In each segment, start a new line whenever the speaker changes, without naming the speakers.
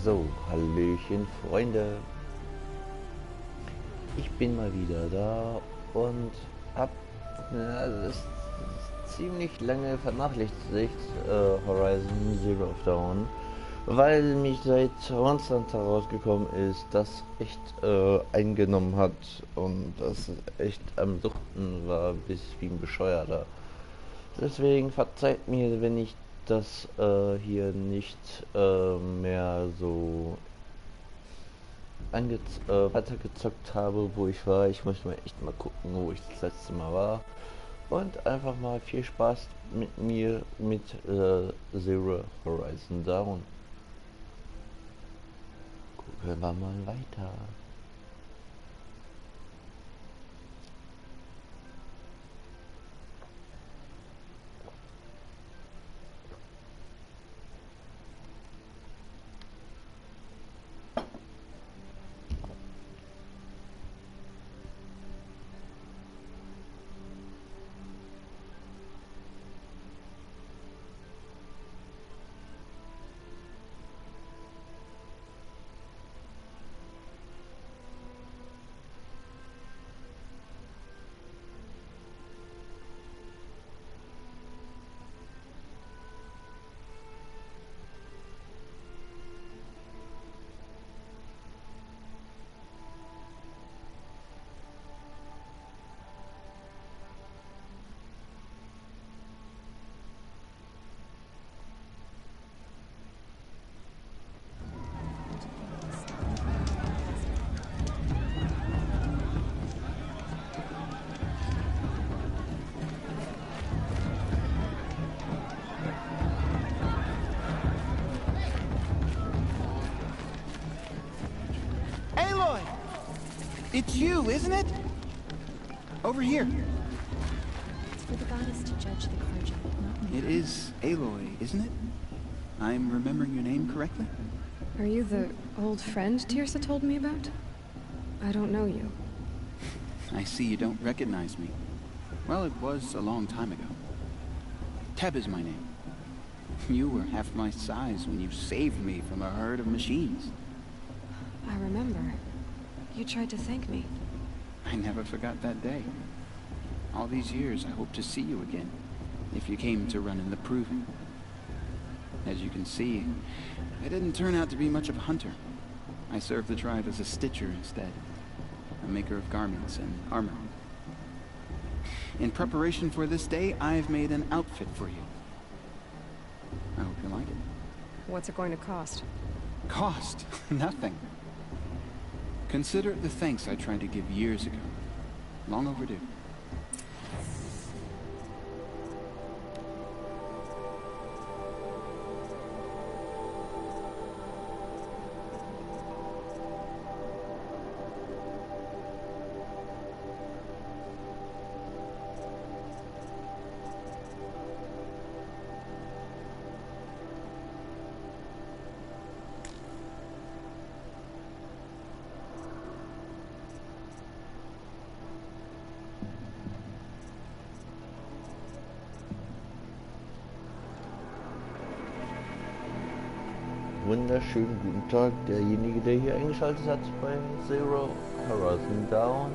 So, hallöchen Freunde, ich bin mal wieder da und hab das ziemlich lange vernachlässigt, Horizon Zero Dawn, weil mich seit Monster rausgekommen ist, das echt eingenommen hat und das echt am Suchten war, bis wie ein Bescheuerter. Deswegen verzeiht mir, wenn ich das hier nicht mehr so weitergezockt habe, wo ich war. Ich muss mal echt mal gucken, wo ich das letzte Mal war. Und einfach mal viel Spaß mit mir mit Zero Horizon Dawn. Gucken wir mal weiter.
It's you, isn't it? Over here.
It's for the goddess to judge the clergy, not me.
It is Aloy, isn't it? I'm remembering your name correctly?
Are you the old friend Tirsa told me about? I don't know you.
I see you don't recognize me. Well, it was a long time ago. Teb is my name. You were half my size when you saved me from a herd of machines.
I remember. You tried to thank me.
I never forgot that day. All these years, I hope to see you again, if you came to run in the proving. As you can see, I didn't turn out to be much of a hunter. I served the tribe as a stitcher instead, a maker of garments and armor. In preparation for this day, I've made an outfit for you. I hope you like it.
What's it going to cost?
Cost? Nothing. Consider it the thanks I tried to give years ago. Long overdue.
Wunderschönen guten Tag, derjenige, der hier eingeschaltet hat bei Zero Horizon Dawn.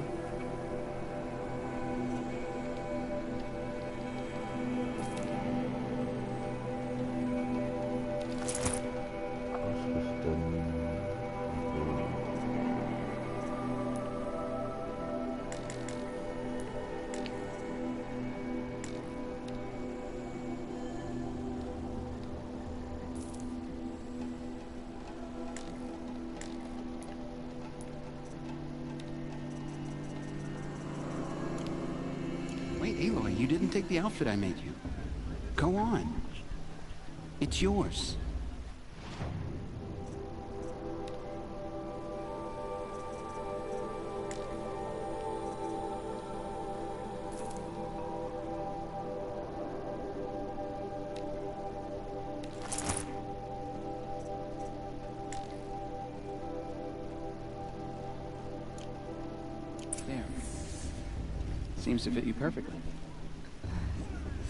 Wait, Aloy, you didn't take the outfit I made you. Go on. It's yours. There. Seems to fit you perfectly.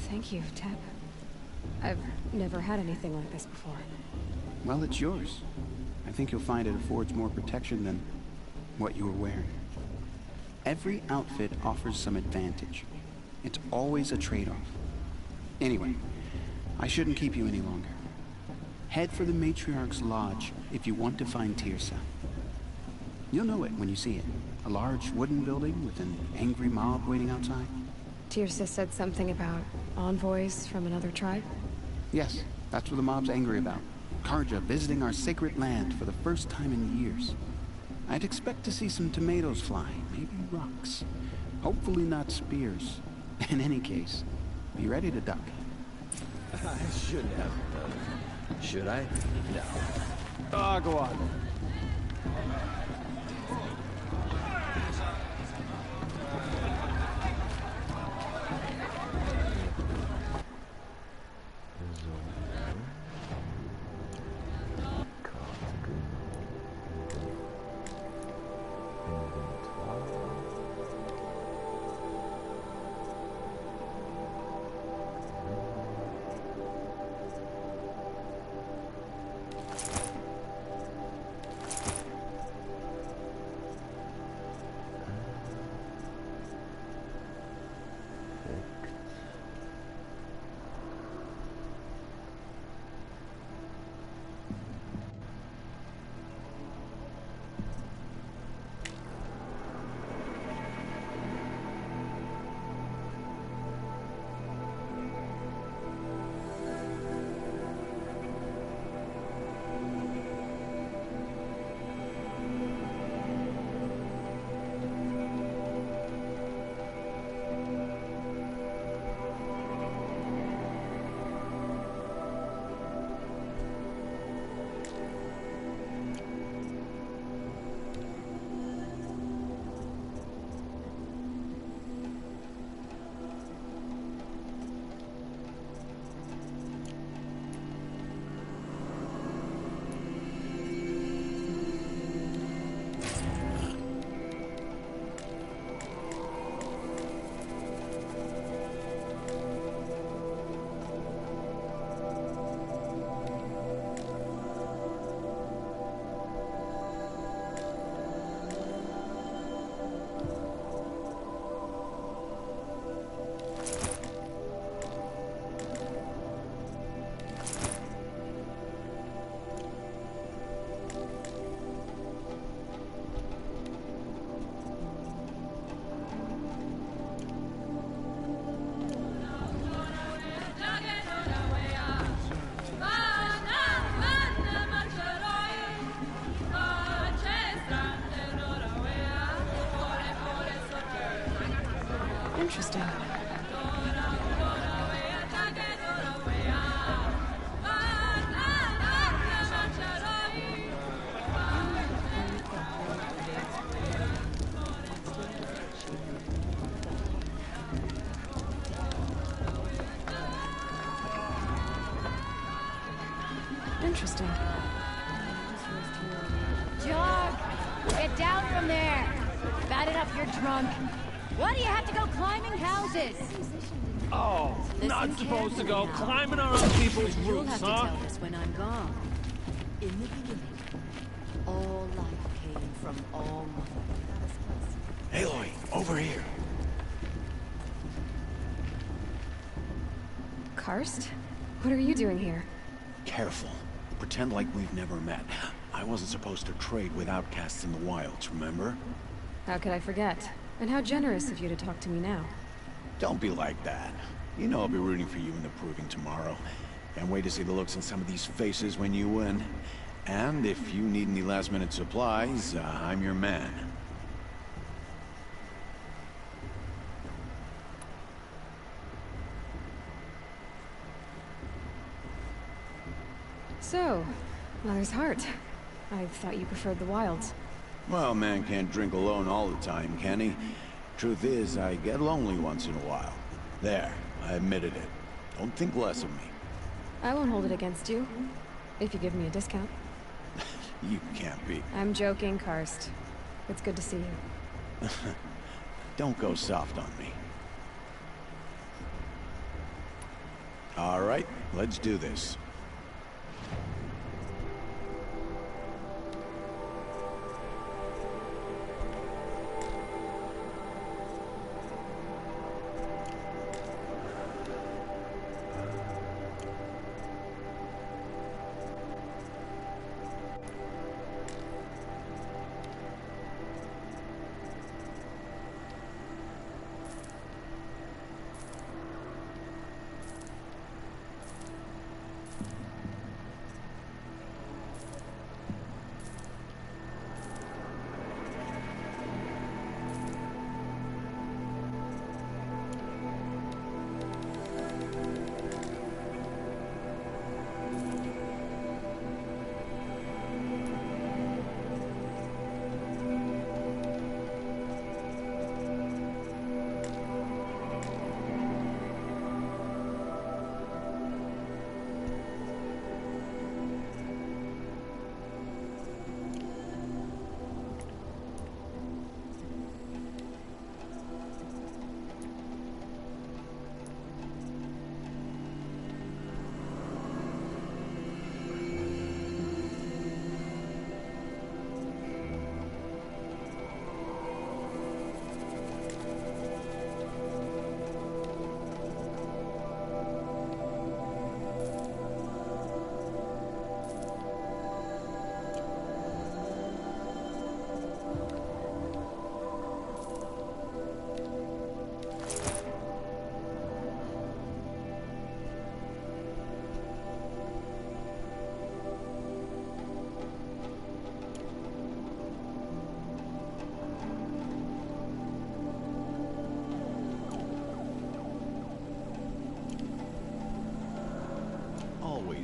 Thank you, Teb. I've never had anything like this before.
Well, it's yours. I I think you'll find it affords more protection than what you were wearing. Every outfit offers some advantage. It's always a trade-off. Anyway, I shouldn't keep you any longer. Head for the Matriarch's Lodge if you want to find Tirsa. You'll know it when you see it. A large wooden building with an angry mob waiting outside.
Tirsa said something about envoys from another tribe?
Yes, that's what the mob's angry about. Karja visiting our sacred land for the first time in years. I'd expect to see some tomatoes fly, maybe rocks. Hopefully not spears. In any case, be ready to duck.
I shouldn't have. Should I? No. Oh, go on.
Interesting. Interesting.
Jog! Get down from there! Bad enough you're drunk. Why do you have to go climbing houses?
Oh,
Listen
not supposed to go
carefully now.
climbing on other people's
You'll
roofs,
have to
huh?
tell us when I'm gone. In the beginning, all life came from all mother.
Aloy, over here.
Karst? What are you doing here?
Careful. Pretend like we've never met. I wasn't supposed to trade with outcasts in the wilds, remember?
How could I forget? And how generous of you to talk to me now.
Don't be like that. You know I'll be rooting for you in the proving tomorrow. Can't wait to see the looks on some of these faces when you win. And if you need any last-minute supplies, I'm your man.
So, Mother's Heart. I thought you preferred the wilds.
Well, man can't drink alone all the time, can he? Truth is, I get lonely once in a while. There, I admitted it. Don't think less of me.
I won't hold it against you. If you give me a discount.
You can't be.
I'm joking, Karst. It's good to see you.
Don't go soft on me. All right, let's do this.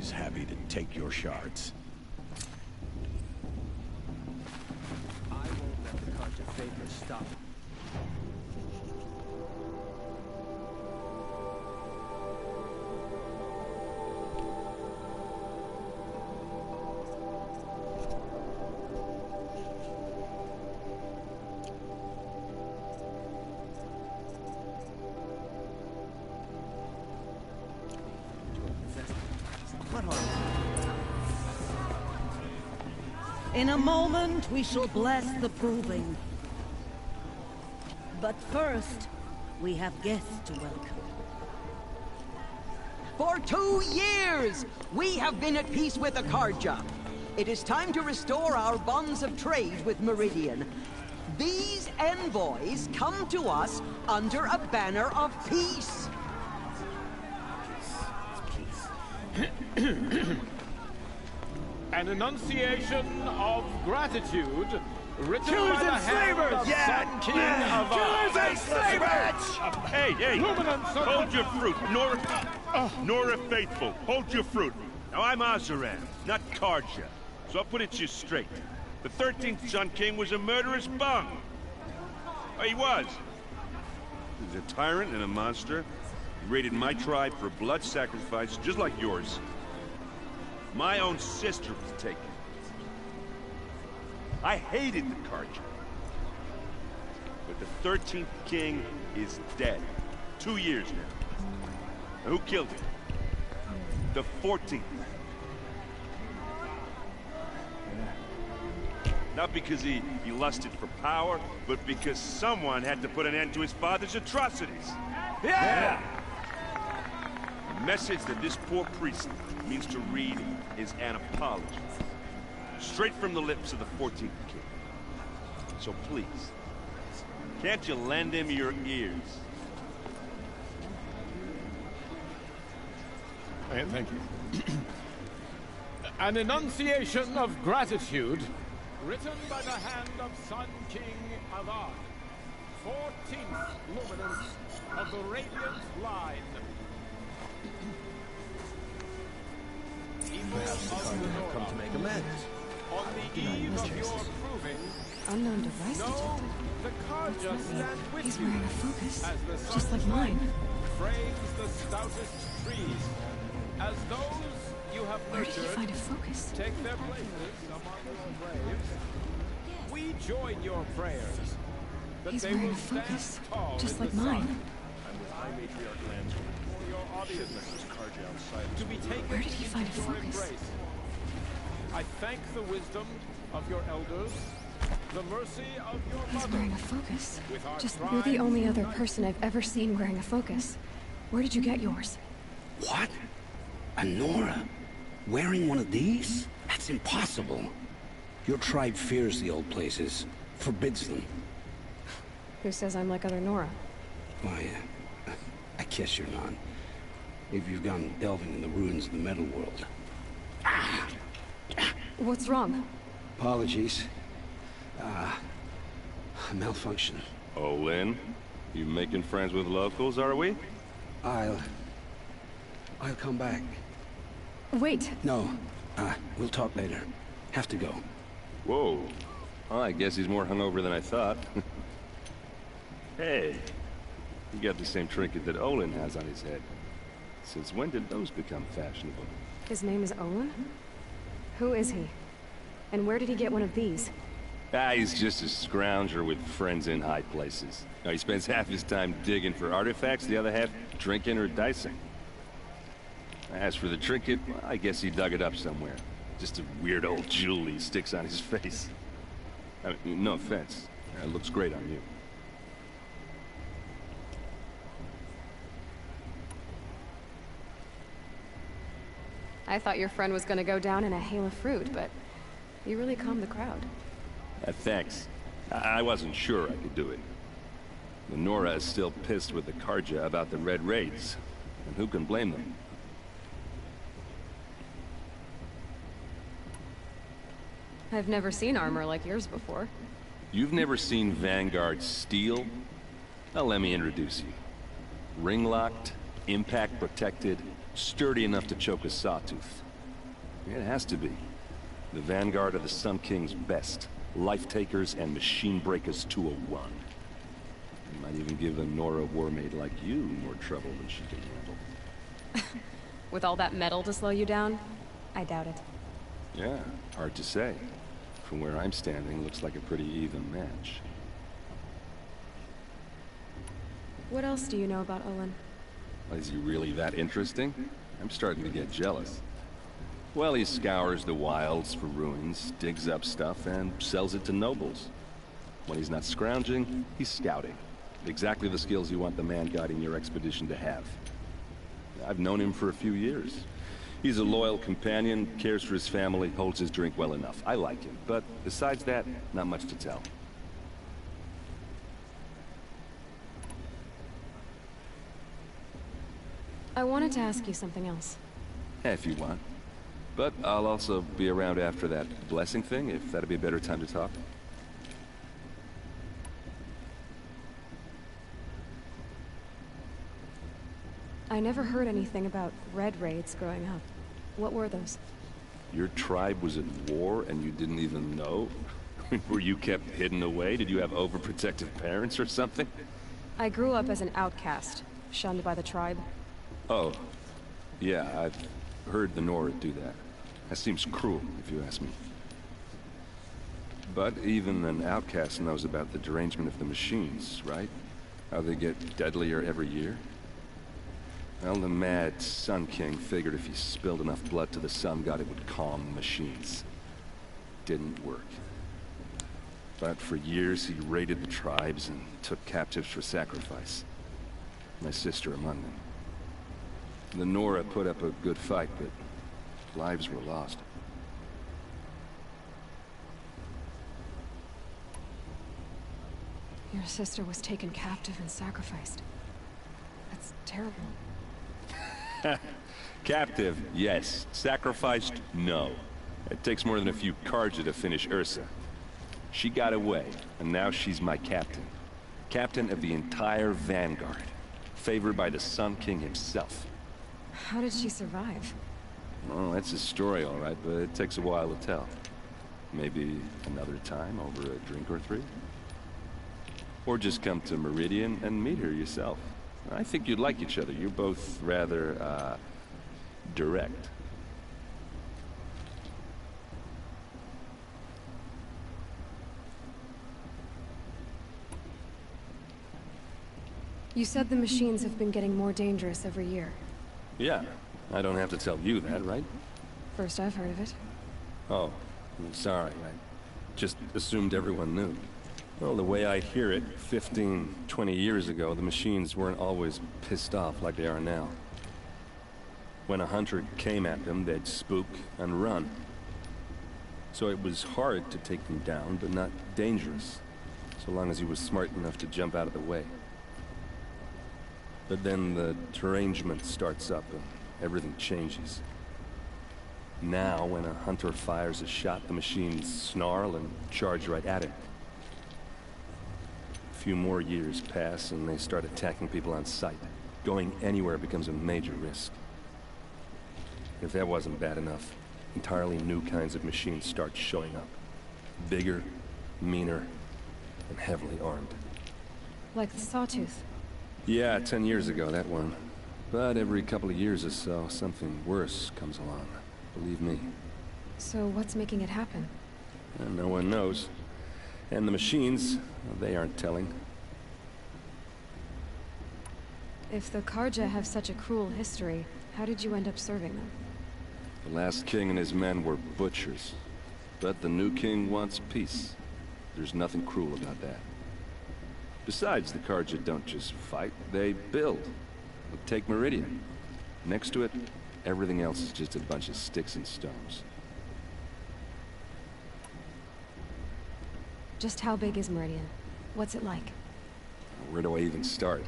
is happy to take your shards.
I won't let the Carja favor stop.
In a moment, we shall bless the proving. But first, we have guests to welcome.
For 2 years, we have been at peace with the Carja. It is time to restore our bonds of trade with Meridian. These envoys come to us under a banner of peace.
An enunciation of gratitude written by the hand of Sun King of
Killers and slavers!
Hey, hold your fruit. Nora Faithful, hold your fruit. Now, I'm Azaran, not Carja, so I'll put it to you straight. The 13th Sun King was a murderous bum. Oh, he was. He was a tyrant and a monster. He raided my tribe for blood sacrifice, just like yours. My own sister was taken. I hated the Carja. But the 13th king is dead. 2 years now. Now, who killed him? The 14th. Not because he lusted for power, but because someone had to put an end to his father's atrocities.
Yeah!
The message that this poor priest means to read is an apology. Straight from the lips of the 14th king. So please, can't you lend him your ears?
Thank you. An enunciation of gratitude written by the hand of Sun King Avad, 14th luminance of the Radiant Line.
Perhaps the Carja have come to make amends.
On the eve of your proving,
Unknown device detected.
the Carja stand with
He's
you
wearing a focus,
as the
just like
sun's light
mine.
frames the stoutest trees, as those you have
Where did he
nurtured
find a focus?
take their places among your graves. We join your prayers that
He's
they
wearing
will
a
stand
focus,
tall
just
in
like
the sun.
mine.
I'm with High Matriarch Landsman.
For your audience
Mrs. Carja outside.
to be taken
Where did he find a
into your
focus?
embrace. I thank the wisdom of your elders, the mercy of your
He's
mother.
wearing a focus.
With our
Just you're the
crimes
only other person I've ever seen wearing a focus. Where did you get yours?
What? A Nora? Wearing one of these? That's impossible. Your tribe fears the old places, forbids them.
Who says I'm like other Nora?
Why, I guess you're not. If you've gone delving in the ruins of the metal world.
What's wrong?
Apologies. Malfunction.
Oh, Lynn, you making friends with locals, are we?
I'll come back.
Wait.
No, we'll talk later. Have to go.
Whoa. Well, I guess he's more hungover than I thought. Hey, you got the same trinket that Olin has on his head. Since when did those become fashionable?
His name is Olin? Who is he? And where did he get one of these?
He's just a scrounger with friends in high places. Now, he spends half his time digging for artifacts, the other half drinking or dicing. As for the trinket, well, I guess he dug it up somewhere. Just a weird old jewel he sticks on his face. I mean, no offense. It looks great on you.
I thought your friend was gonna go down in a hail of fruit, but you really calmed the crowd.
Thanks. I wasn't sure I could do it. Nora is still pissed with the Carja about the Red Raids. And who can blame them?
I've never seen armor like yours before.
You've never seen Vanguard steel? Well, let me introduce you. Ring-locked, impact-protected, sturdy enough to choke a sawtooth.
It has to be. The vanguard of the Sun King's best. Life-takers and machine breakers to a one. You might even give a Nora warmaid like you more trouble than she can handle.
With all that metal to slow you down? I doubt it.
Yeah, hard to say. From where I'm standing, looks like a pretty even match.
What else do you know about Olin?
Is he really that interesting? I'm starting to get jealous. Well, he scours the wilds for ruins, digs up stuff, and sells it to nobles. When he's not scrounging, he's scouting. Exactly the skills you want the man guiding your expedition to have. I've known him for a few years. He's a loyal companion, cares for his family, holds his drink well enough. I like him, but besides that, not much to tell.
I wanted to ask you something else.
If you want. But I'll also be around after that blessing thing, if that'd be a better time to talk.
I never heard anything about red raids growing up. What were those?
Your tribe was at war and you didn't even know? Were you kept hidden away? Did you have overprotective parents or something?
I grew up as an outcast, shunned by the tribe.
Oh, yeah, I've heard the Nora do that. That seems cruel, if you ask me. But even an outcast knows about the derangement of the machines, right? How they get deadlier every year? Well, the mad Sun King figured if he spilled enough blood to the Sun God, it would calm the machines. Didn't work. But for years, he raided the tribes and took captives for sacrifice. My sister among them. The Nora put up a good fight, but lives were lost.
Your sister was taken captive and sacrificed. That's terrible.
Captive, yes. Sacrificed, no. It takes more than a few Carja to finish Ursa. She got away, and now she's my captain. Captain of the entire Vanguard. Favored by the Sun King himself.
How did she survive?
Well, that's a story, all right, but it takes a while to tell. Maybe another time over a drink or three? Or just come to Meridian and meet her yourself. I think you'd like each other. You're both rather, direct.
You said the machines have been getting more dangerous every year.
Yeah, I don't have to tell you that, right?
First I've heard of it.
Oh, I'm sorry. I just assumed everyone knew. Well, the way I hear it, 15, 20 years ago, the machines weren't always pissed off like they are now. When a hunter came at them, they'd spook and run. So it was hard to take them down, but not dangerous, so long as he was smart enough to jump out of the way. But then the derangement starts up and everything changes. Now, when a hunter fires a shot, the machines snarl and charge right at him. A few more years pass and they start attacking people on sight. Going anywhere becomes a major risk. If that wasn't bad enough, entirely new kinds of machines start showing up. Bigger, meaner, and heavily armed.
Like the Sawtooth.
Yeah, 10 years ago, that one. But every couple of years or so, something worse comes along. Believe me.
So what's making it happen?
And no one knows. And the machines, they aren't telling.
If the Karja have such a cruel history, how did you end up serving them?
The last king and his men were butchers. But the new king wants peace. There's nothing cruel about that. Besides, the Karja don't just fight, they build. Take Meridian. Next to it, everything else is just a bunch of sticks and stones.
Just how big is Meridian? What's it like?
Where do I even start?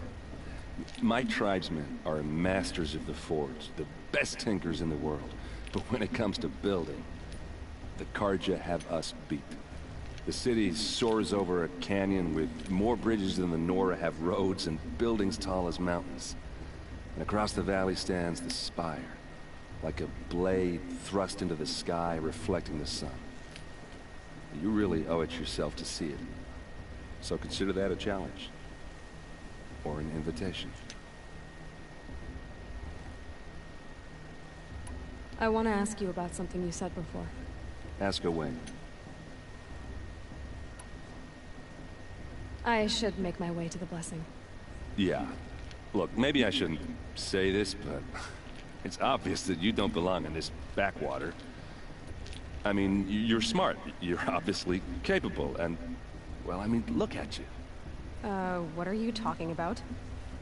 My tribesmen are masters of the forge, the best tinkers in the world. But when it comes to building, the Karja have us beat. The city soars over a canyon with more bridges than the Nora have roads and buildings tall as mountains. And across the valley stands the spire. Like a blade thrust into the sky, reflecting the sun. You really owe it yourself to see it. So consider that a challenge. Or an invitation.
I want to ask you about something you said before.
Ask away.
I should make my way to the blessing.
Yeah. Look, maybe I shouldn't say this, but it's obvious that you don't belong in this backwater. I mean, you're smart. You're obviously capable, and, well, I mean, look at you.
What are you talking about?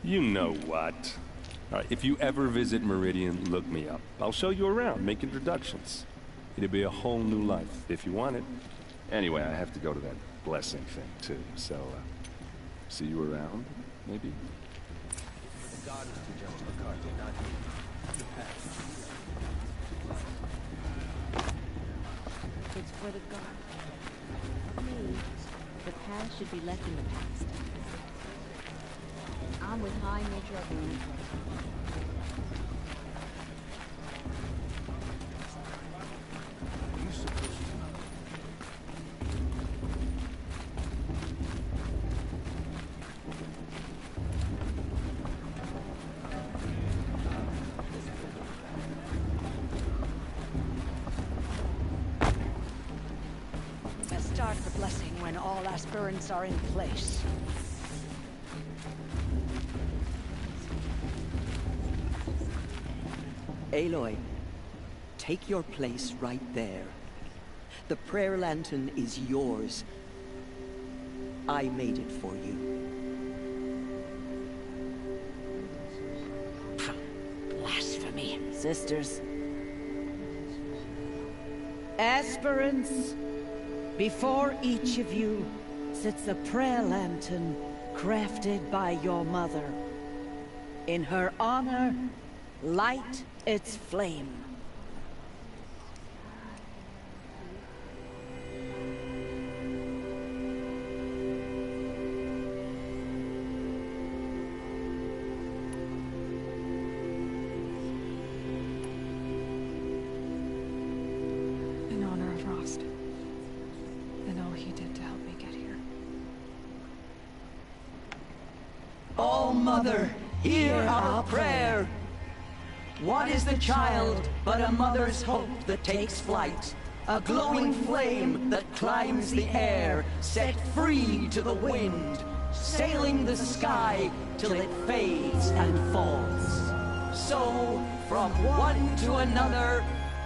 You know what. All right, if you ever visit Meridian, look me up. I'll show you around, make introductions. It'll be a whole new life, if you want it. Anyway, I have to go to that blessing thing, too, so, see you around, maybe?
For the goddess to judge the carja, not you. The past.
It's for the god. Me, the past should be left in the past. I'm with High Matriarch.
Are you supposed to know?
Let's start the blessing when all aspirants are in place. Aloy, take your place right there. The prayer lantern is yours. I made it for you. Blasphemy. Sisters. Aspirants, before each of you sits a prayer lantern crafted by your mother. In her honor, light its flame.
In honor of Rost. And all he did to help me get here.
O Mother, hear our prayer. What is the child but a mother's hope that takes flight? A glowing flame that climbs the air, set free to the wind, sailing the sky till it fades and falls. So, from one to another,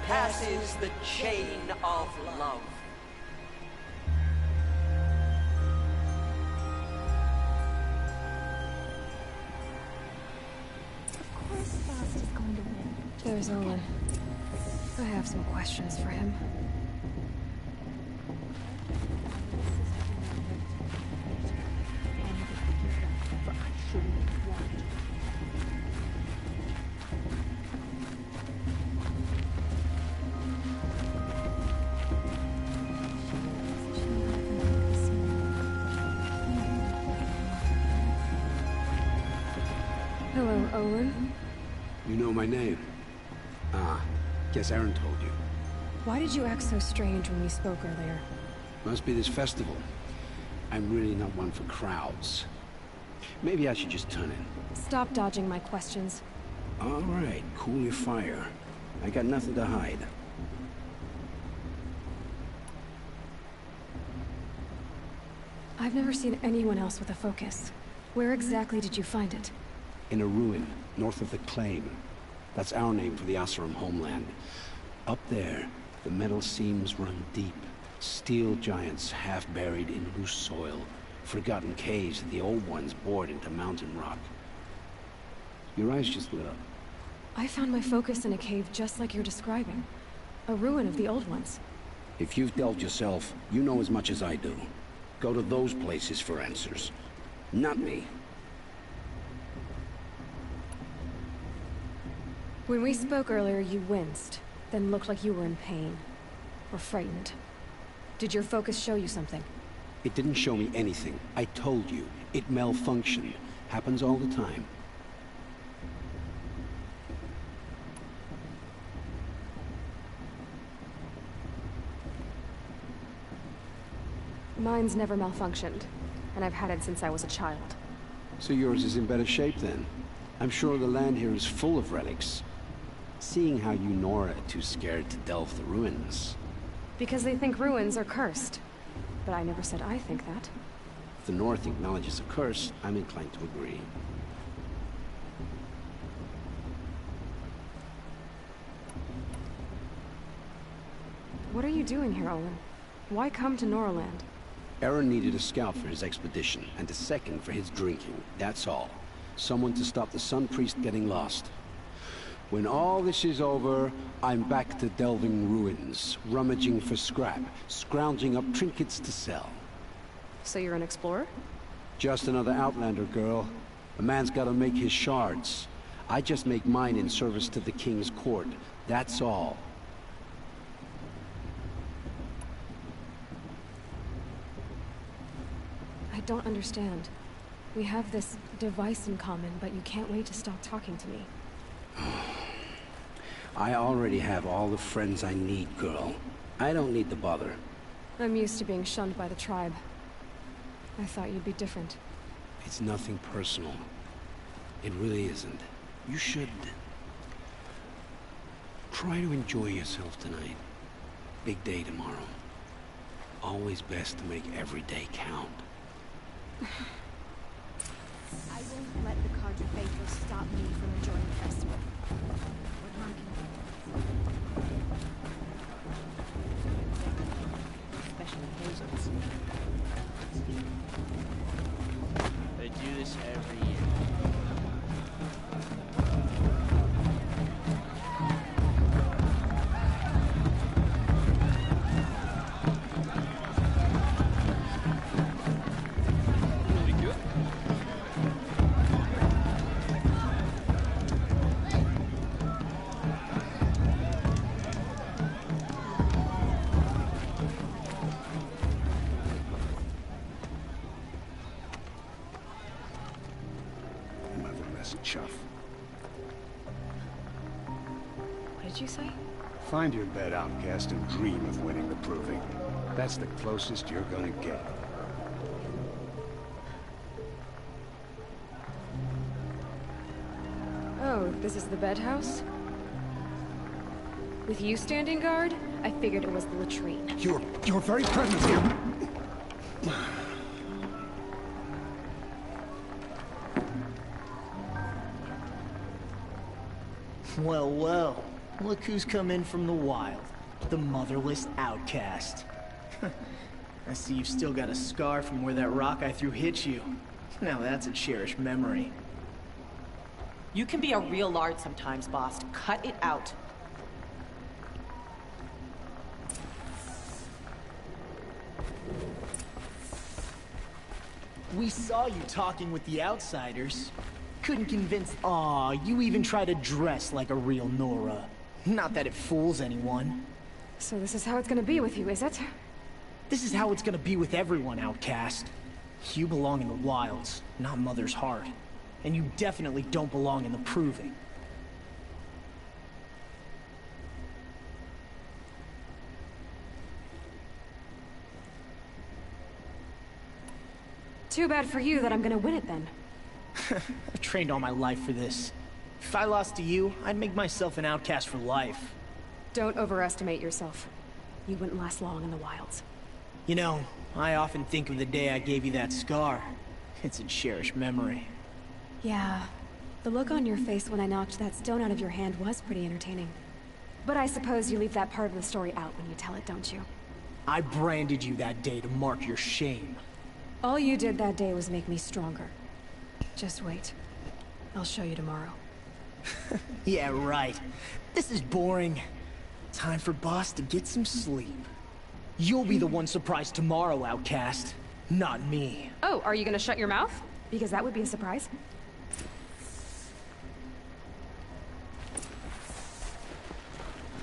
passes the chain of love.
There's Olin. I have some questions for him. Hello, Olin.
You know my name? Ah, guess Aaron told you.
Why did you act so strange when we spoke earlier?
Must be this festival. I'm really not one for crowds. Maybe I should just turn in.
Stop dodging my questions.
All right, cool your fire. I got nothing to hide.
I've never seen anyone else with a focus. Where exactly did you find it?
In a ruin, north of the Claim. That's our name for the Oseram homeland. Up there, the metal seams run deep. Steel giants half buried in loose soil. Forgotten caves that the old ones bored into mountain rock. Your eyes just lit up.
I found my focus in a cave just like you're describing. A ruin of the old ones.
If you've delved yourself, you know as much as I do. Go to those places for answers. Not me.
When we spoke earlier, you winced, then looked like you were in pain. Or frightened. Did your focus show you something?
It didn't show me anything. I told you. It malfunctioned. Happens all the time.
Mine's never malfunctioned, and I've had it since I was a child.
So yours is in better shape then. I'm sure the land here is full of relics. Seeing how you Nora are too scared to delve the ruins.
Because they think ruins are cursed. But I never said I think that.
If the North acknowledges a curse, I'm inclined to agree.
What are you doing here, Olin? Why come to Noraland?
Aaron needed a scout for his expedition, and a second for his drinking. That's all. Someone to stop the Sun Priest getting lost. When all this is over, I'm back to delving ruins, rummaging for scrap, scrounging up trinkets to sell.
So you're an explorer?
Just another Outlander, girl. A man's gotta make his shards. I just make mine in service to the King's court. That's all.
I don't understand. We have this device in common, but you can't wait to stop talking to me.
I already have all the friends I need, girl. I don't need the bother.
I'm used to being shunned by the tribe. I thought you'd be different.
It's nothing personal. It really isn't. You should... try to enjoy yourself tonight. Big day tomorrow. Always best to make every day count.
I won't let the Carja faithful stop me from enjoying the festival. What marking?
Special occasions. They do this every year.
Chuff.
What did you say?
Find your bed, outcast, and dream of winning the proving. That's the closest you're gonna get.
Oh, this is the bed house? With you standing guard, I figured it was the latrine.
Your very presence here...
Well, well. Look who's come in from the wild. The motherless outcast. I see you've still got a scar from where that rock I threw hit you. Now that's a cherished memory.
You can be a real lard sometimes, boss. Cut it out.
We saw you talking with the outsiders. Couldn't convince... Aw, you even try to dress like a real Nora. Not that it fools anyone.
So this is how it's gonna be with you, is it?
This is how it's gonna be with everyone, outcast. You belong in the wilds, not Mother's heart. And you definitely don't belong in the proving.
Too bad for you that I'm gonna win it then.
I've trained all my life for this. If I lost to you, I'd make myself an outcast for life.
Don't overestimate yourself. You wouldn't last long in the wilds.
You know, I often think of the day I gave you that scar. It's a cherished memory.
Yeah. The look on your face when I knocked that stone out of your hand was pretty entertaining. But I suppose you leave that part of the story out when you tell it, don't you?
I branded you that day to mark your shame.
All you did that day was make me stronger. Just wait. I'll show you tomorrow.
Yeah, right. This is boring. Time for boss to get some sleep. You'll be the one surprised tomorrow, outcast. Not me.
Oh, are you gonna shut your mouth? Because that would be a surprise.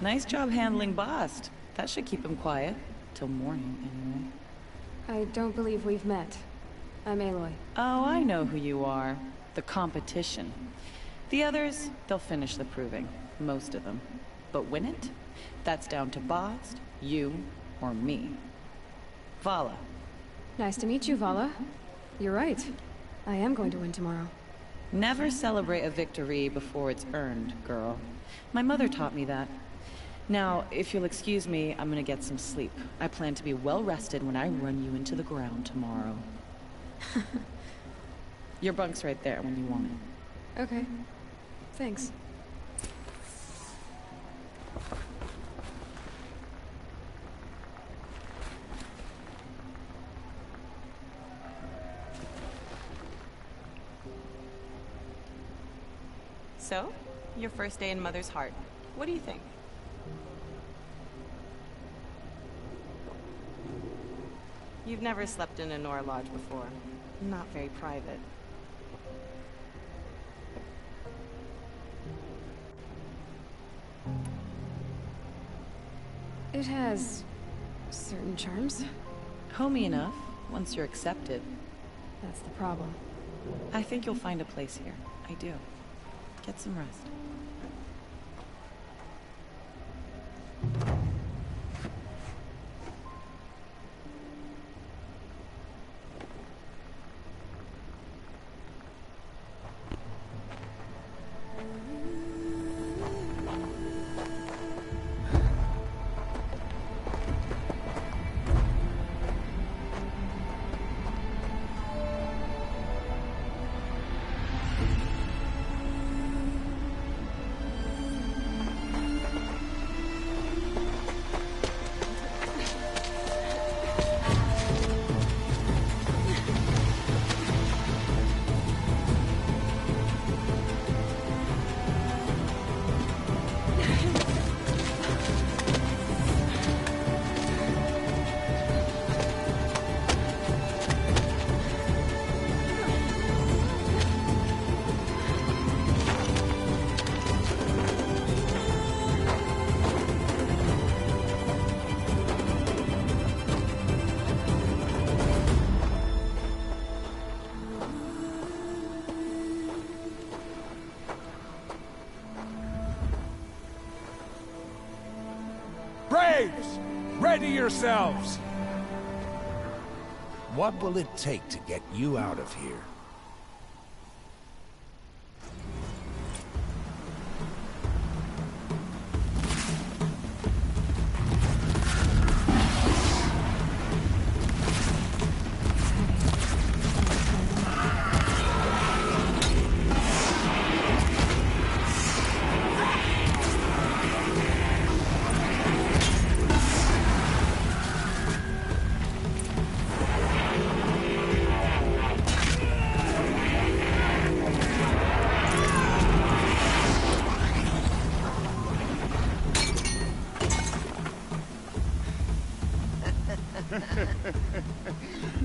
Nice job handling Bast. That should keep him quiet. Till morning, anyway.
I don't believe we've met. I'm Aloy.
Oh, I know who you are. The competition. The others, they'll finish the proving. Most of them. But win it? That's down to Bast, you, or me. Vala,
Nice to meet you, Vala. You're right. I am going to win tomorrow.
Never celebrate a victory before it's earned, girl. My mother taught me that. Now, if you'll excuse me, I'm gonna get some sleep. I plan to be well rested when I run you into the ground tomorrow. Your bunk's right there when you want it.
Okay. Thanks.
So, your first day in Mother's Heart. What do you think? You've never slept in a Nora Lodge before. Not very private.
It has certain charms.
Homey enough, once you're accepted.
That's the problem.
I think you'll find a place here. I do. Get some rest.
Braves! Ready yourselves!
What will it take to get you out of here?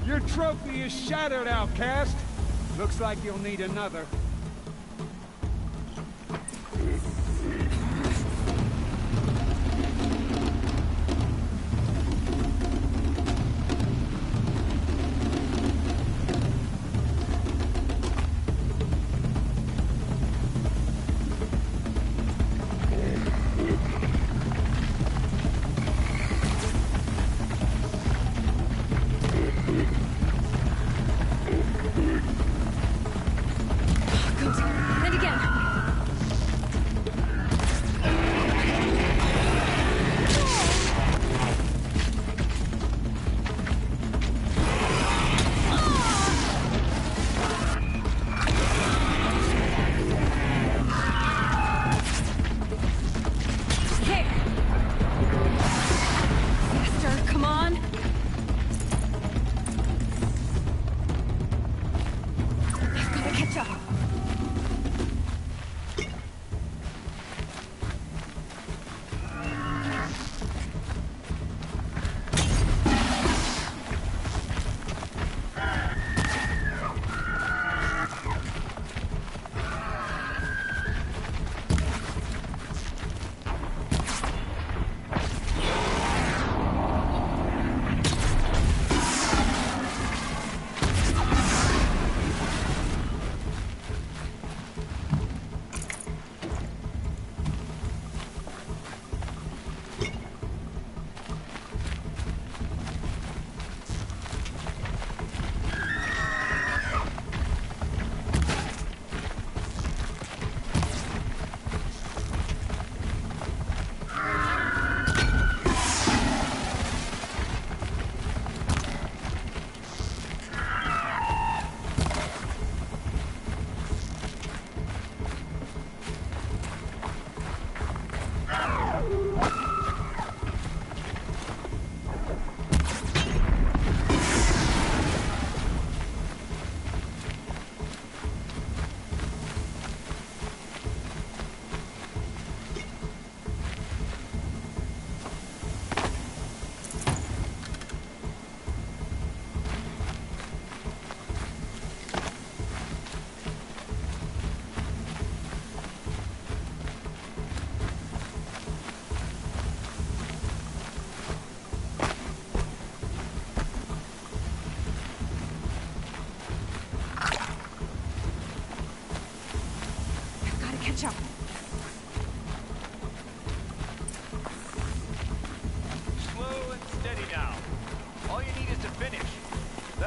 Your trophy is shattered, outcast. Looks like you'll need another.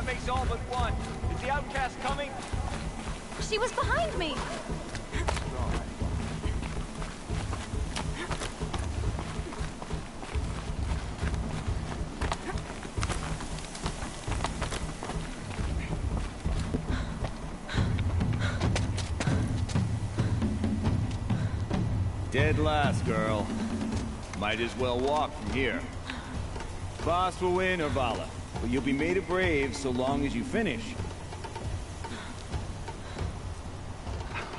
makes all but one. Is the outcast coming?
She was behind me!
Dead last, girl. Might as well walk from here. Boss will win or Vala, but you'll be made a brave so long as you finish.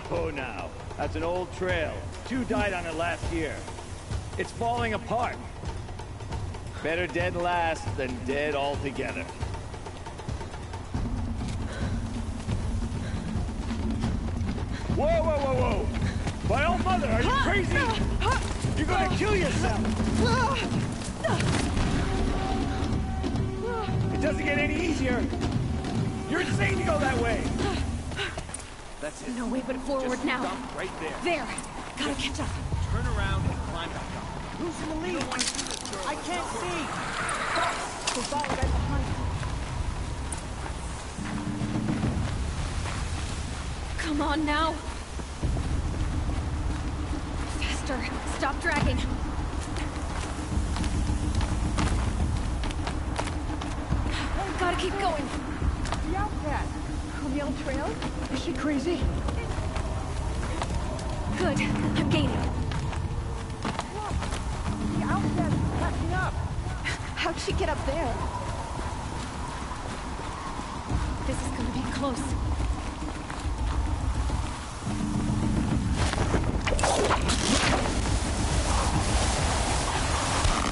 Oh, now. That's an old trail. 2 died on it last year. It's falling apart. Better dead last than dead altogether. Whoa, whoa, whoa, whoa! My old mother, are you crazy? You're gonna kill yourself! It doesn't get any easier! You're insane to go that way! That's it.
No way but forward
Just
now.
stop right there.
There! Gotta catch up.
Turn around and climb back up.
Who's in the lead? I can't see! We'll follow right behind you.
Come on now! Faster! Stop dragging! Gotta keep going!
The outcast! On the old trail? Is she crazy?
Good. I'm gaining.
Look! The outcast is catching up!
How'd she get up there? This is gonna be close.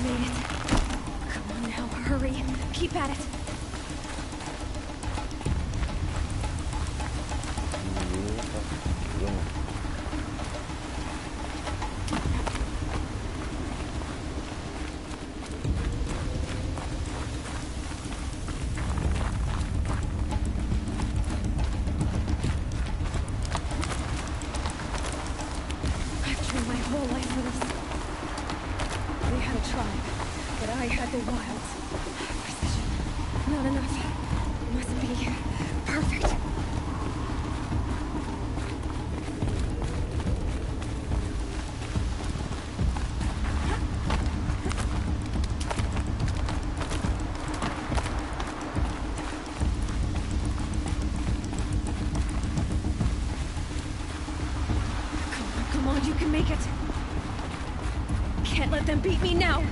Made it. Come on now, hurry. Keep at it. I've trained my whole life for this. They had a tribe, but I had the wilds. Precision. Not enough. Must be perfect. Come on, you can make it. Can't let them beat me now.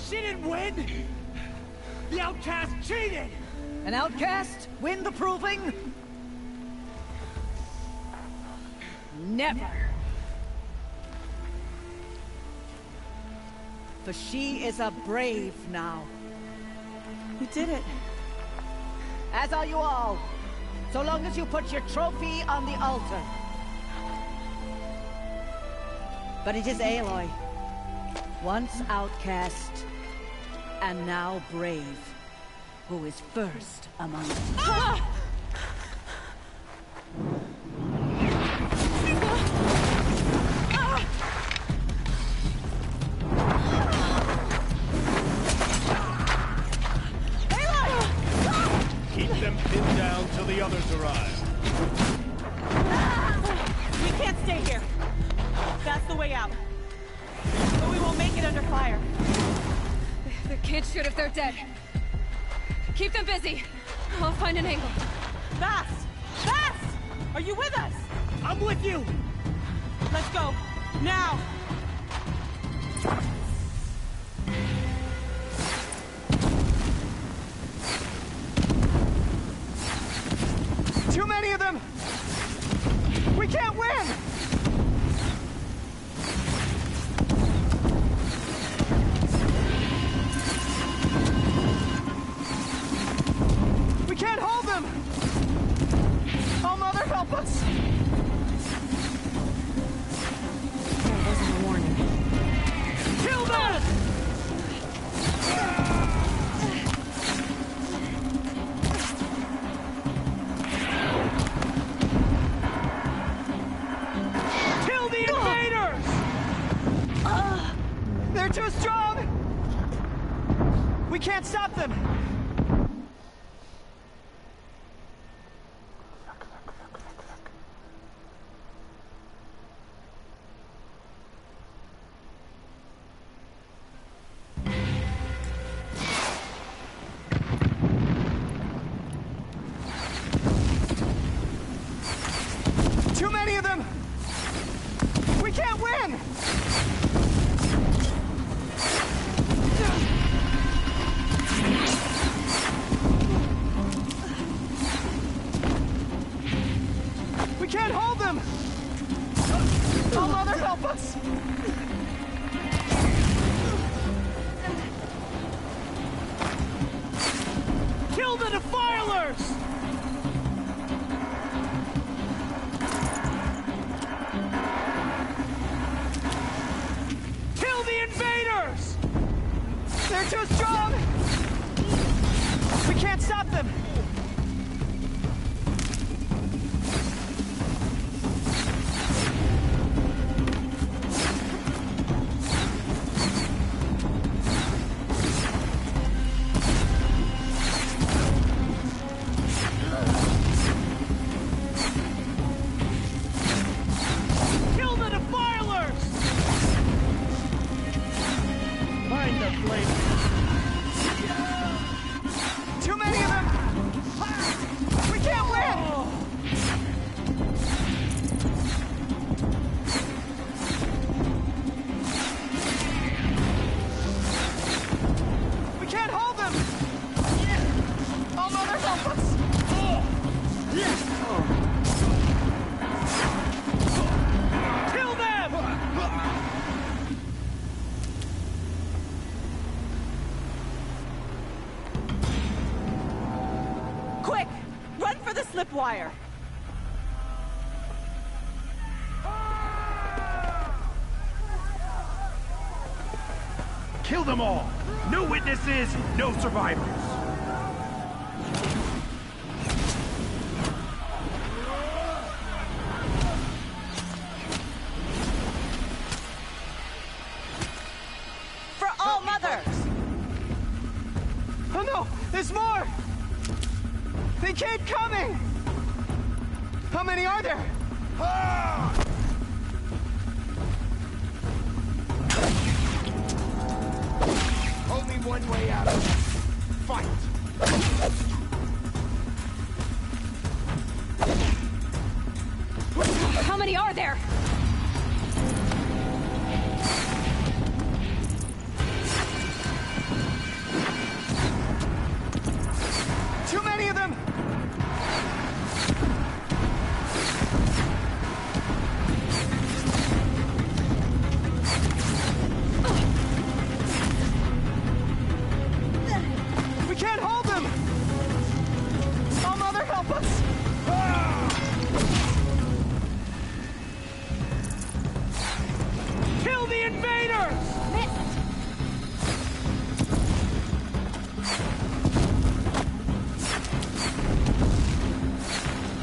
She didn't win! The outcast cheated! An outcast? Win the proving? Never! For she is a brave now.
You did it.
As are you all. So long as you put your trophy on the altar. But it is Aloy. Once outcast, and now brave, who is first among them.
Ah!
Keep them pinned down till the others arrive.
We can't stay here. That's the way out. But we won't make it under fire.
The kids shoot if they're dead. Keep them busy. I'll find an angle.
Fast! Fast! Are you with us?
I'm with you!
Let's go. Now!
Too many of them! We can't win! We can't hold them! Oh, Mother, help us!
That wasn't a warning.
Kill them!
can't stop them! Too many of them! We can't win! We can't hold them! Oh, Mother, help us! Kill the defilers! Kill the invaders! They're too strong! We can't stop them! Kill the defilers! Find the flame. Too many of them! We can't win! We can't hold them! Oh, Mother, help us! Kill them!
Quick! Run for the slip wire!
Kill them all! No witnesses, no survivors!
For all mothers!
Oh no! There's more! They keep coming! How many are there?
Only one way out of this. Fight!
How many are there?
Too many of them! We can't hold them! Oh, Mother, help us! Kill the invaders!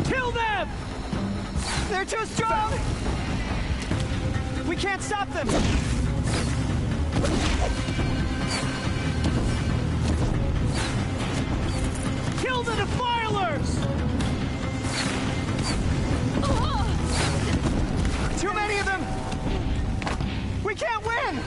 Kill them! They're too strong! We can't stop them! Kill the defilers! Too many of them! We can't win!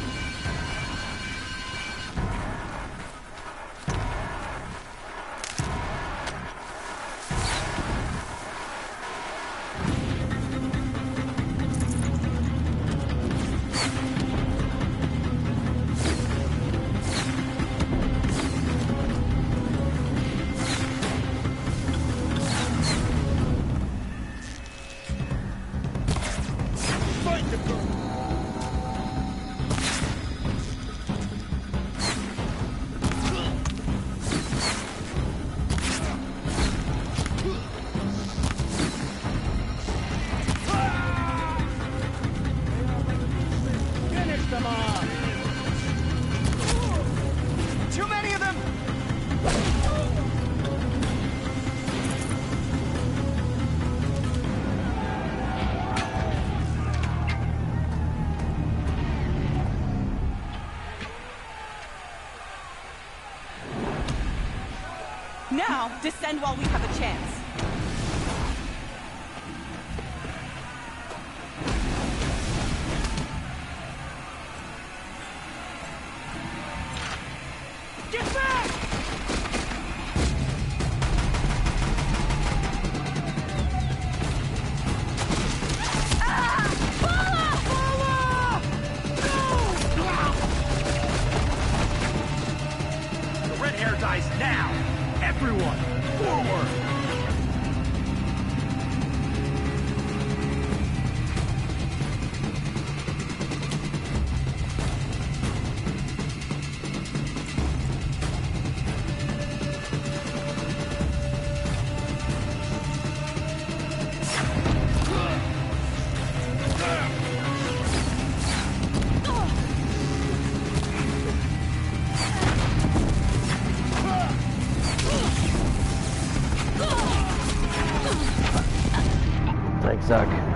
Now, descend while we have a chance.
Get back!
The red hair dies now! Everyone, forward!
Thanks, Zach.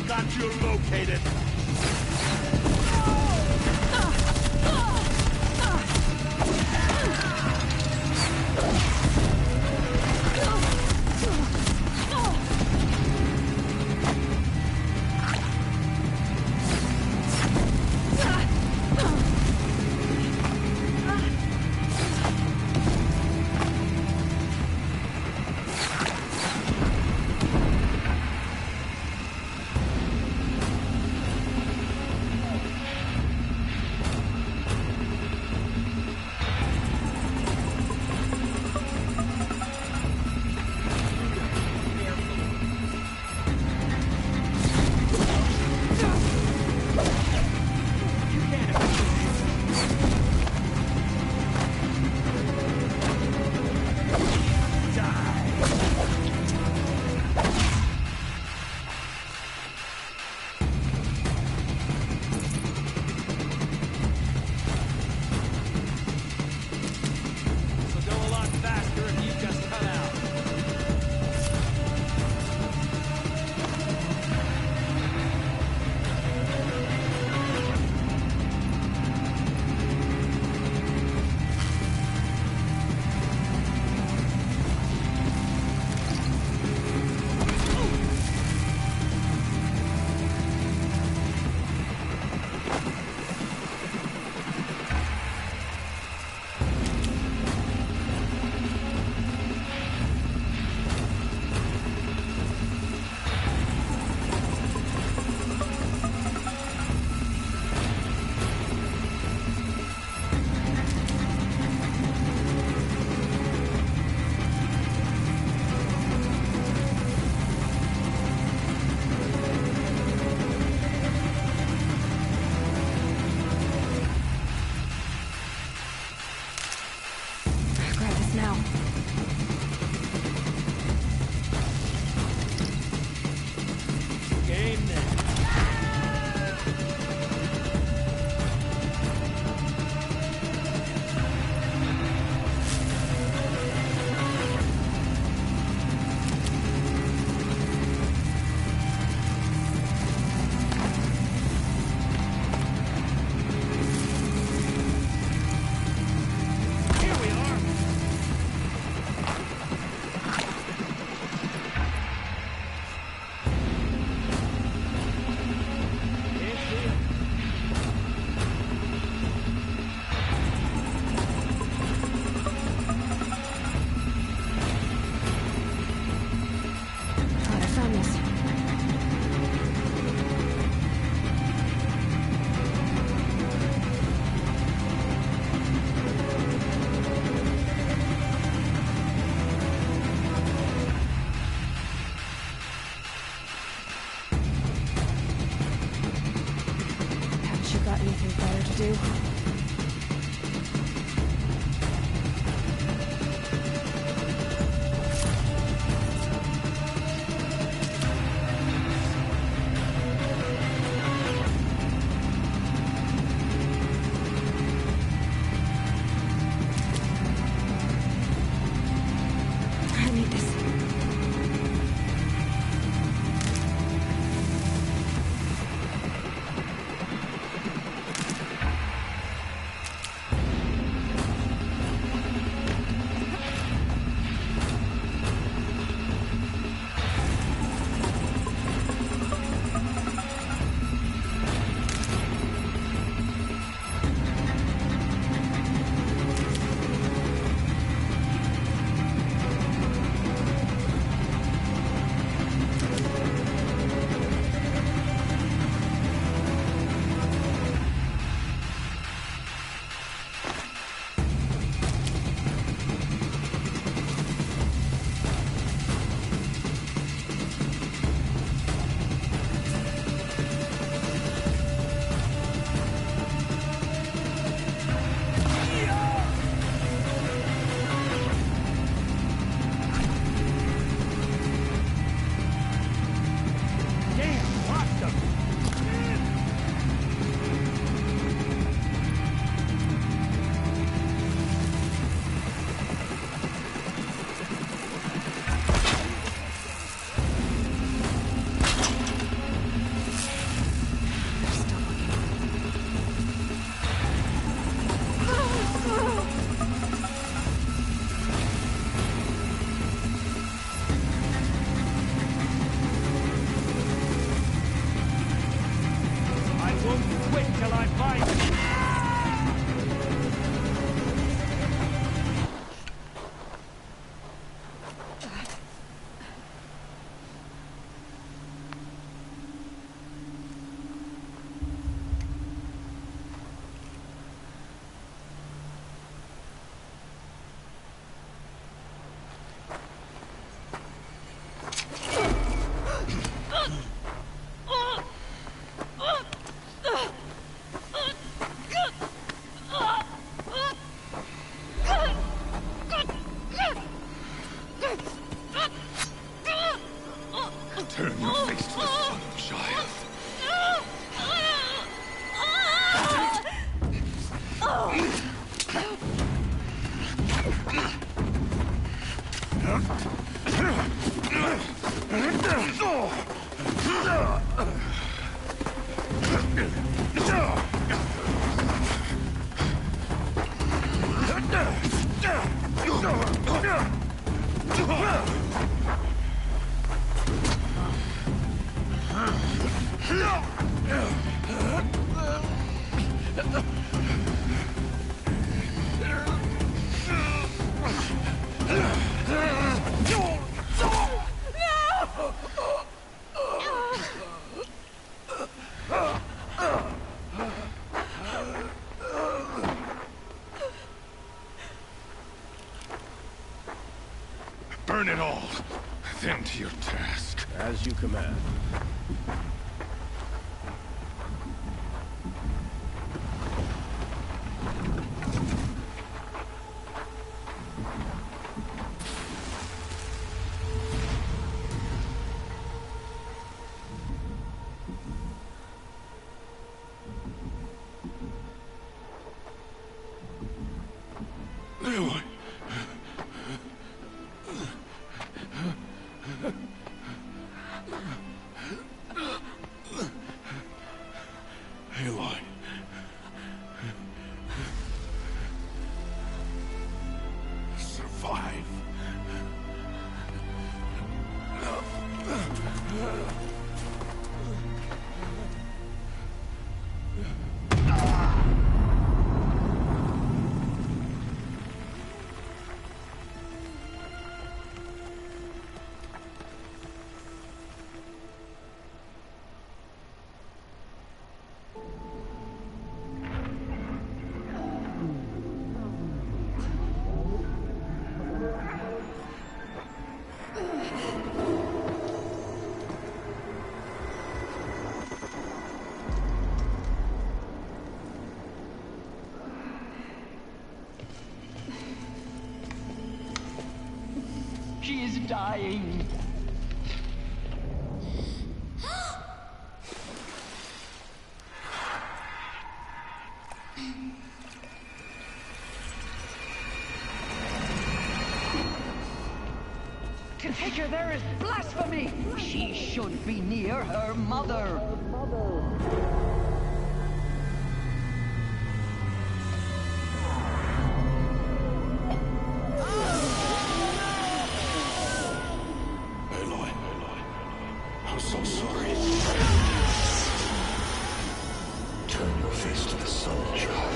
Got you located.
Anything better to do? I need this.
Turn your face to the sun, child. Burn it all, then to your task.
As you command.
Aloy. Survive.
dying. To take her there is blasphemy! She should be near her mother!
Aloy, I'm so sorry. Turn your face to the sun, child.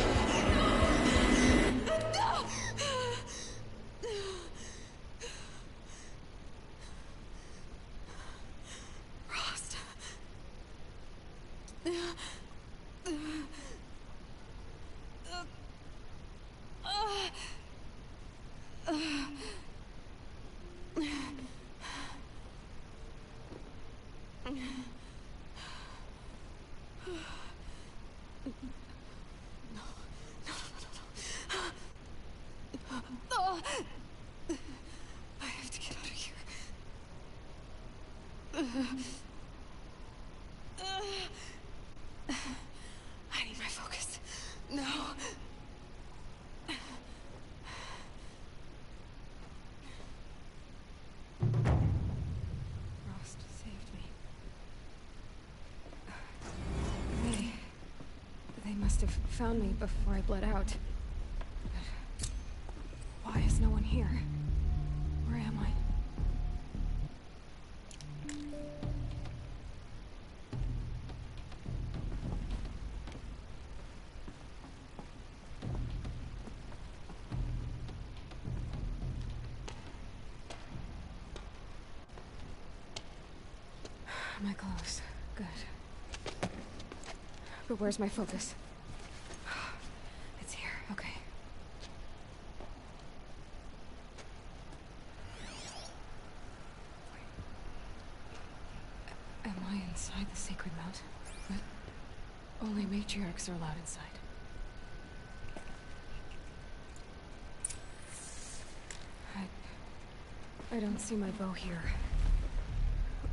I have to get out of here. I need my focus. No. Frost saved me. They must have found me before I bled out. But why is no one here? Where am I? Am I close? Good. But where's my focus? It's here, okay. Am I inside the sacred mount? But only matriarchs are allowed inside. I don't see my bow here.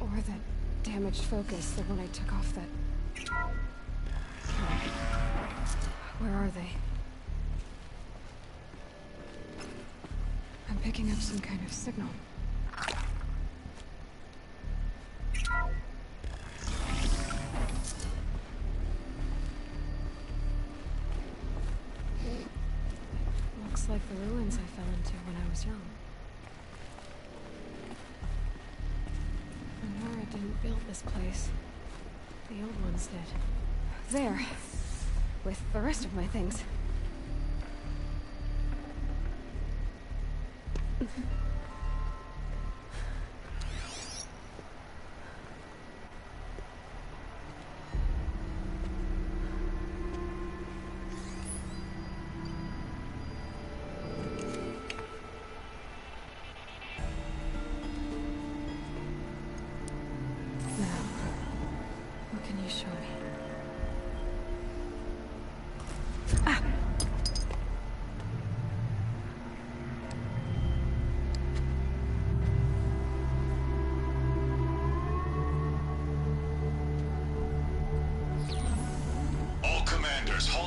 Or that damaged focus, the one I took off that... Where are they? I'm picking up some kind of signal. Looks like the ruins I fell into when I was young. Nora didn't build this place. The old ones did. There. With the rest of my things.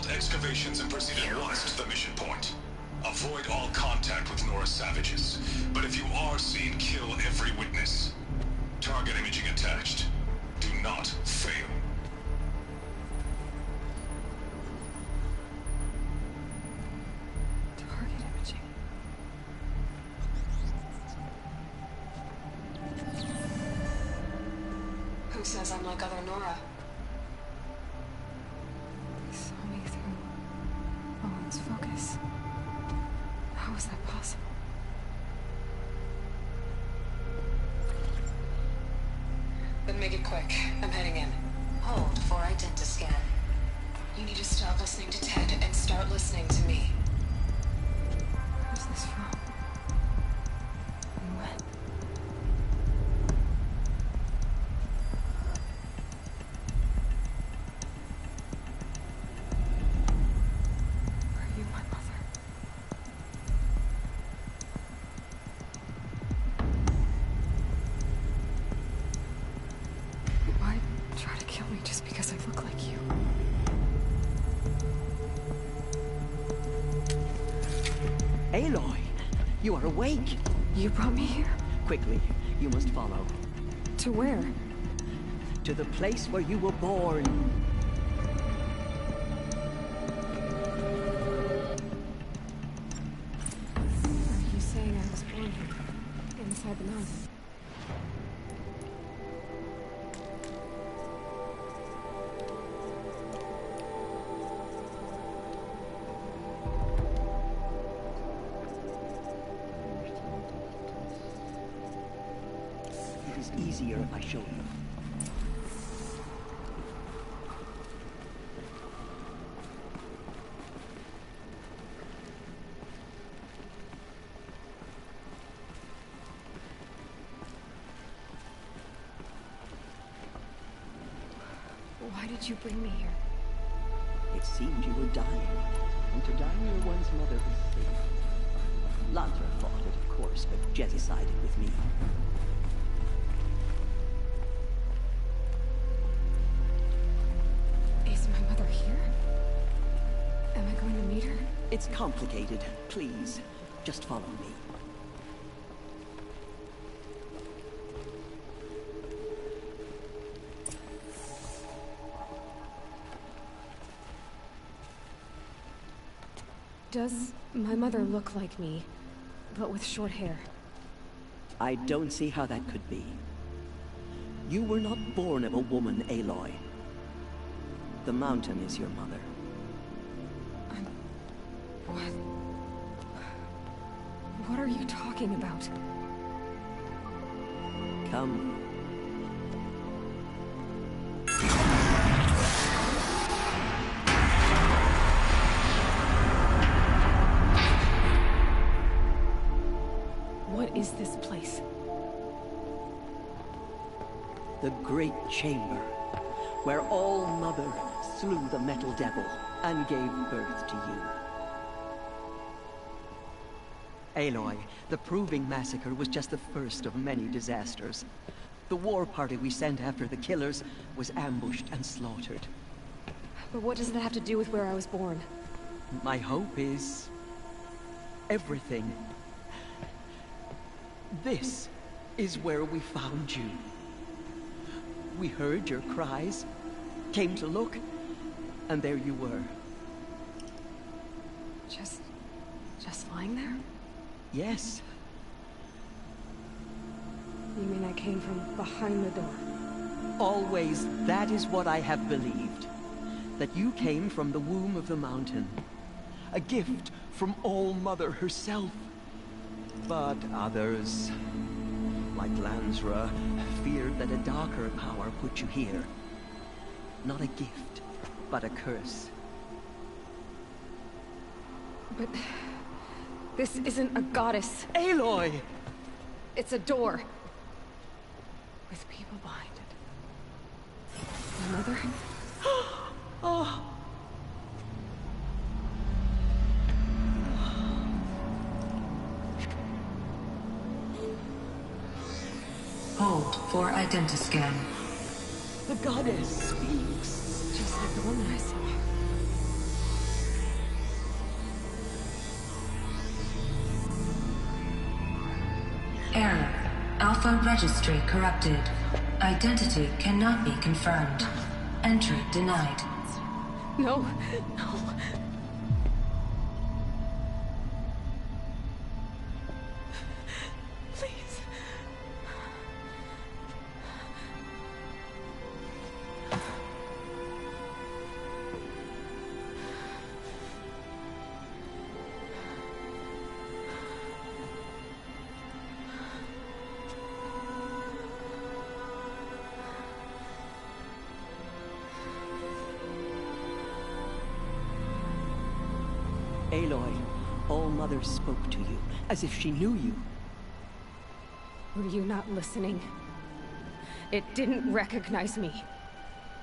Excavations and proceed at once to the mission point. Avoid all contact with Nora's savages. But if you are seen, kill every witness. Target imaging attached. Do not fail.
Target imaging. Who says I'm like other Nora? Focus. How is that possible? Then make it quick. I'm heading in.
Hold for identiscan.
You need to stop listening to Ted and start listening to me. Who's this from? And when?
Aloy, you are awake.
You brought me here?
Quickly, you must follow.
To where?
To the place where you were born.
Are you saying I was born here, inside the mountain?
It is easier if I show you.
Why did you bring me here?
It seemed you were dying, and to die near one's mother is safe. Lantra fought it, of course, but Jezza sided with me.
Is my mother here? Am I going to meet her?
It's complicated. Please, just follow me.
Does my mother look like me, but with short hair?
I don't see how that could be. You were not born of a woman, Aloy. The mountain is your mother.
What? What are you talking about?
Come.
What is this place?
The Great Chamber, where All-Mother slew the Metal Devil and gave birth to you. Aloy, the Proving Massacre was just the first of many disasters. The war party we sent after the killers was ambushed and slaughtered.
But what does that have to do with where I was born?
My hope is... everything. This is where we found you. We heard your cries, came to look, and there you were.
Just lying there?
Yes.
You mean I came from behind the door?
Always, that is what I have believed. That you came from the womb of the mountain. A gift from All-Mother herself. But others, like Lansra, feared that a darker power put you here. Not a gift, but a curse.
But... this isn't a goddess.
Aloy!
It's a door. With people behind it. My mother?
Oh!
Hold for identiscan.
The goddess speaks.
Just like the woman I saw.
Error. Alpha registry corrupted. Identity cannot be confirmed. Entry denied.
No, no. Please.
Aloy, All-Mother spoke to you, as if she knew you.
Were you not listening? It didn't recognize me.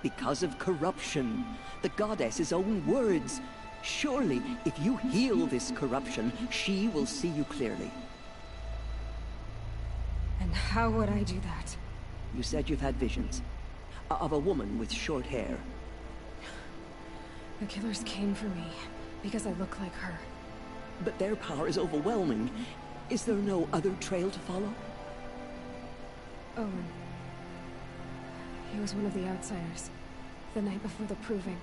Because of corruption. The goddess's own words. Surely, if you heal this corruption, she will see you clearly.
And how would I do that?
You said you've had visions. Of a woman with short hair.
The killers came for me, because I look like her.
But their power is overwhelming. Is there no other trail to follow?
Owen. He was one of the outsiders. The night before the proving.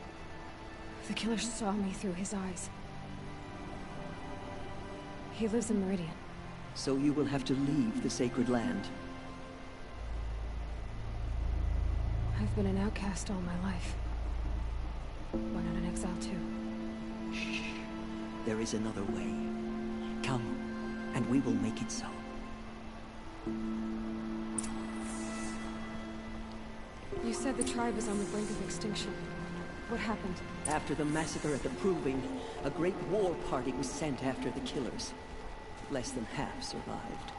The killer saw me through his eyes. He lives in Meridian.
So you will have to leave the sacred land.
I've been an outcast all my life. Went on an exile too.
Shh. There is another way. Come, and we will make it so.
You said the tribe was on the brink of extinction. What happened?
After the massacre at the Proving, a great war party was sent after the killers. Less than half survived.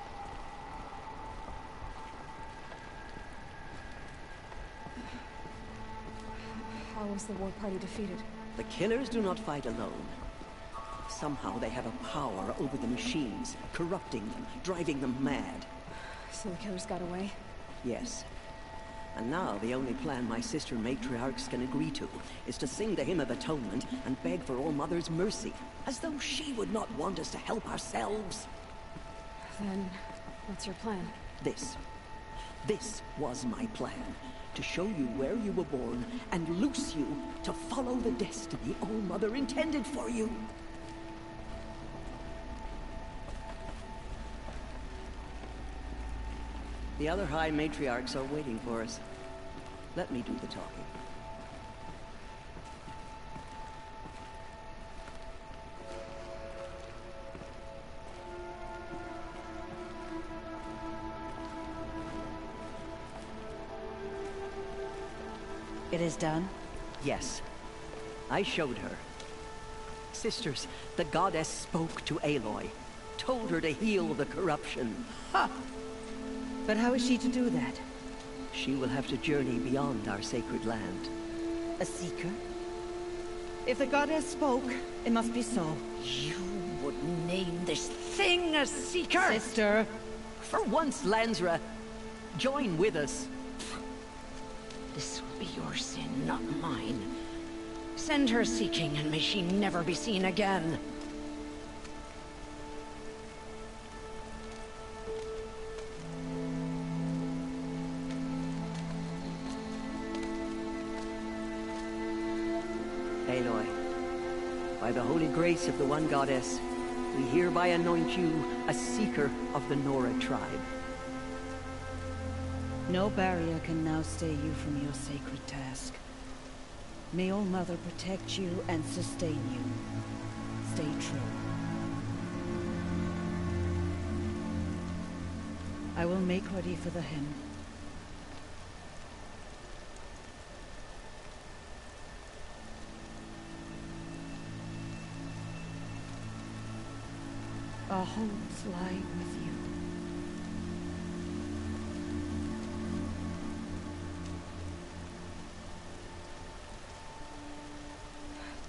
How was the war party defeated?
The killers do not fight alone. Somehow they have a power over the machines, corrupting them, driving them mad.
So the killers got away?
Yes. And now the only plan my sister matriarchs can agree to is to sing the Hymn of Atonement and beg for All Mother's mercy, as though she would not want us to help ourselves.
Then, what's your plan?
This. This was my plan. To show you where you were born and loose you to follow the destiny All Mother intended for you. The other High Matriarchs are waiting for us. Let me do the talking.
It is done?
Yes. I showed her. Sisters, the goddess spoke to Aloy. Told her to heal the corruption.
Ha! But how is she to do that?
She will have to journey beyond our sacred land.
A seeker? If the goddess spoke, it must be so.
You would name this thing a seeker?
Sister!
For once, Lansra, join with us.
This will be your sin, not mine. Send her seeking, and may she never be seen again.
Aloy, by the holy grace of the One Goddess, we hereby anoint you a seeker of the Nora tribe.
No barrier can now stay you from your sacred task. May All Mother protect you and sustain you. Stay true. I will make ready for the hymn. Our homes lie with you.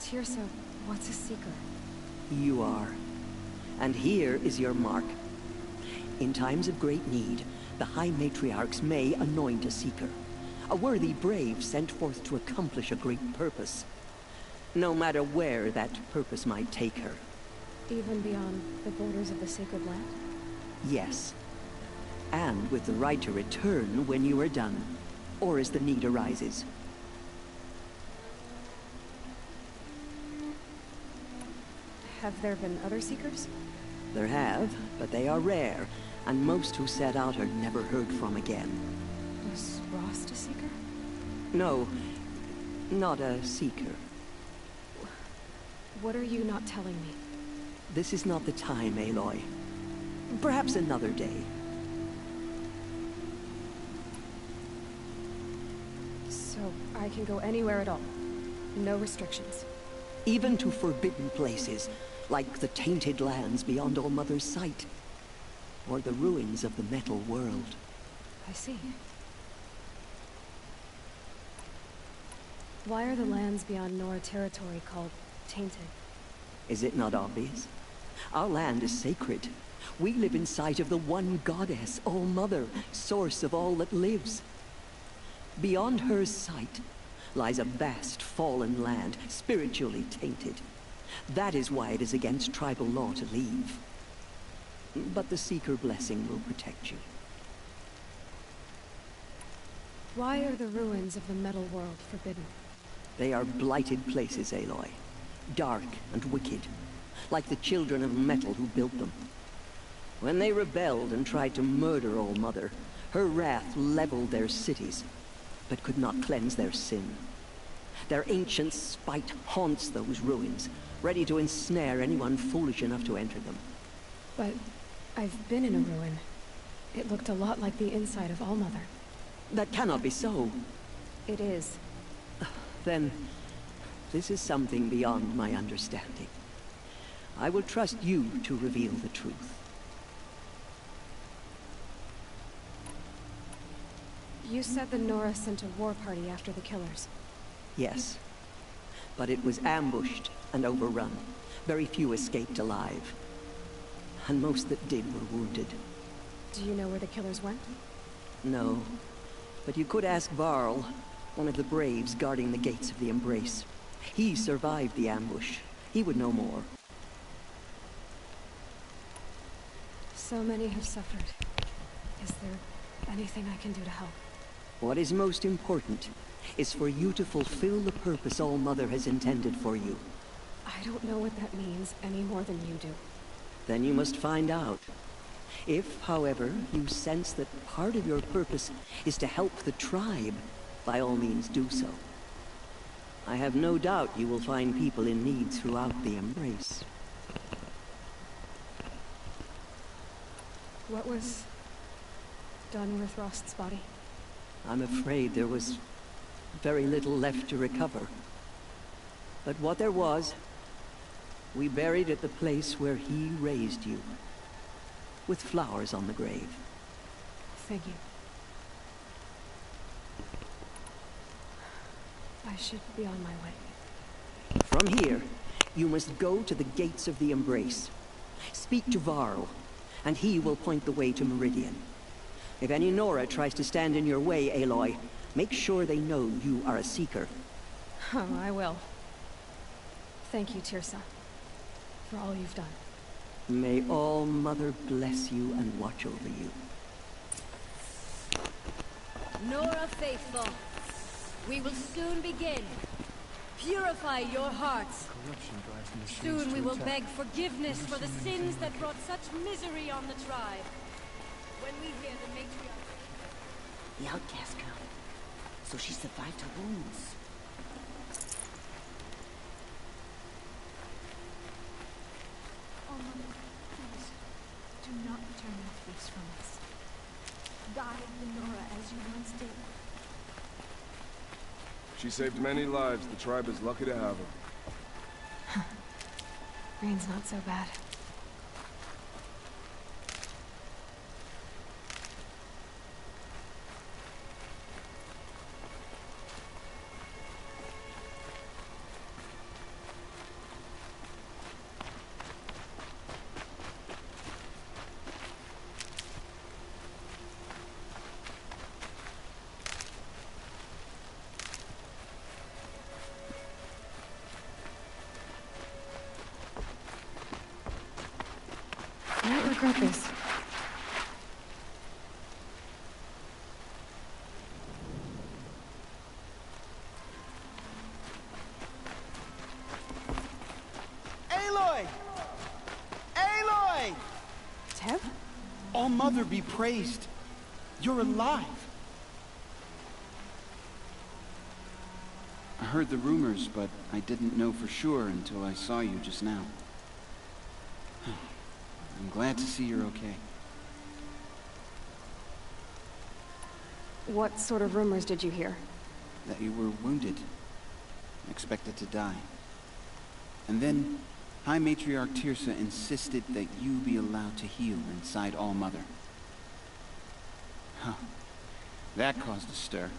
Tirsa, what's a seeker?
You are. And here is your mark. In times of great need, the High Matriarchs may anoint a seeker. A worthy brave sent forth to accomplish a great purpose. No matter where that purpose might take her.
Even beyond the borders of the sacred land?
Yes. And with the right to return when you are done, or as the need arises.
Have there been other seekers?
There have, but they are rare, and most who set out are never heard from again.
Was Rost a seeker?
No, not a seeker.
What are you not telling me?
This is not the time, Aloy. Perhaps another day.
So, I can go anywhere at all? No restrictions?
Even to forbidden places, like the tainted lands beyond All Mother's sight. Or the ruins of the metal world.
I see. Why are the lands beyond Nora territory called tainted?
Is it not obvious? Our land is sacred. We live in sight of the One Goddess, All Mother, source of all that lives. Beyond her sight lies a vast fallen land, spiritually tainted. That is why it is against tribal law to leave. But the Seeker blessing will protect you.
Why are the ruins of the metal world forbidden?
They are blighted places, Aloy. Dark and wicked, like the children of metal who built them. When they rebelled and tried to murder All Mother, her wrath leveled their cities, but could not cleanse their sin. Their ancient spite haunts those ruins, ready to ensnare anyone foolish enough to enter them.
But I've been in a ruin. It looked a lot like the inside of All Mother.
That cannot be so.
It is.
Then, this is something beyond my understanding. I will trust you to reveal the truth.
You said the Nora sent a war party after the killers.
Yes. But it was ambushed and overrun. Very few escaped alive. And most that did were wounded.
Do you know where the killers went?
No. But you could ask Varl, one of the Braves guarding the gates of the Embrace. He survived the ambush. He would know more.
So many have suffered. Is there anything I can do to help?
What is most important is for you to fulfill the purpose All Mother has intended for you.
I don't know what that means any more than you do.
Then you must find out. If, however, you sense that part of your purpose is to help the tribe, by all means do so. I have no doubt you will find people in need throughout the Embrace.
What was done with Rost's body?
I'm afraid there was very little left to recover. But what there was, we buried at the place where he raised you, with flowers on the grave.
Thank you. I should be on my way.
From here, you must go to the gates of the Embrace. Speak to Varl, and he will point the way to Meridian. If any Nora tries to stand in your way, Aloy, make sure they know you are a Seeker.
Oh, I will. Thank you, Tirsa, for all you've done.
May All Mother bless you and watch over you.
Nora faithful, we will soon begin. Purify your hearts. Soon we will beg forgiveness for the sins that brought such misery on the tribe. When we hear the matriarch...
The outcast girl. So she survived her wounds.
Oh, Mother, please, do not turn your face from us. Guide the Nora as you once did.
She saved many lives. The tribe is lucky to have her.
Rain's not so bad. I might regret this.
Aloy! Aloy!
Tev?
All Mother be praised. You're alive.
I heard the rumors, but I didn't know for sure until I saw you just now. I'm glad to see you're okay.
What sort of rumors did you hear?
That you were wounded. Expected to die. And then, High Matriarch Tirsa insisted that you be allowed to heal inside All Mother. Huh. That caused a stir.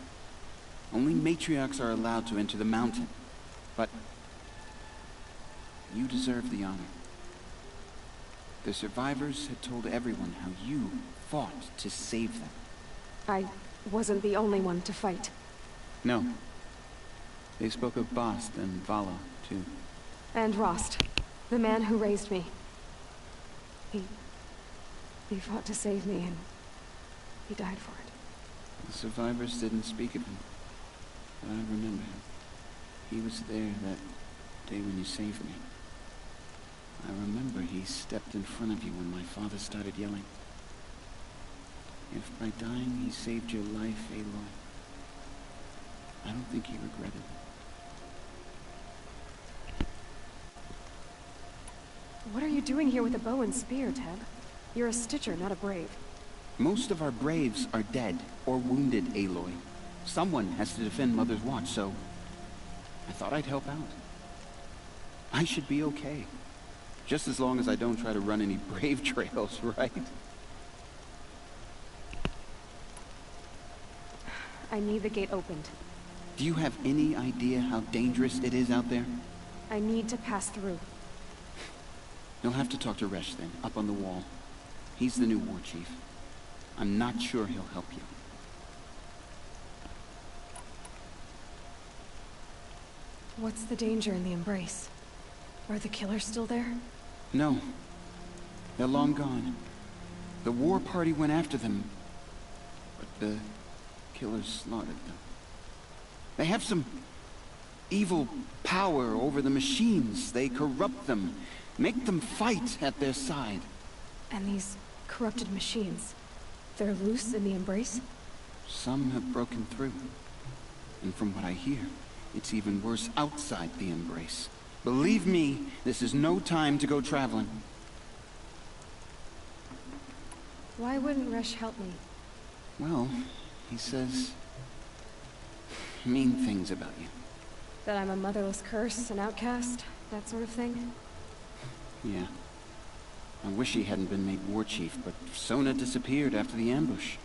Only matriarchs are allowed to enter the mountain. But you deserve the honor. The survivors had told everyone how you fought to save them.
I wasn't the only one to fight.
No. They spoke of Bast and Vala, too.
And Rost, the man who raised me. He fought to save me, and he died for it.
The survivors didn't speak of him, but I remember him. He was there that day when you saved me. I remember he stepped in front of you when my father started yelling. If by dying he saved your life, Aloy, I don't think he regretted it.
What are you doing here with a bow and spear, Teb? You're a Stitcher, not a Brave.
Most of our Braves are dead or wounded, Aloy. Someone has to defend Mother's Watch, so I thought I'd help out. I should be okay. Just as long as I don't try to run any Brave trails, right?
I need the gate opened.
Do you have any idea how dangerous it is out there?
I need to pass through.
You'll have to talk to Resh then, up on the wall. He's the new war chief. I'm not sure he'll help you.
What's the danger in the Embrace? Are the killers still there?
No. They're long gone. The war party went after them, but the killers slaughtered them. They have some evil power over the machines. They corrupt them, make them fight at their side.
And these corrupted machines, they're loose in the Embrace?
Some have broken through. And from what I hear, it's even worse outside the Embrace. Believe me, this is no time to go traveling.
Why wouldn't Resh help me?
Well, he says mean things about you.
That I'm a motherless curse, an outcast, that sort of thing?
Yeah. I wish he hadn't been made war chief, but Sona disappeared after the ambush.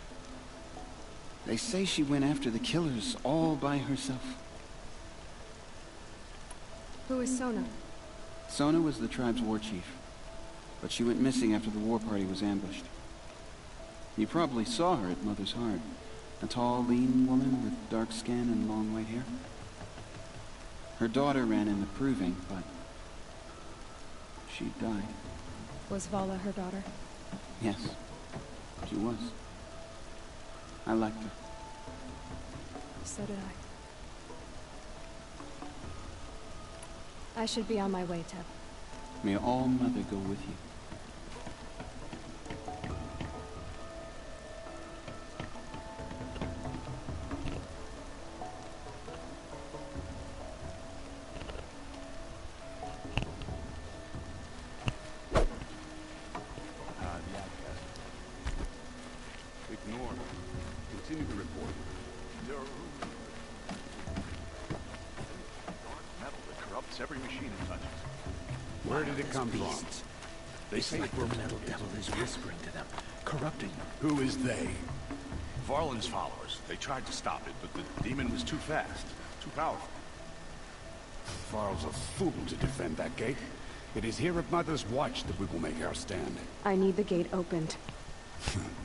They say she went after the killers all by herself.
Who is Sona?
Sona was the tribe's war chief, but she went missing after the war party was ambushed. You probably saw her at Mother's Heart. A tall, lean woman with dark skin and long white hair. Her daughter ran in the proving, but she died.
Was Vala her daughter?
Yes, she was. I liked her.
So did I. I should be on my way, Teb.
May All Mother go with you.
Where did it come from?
They say the metal devil is whispering to them, corrupting them.
Who is they? Varlin's followers. They tried to stop it, but the demon was too fast, too powerful.
Varl's a fool to defend that gate. It is here at Mother's Watch that we will make our stand.
I need the gate opened.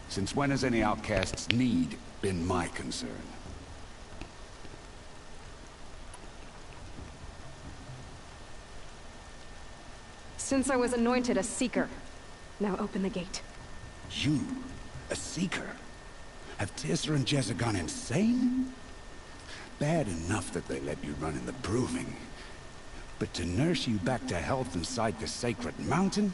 Since when has any outcast's need been my concern?
Since I was anointed a Seeker. Now open the gate.
You? A Seeker? Have Teersa and Jezza gone insane? Bad enough that they let you run in the Proving. But to nurse you back to health inside the Sacred Mountain?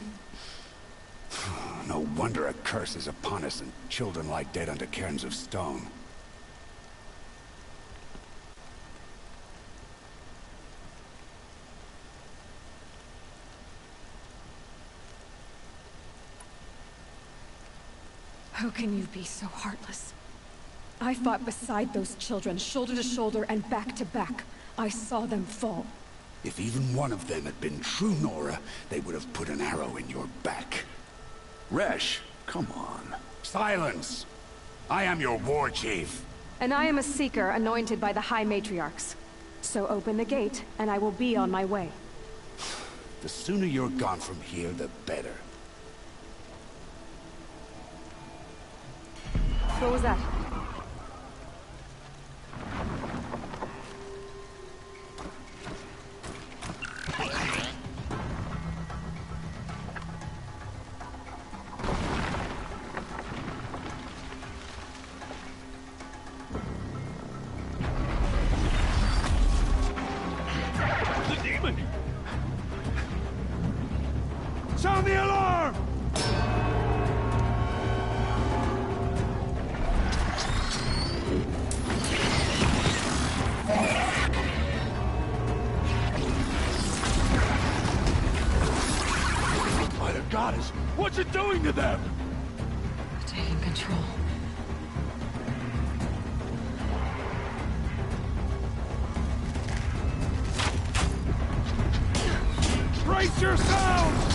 No wonder a curse is upon us and children lie dead under cairns of stone.
How can you be so heartless? I fought beside those children, shoulder to shoulder and back to back. I saw them fall.
If even one of them had been true Nora, they would have put an arrow in your back. Resh, come on. Silence! I am your war chief.
And I am a Seeker anointed by the High Matriarchs. So open the gate, and I will be on my way.
The sooner you're gone from here, the better.
What was that?
Sound the alarm!
By the goddess, what's it doing to them?
Taking control.
Brace yourselves!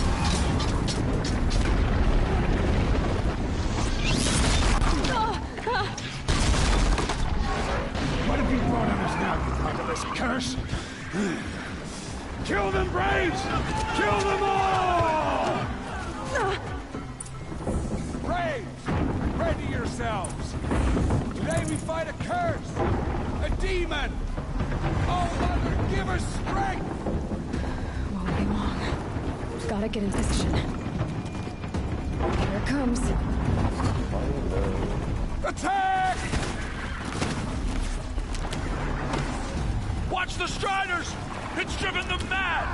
What have you brought on us now, you motherless curse? Kill them, Braves! Kill them all! Braves, ready yourselves! Today we fight a curse! A demon! Oh, Mother, give us strength!
Won't be long. Gotta get in position. Here it comes.
Attack! Watch the Striders! It's driven them mad!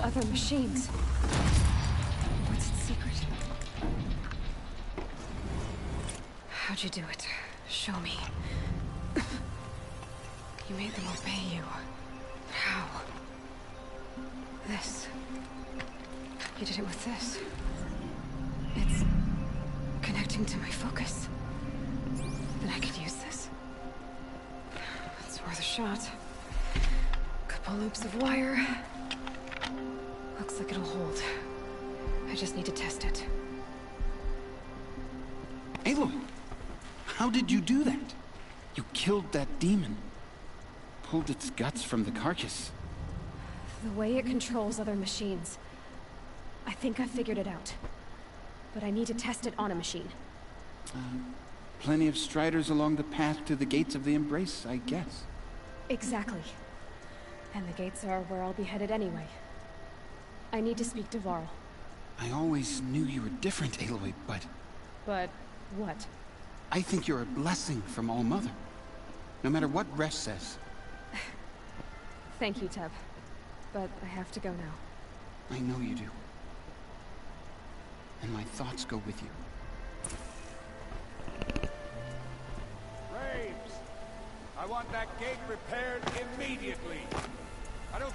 Other machines. What's its secret? How'd you do it? Show me. You made them obey you. How? This. You did it with this. It's connecting to my focus. Then I could use this. It's worth a shot. Couple loops of wire. Looks like it'll hold. I just need to test it.
Aloy! How did you do that? You killed that demon. Pulled its guts from the carcass.
The way it controls other machines. I think I figured it out. But I need to test it on a machine.
Plenty of Striders along the path to the gates of the Embrace, I guess.
Exactly. And the gates are where I'll be headed anyway. I need to speak to Varl.
I always knew you were different, Aloy, but...
But what?
I think you're a blessing from All-Mother. No matter what Resh says.
Thank you, Teb. But I have to go now.
I know you do. And my thoughts go with you.
Braves! I want that gate repaired immediately. I don't...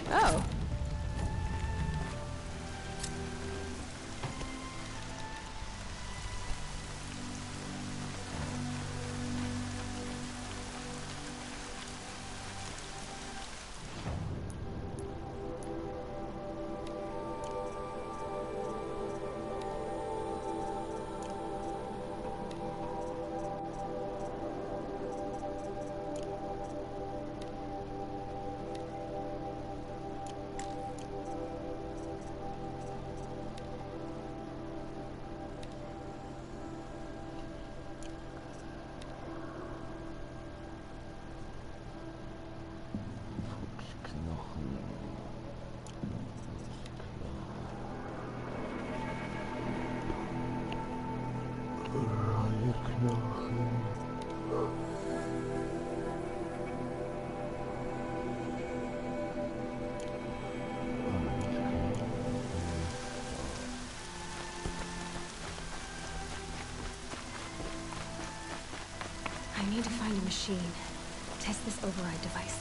Oh. I need to find a machine. Test this override device.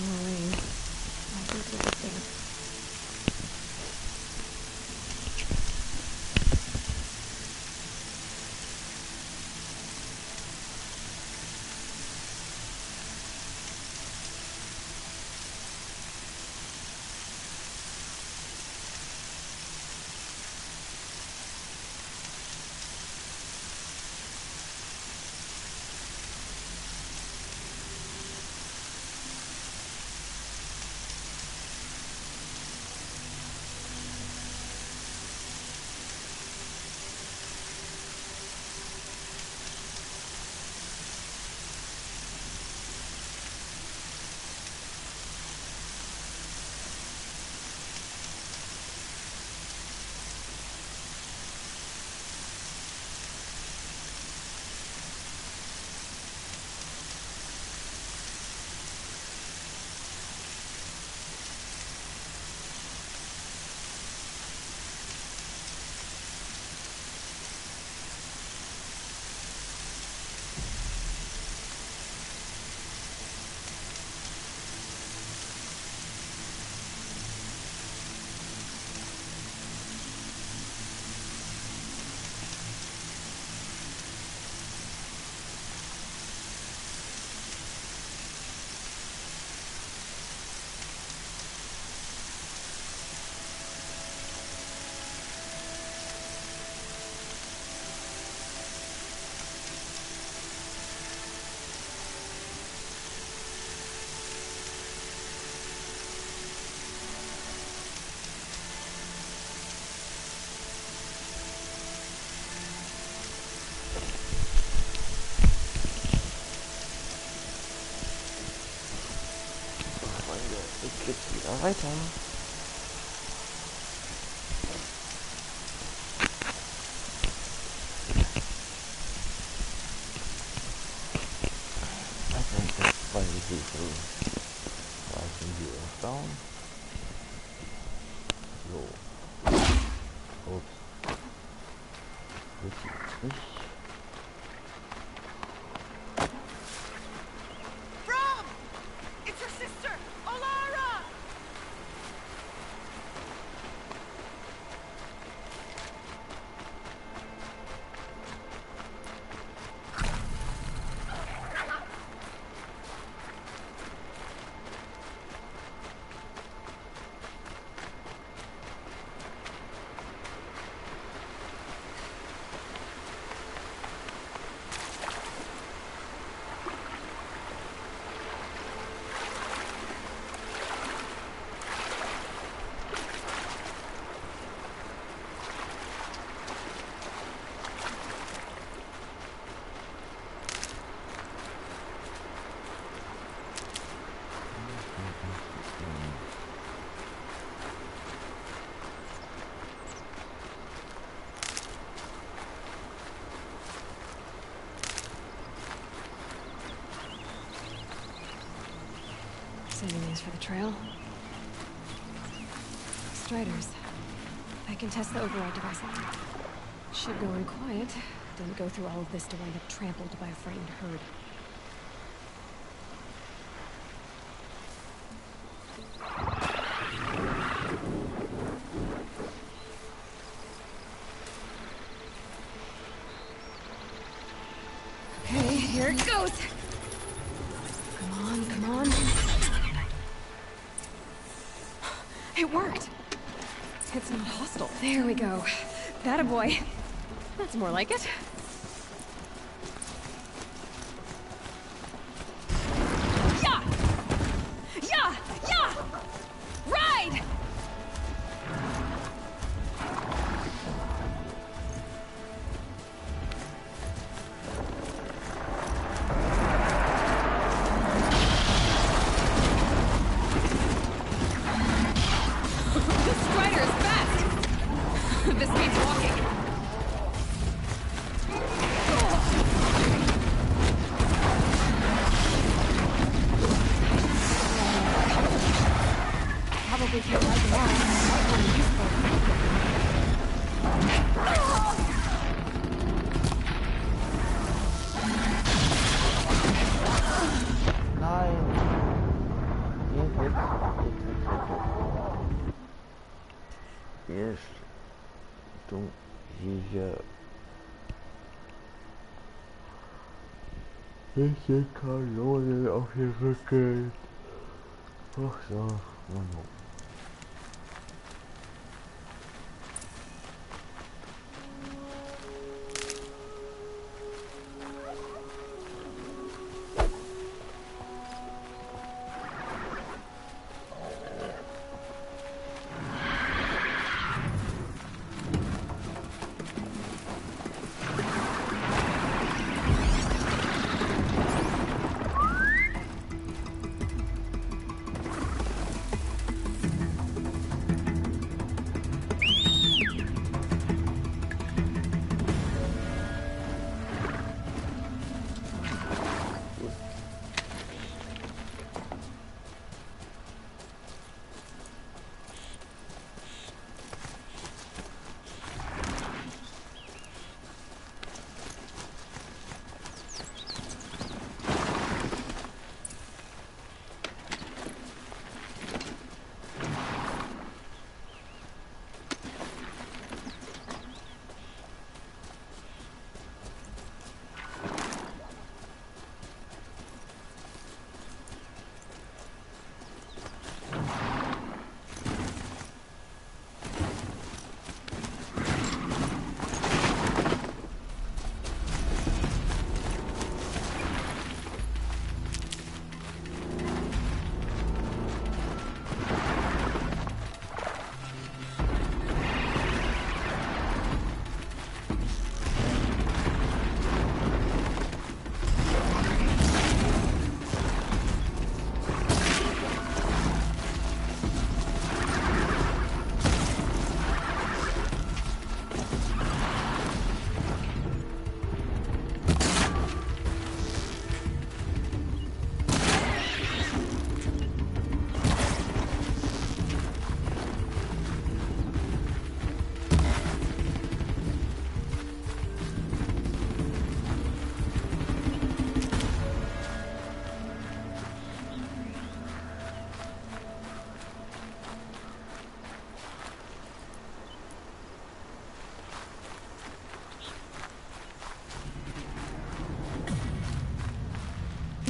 Maureen, I think everything.
Jetzt geht's wieder weiter. Zwei Siegel. Da sind wir auch down. So. Ups. Richtig.
Brom! It's your sister, Olara!
Saving these for the trail. Striders. I can test the override device on them. Should go in quiet. Didn't go through all of this to wind up trampled by a frightened herd. Okay, here it goes! Come on, come on. It worked! It's not hostile. There we go. That a boy. That's more like it. Yeah! Yeah! Yeah! Ride! This strider is fast! This means walking. Probably can't ride them all. Might want to use
Nein! Hier Richtung hier. Ich sehe Kanonen auf den Rücken. Ach so, Mann.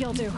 You'll do.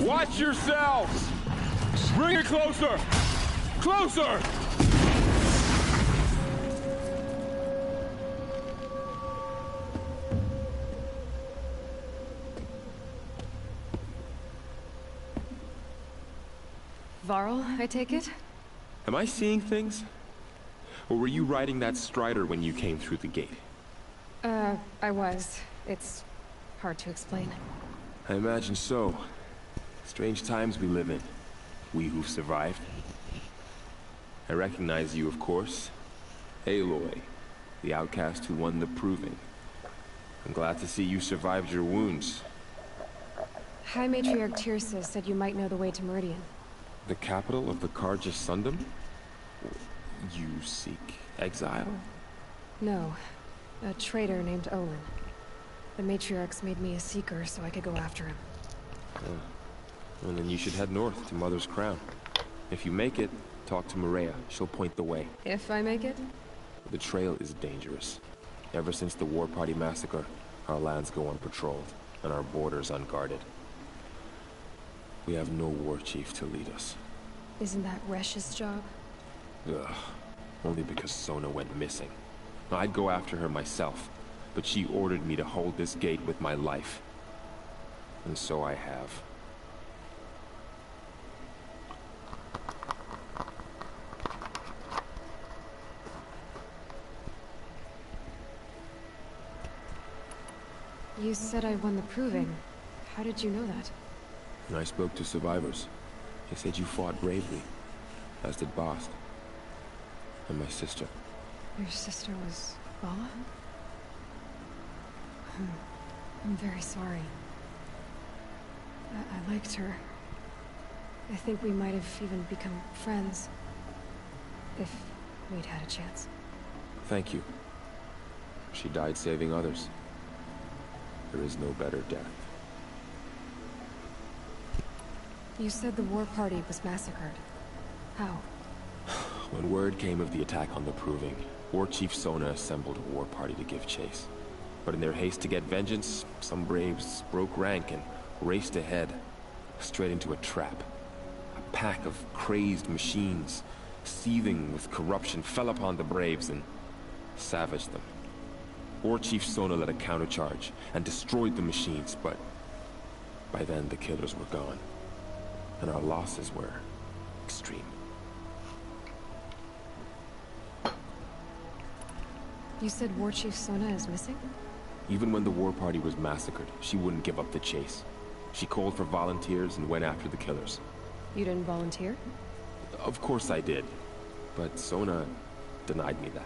Watch yourselves! Bring it closer! Closer!
Varl, I take it?
Am I seeing things? Or were you riding that Strider when you came through the gate?
I was. It's hard to explain.
I imagine so. Strange times we live in. We who've survived. I recognize you, of course. Aloy, the outcast who won the proving. I'm glad to see you survived your wounds.
High Matriarch Tirsa said you might know the way to Meridian.
The capital of the Carja Sundom? You seek exile?
No. A traitor named Olin. The Matriarchs made me a seeker so I could go after him.
Well, then you should head north to Mother's Crown. If you make it, talk to Maria. She'll point the way.
If I make it?
The trail is dangerous. Ever since the War Party massacre, our lands go unpatrolled, and our borders unguarded. We have no war chief to lead us.
Isn't that Resh's job?
Ugh. Only because Sona went missing. I'd go after her myself, but she ordered me to hold this gate with my life. And so I have.
You said I won the proving. How did you know that?
I spoke to survivors. They said you fought bravely, as did Bast. And my sister.
Your sister was Bala? I'm very sorry. I liked her. I think we might have even become friends. If we'd had a chance.
Thank you. She died saving others. There is no better death.
You said the war party was massacred. How?
When word came of the attack on the Proving, War Chief Sona assembled a war party to give chase. But in their haste to get vengeance, some braves broke rank and raced ahead, straight into a trap. A pack of crazed machines, seething with corruption, fell upon the braves and savaged them. War Chief Sona led a countercharge and destroyed the machines, but by then the killers were gone, and our losses were extreme.
You said War Chief Sona is missing?
Even when the war party was massacred, she wouldn't give up the chase. She called for volunteers and went after the killers.
You didn't volunteer?
Of course I did, but Sona denied me that.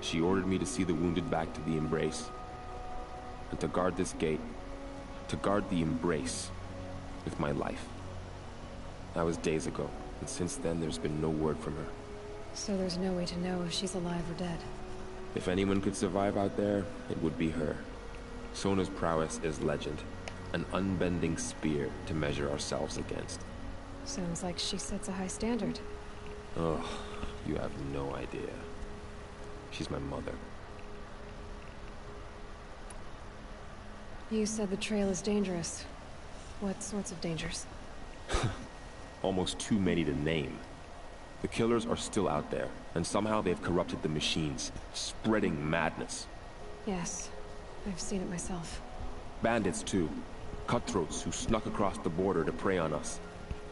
She ordered me to see the wounded back to the Embrace, and to guard this gate, to guard the Embrace with my life. That was days ago, and since then there's been no word from her.
So there's no way to know if she's alive or dead?
If anyone could survive out there, it would be her. Sona's prowess is legend, an unbending spear to measure ourselves against.
Sounds like she sets a high standard.
Oh, you have no idea. She's my mother.
You said the trail is dangerous. What sorts of dangers?
Almost too many to name. The killers are still out there, and somehow they've corrupted the machines, spreading madness.
Yes, I've seen it myself.
Bandits, too. Cutthroats who snuck across the border to prey on us.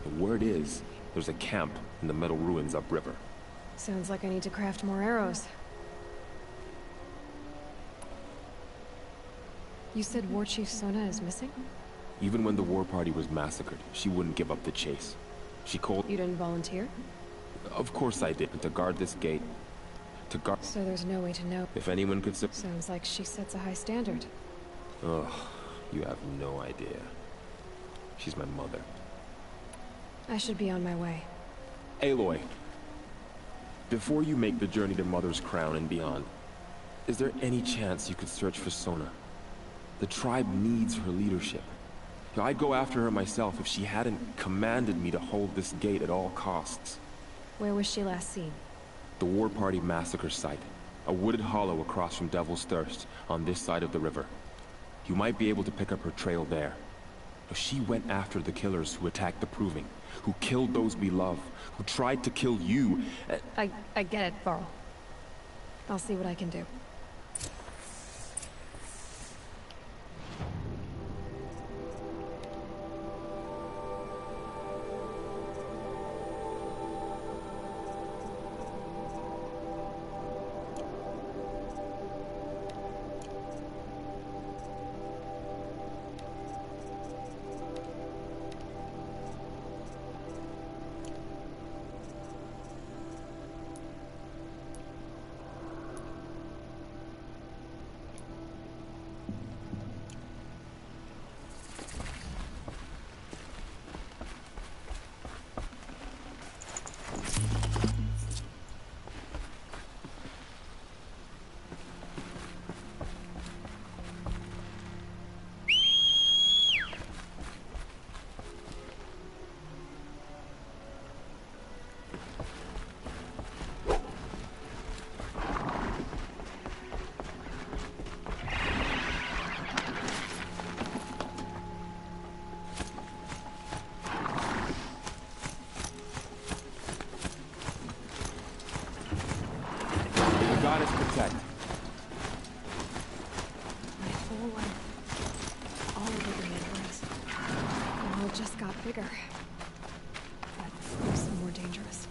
The word is, there's a camp in the metal ruins upriver.
Sounds like I need to craft more arrows. You said War Chief Sona is missing?
Even when the war party was massacred, she wouldn't give up the chase. She called...
You didn't volunteer?
Of course I did. To guard this gate. To guard...
So there's no way to know.
If anyone could...
Sounds like she sets a high standard.
Ugh, you have no idea. She's my mother.
I should be on my way.
Aloy, before you make the journey to Mother's Crown and beyond, is there any chance you could search for Sona? The tribe needs her leadership. I'd go after her myself if she hadn't commanded me to hold this gate at all costs.
Where was she last seen?
The War Party massacre site. A wooded hollow across from Devil's Thirst, on this side of the river. You might be able to pick up her trail there. She went after the killers who attacked the Proving, who killed those we love, who tried to kill you.
I get it, Varl. I'll see what I can do.
Goddess protect.
My whole life, all of it dangerous. The world just got bigger. But also more dangerous.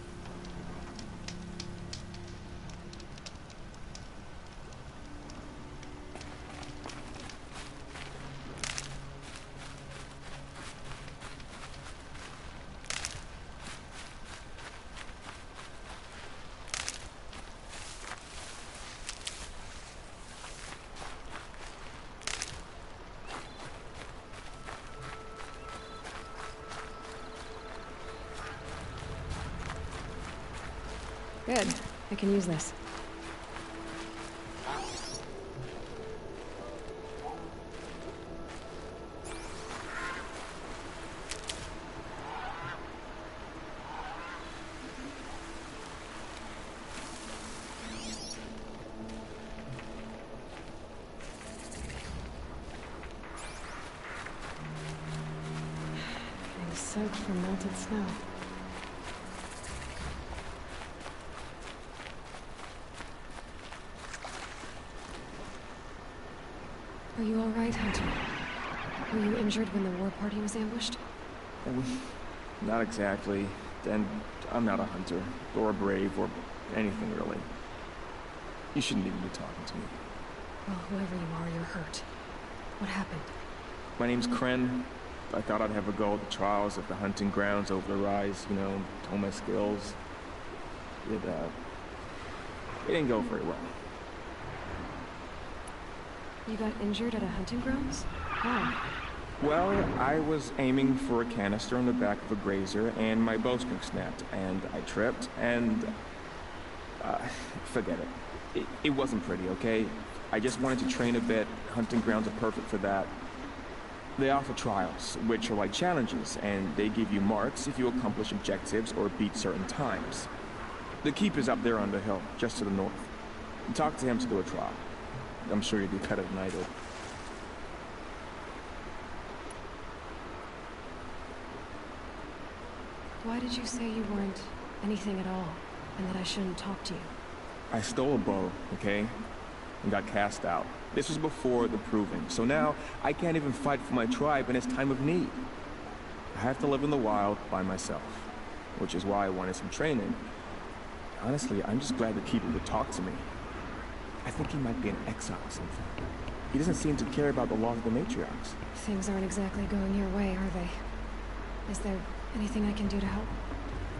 Good. I can use this. Getting soaked from melted snow. Are you all right, Hunter? Were you injured when the war party was ambushed?
Not exactly. And I'm not a hunter, or a brave, or anything really. You shouldn't even be talking to me.
Well, whoever you are, you're hurt. What happened?
My name's Kren. I thought I'd have a go at the trials at the hunting grounds over the rise, you know, hone my skills. It didn't go very well.
You got injured at a hunting grounds? How?
Well, I was aiming for a canister on the back of a grazer, and my bowstring snapped, and I tripped, and... forget it. It wasn't pretty, okay? I just wanted to train a bit. Hunting grounds are perfect for that. They offer trials, which are like challenges, and they give you marks if you accomplish objectives or beat certain times. The keep is up there on the hill, just to the north. Talk to him to do a trial. I'm sure you'd be better than I did.
Why did you say you weren't anything at all, and that I shouldn't talk to you?
I stole a bow, okay? And got cast out. This was before the proving, so now I can't even fight for my tribe in its time of need. I have to live in the wild by myself, which is why I wanted some training. Honestly, I'm just glad the keeper would talk to me. I think he might be in exile or something. He doesn't seem to care about the laws of the matriarchs.
Things aren't exactly going your way, are they? Is there anything I can do to help?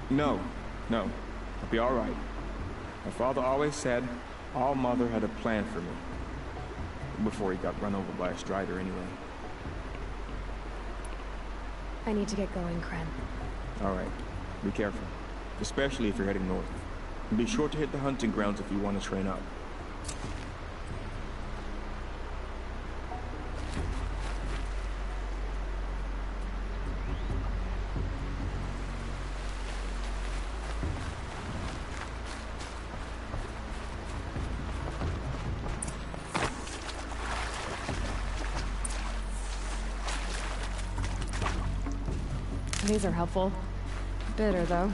No. I'll be all right. My father always said All Mother had a plan for me. Before he got run over by a strider anyway.
I need to get going, Kren.
All right. Be careful. Especially if you're heading north. And be sure to hit the hunting grounds if you want to train up.
These are helpful. Bitter, though.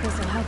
This'll help.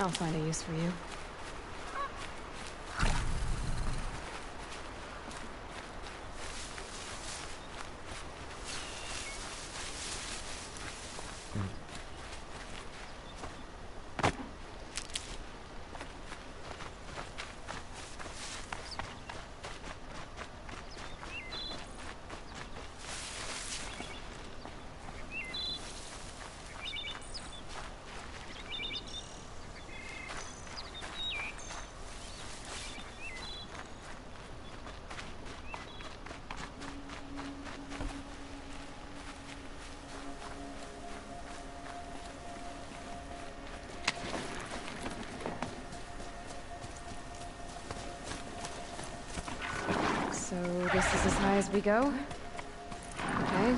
I'll find a use for you. So this is as high as we go? Okay.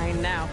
mine now.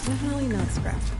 Definitely not scrapped.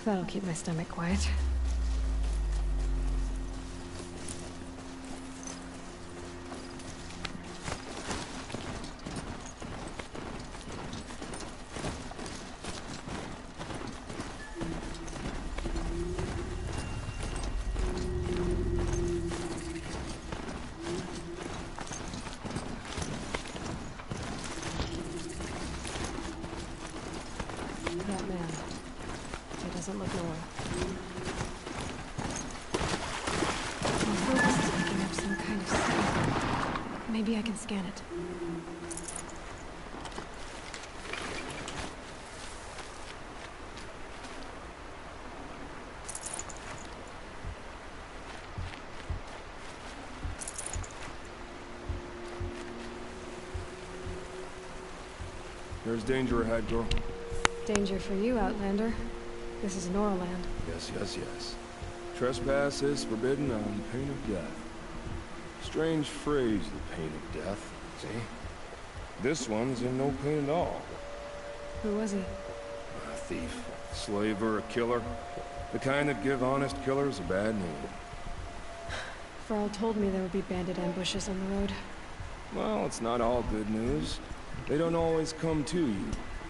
That'll keep my stomach quiet. That man. He doesn't look normal. My focus is picking up some kind of signal. Maybe I can scan it.
There's danger ahead, girl.
Danger for you, Outlander. This is Norland.
Yes, yes, yes. Trespass is forbidden on pain of death. Strange phrase, the pain of death. See? This one's in no pain at all.
Who was he?
A thief, slaver, a killer. The kind that give honest killers a bad name.
Frall told me there would be bandit ambushes on the road.
Well, it's not all good news. They don't always come to you.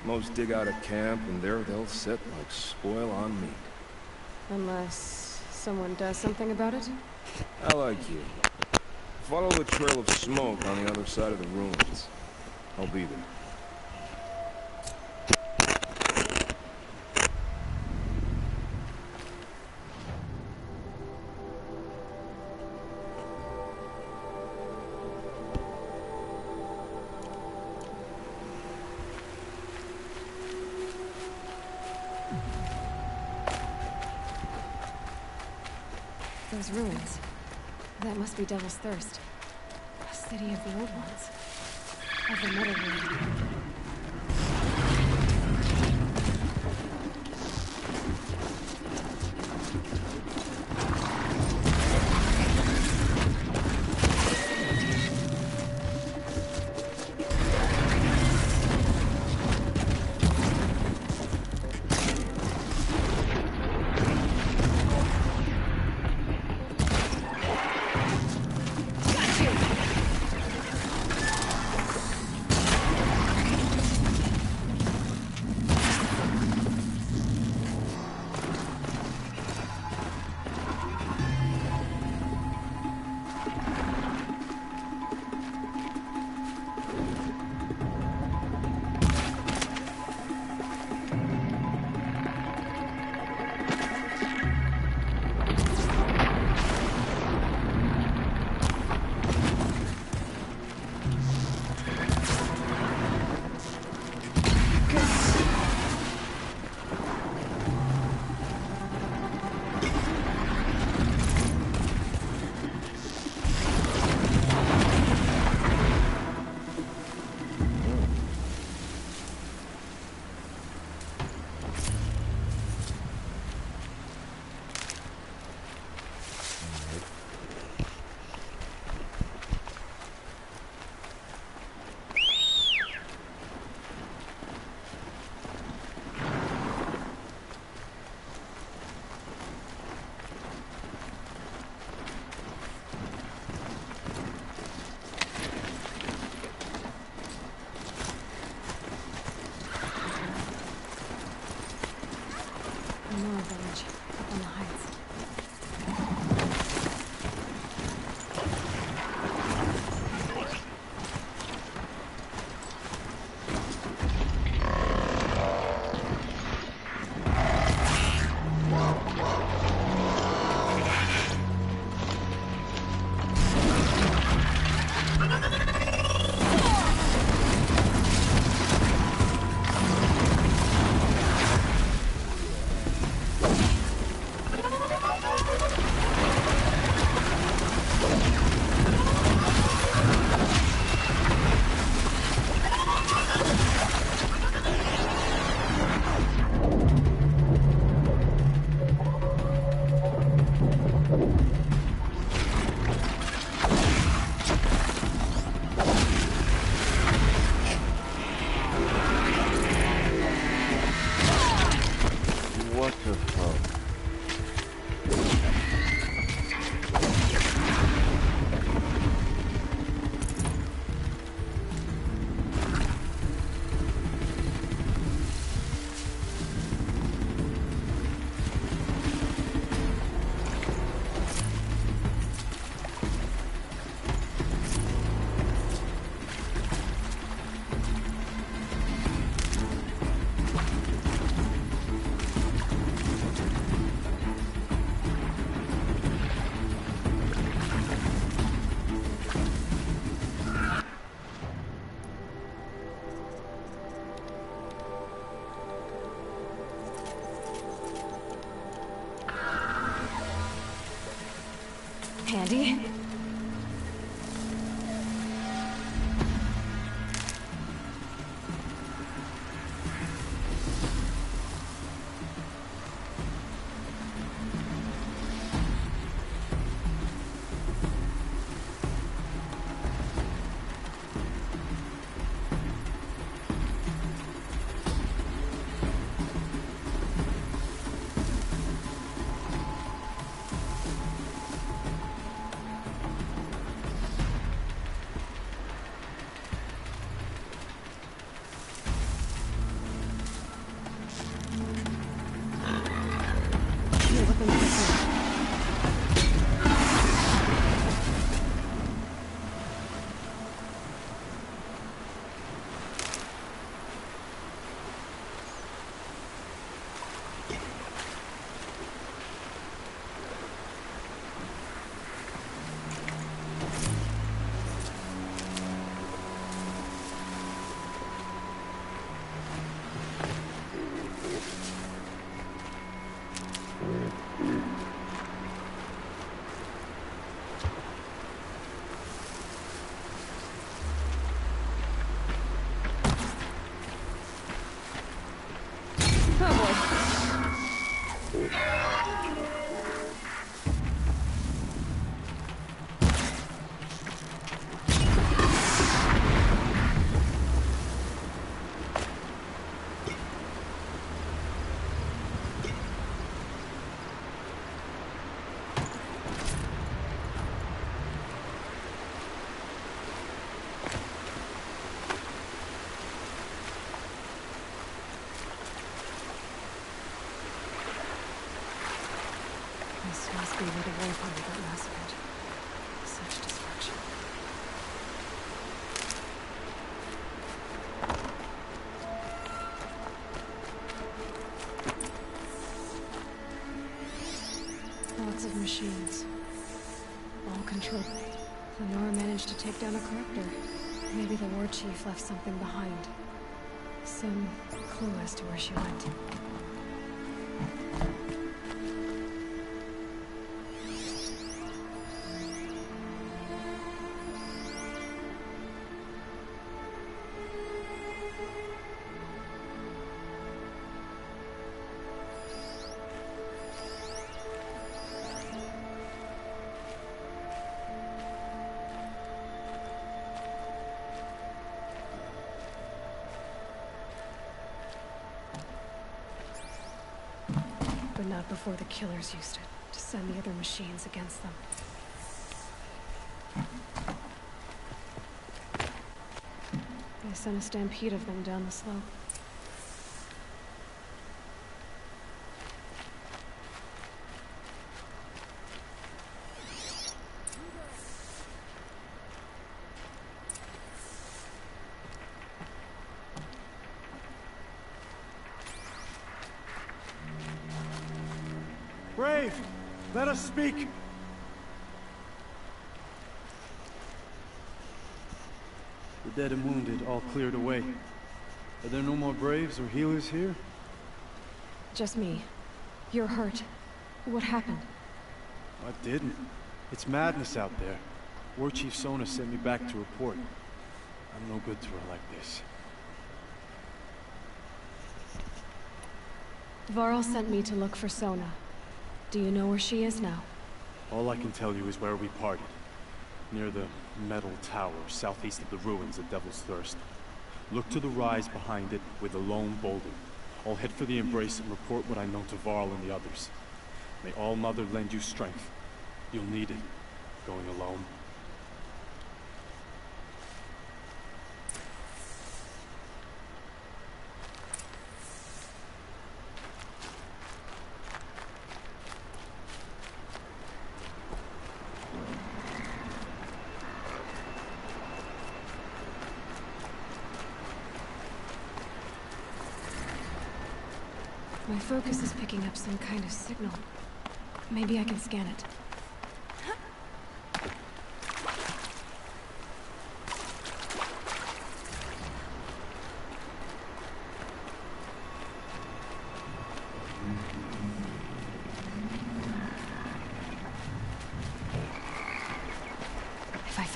Most dig out a camp, and there they'll sit like spoil on meat.
Unless someone does something about it?
I like you. Follow the trail of smoke on the other side of the ruins. I'll be there.
Those ruins. That must be Devil's Thirst. A city of the old ones. Of the Metal World.
handy. This must be where the war party got massacred. Such destruction. Lots of machines. All controlled. Lenora managed to take down a corruptor. Maybe the war chief left something behind. Some clue as to where she went. But not before the killers used it to send the other machines against them. They sent a stampede of them down the slope.
Brave! Let us speak! The dead and wounded all cleared away. Are there no more Braves or healers here?
Just me. You're hurt. What happened?
I didn't. It's madness out there. War Chief Sona sent me back to report. I'm no good to her like this.
Varl sent me to look for Sona. Do you know where she is now?
All I can tell you is where we parted. Near the metal tower, southeast of the ruins of Devil's Thirst. Look to the rise behind it with a lone boulder. I'll head for the embrace and report what I know to Varl and the others. May All Mother lend you strength. You'll need it, going alone.
My focus is picking up some kind of signal. Maybe I can scan it.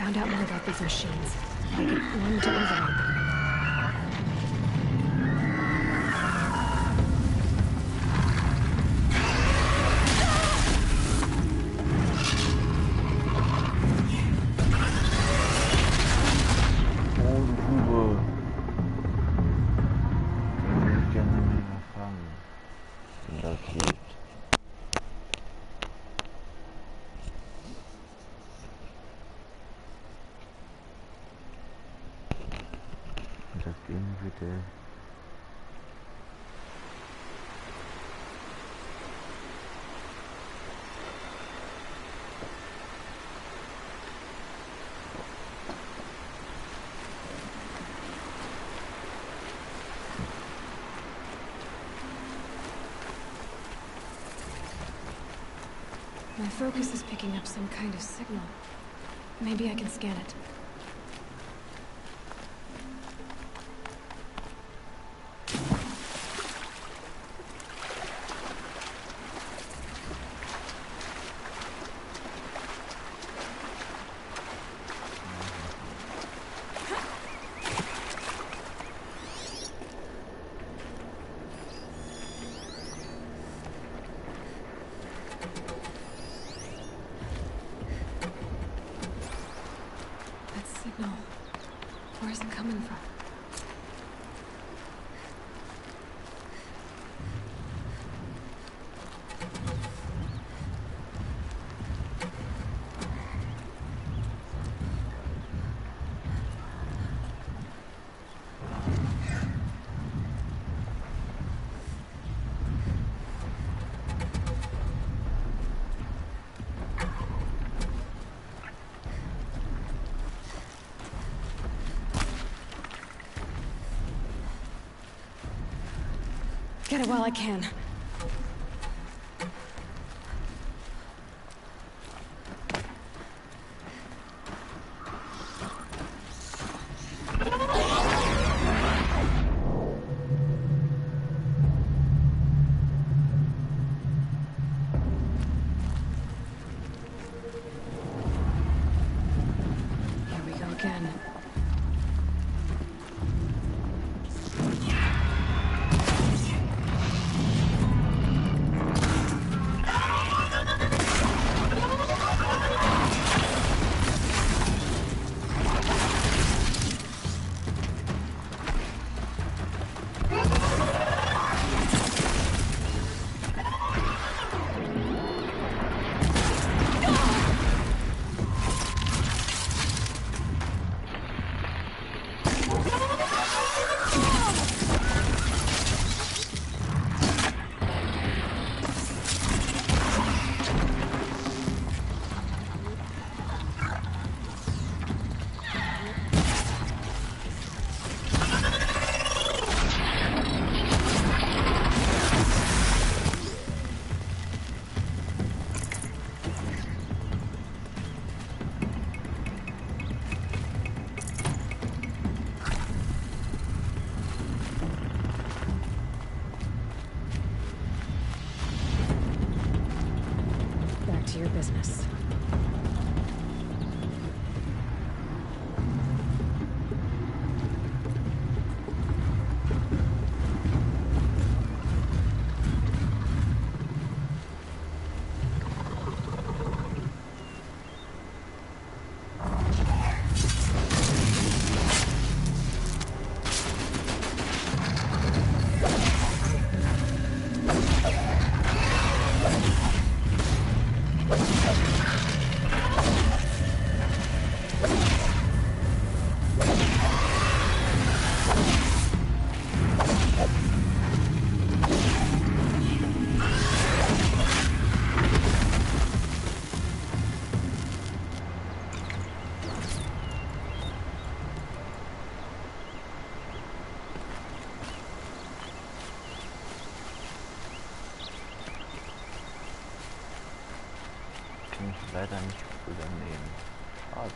found out more about these machines, I can learn to override them. My focus is picking up some kind of signal. Maybe I can scan it. Signal. Where is it coming from? Get it while I can. Here we go again. To your business.
Kann ich leider nicht übernehmen. Schade.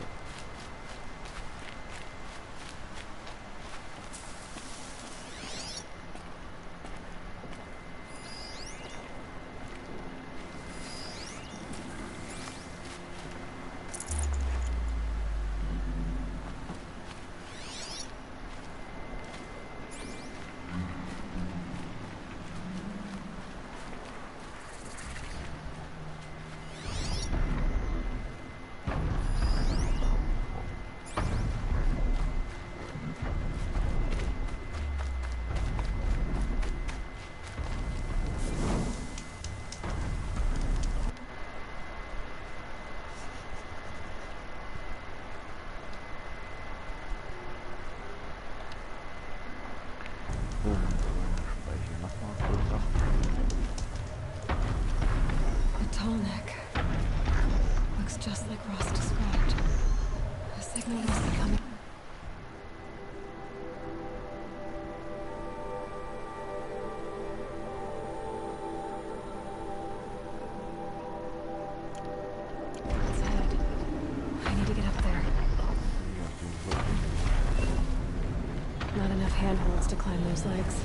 shields to climb those legs.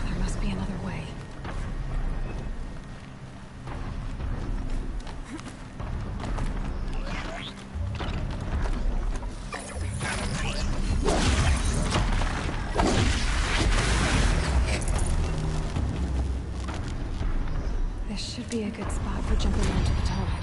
There must be another way. This should be a good spot for jumping onto the tarmac.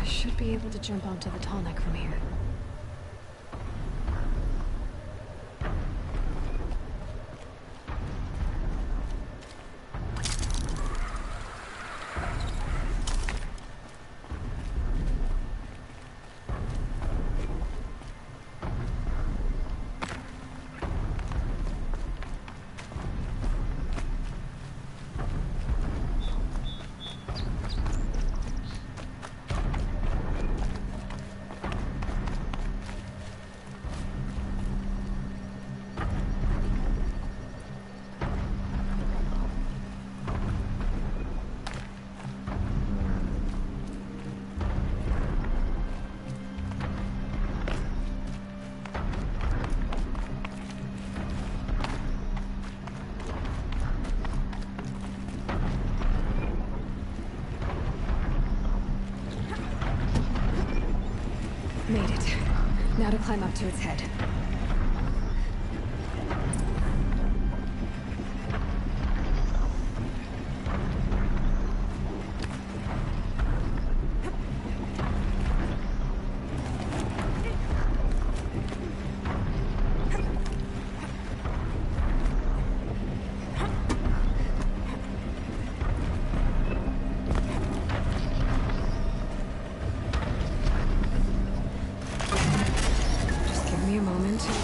Should be able to jump onto the tall neck from here. Made it. Now to climb up to its head.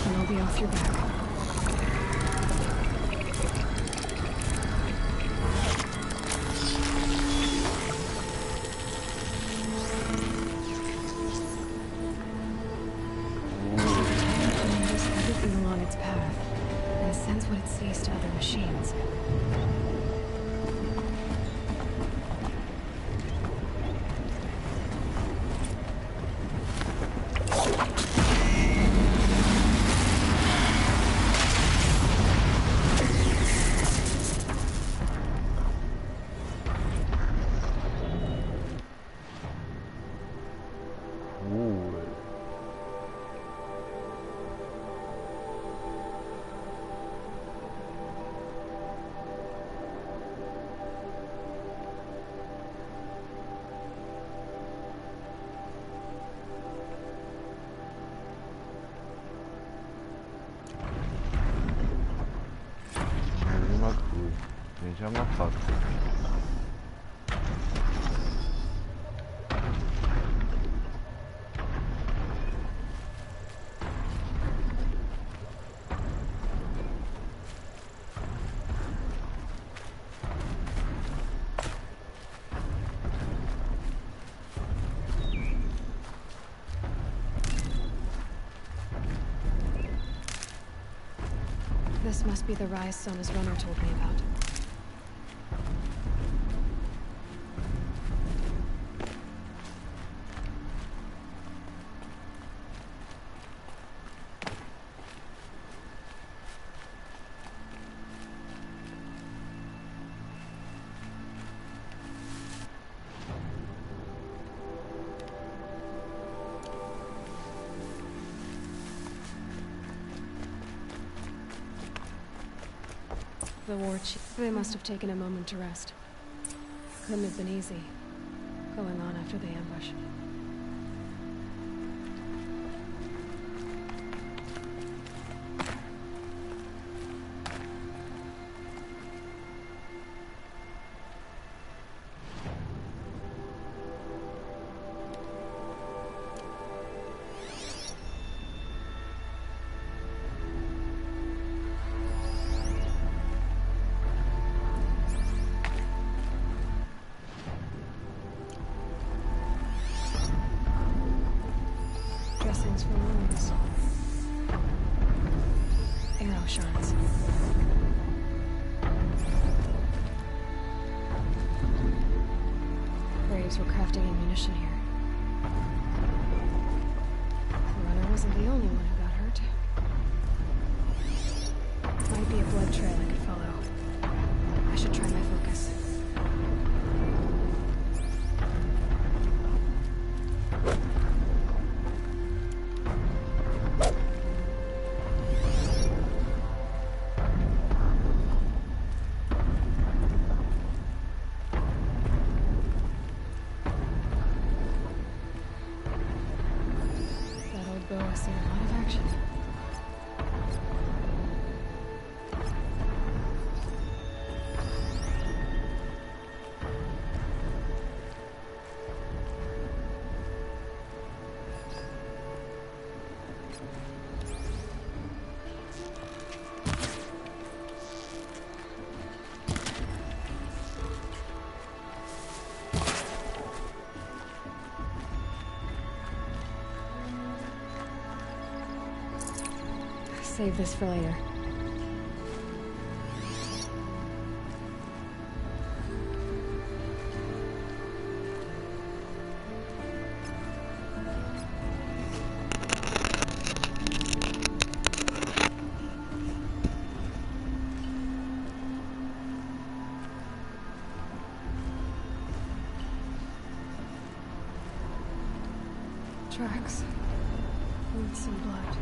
And I'll be off your back. Just everything along its path, and sends what it sees to other machines.
Já uma foto.
This must be the rise Sona's runner told me about. The war chief. They must have taken a moment to rest. Couldn't have been easy, going on after the ambush. Dressings for wounds. Arrow shards. Braves were crafting ammunition here. The runner wasn't the only one who got hurt. Might be a blood trail I could follow. I should try my focus. I've seen a lot of action. Save this for later. Tracks. With some blood.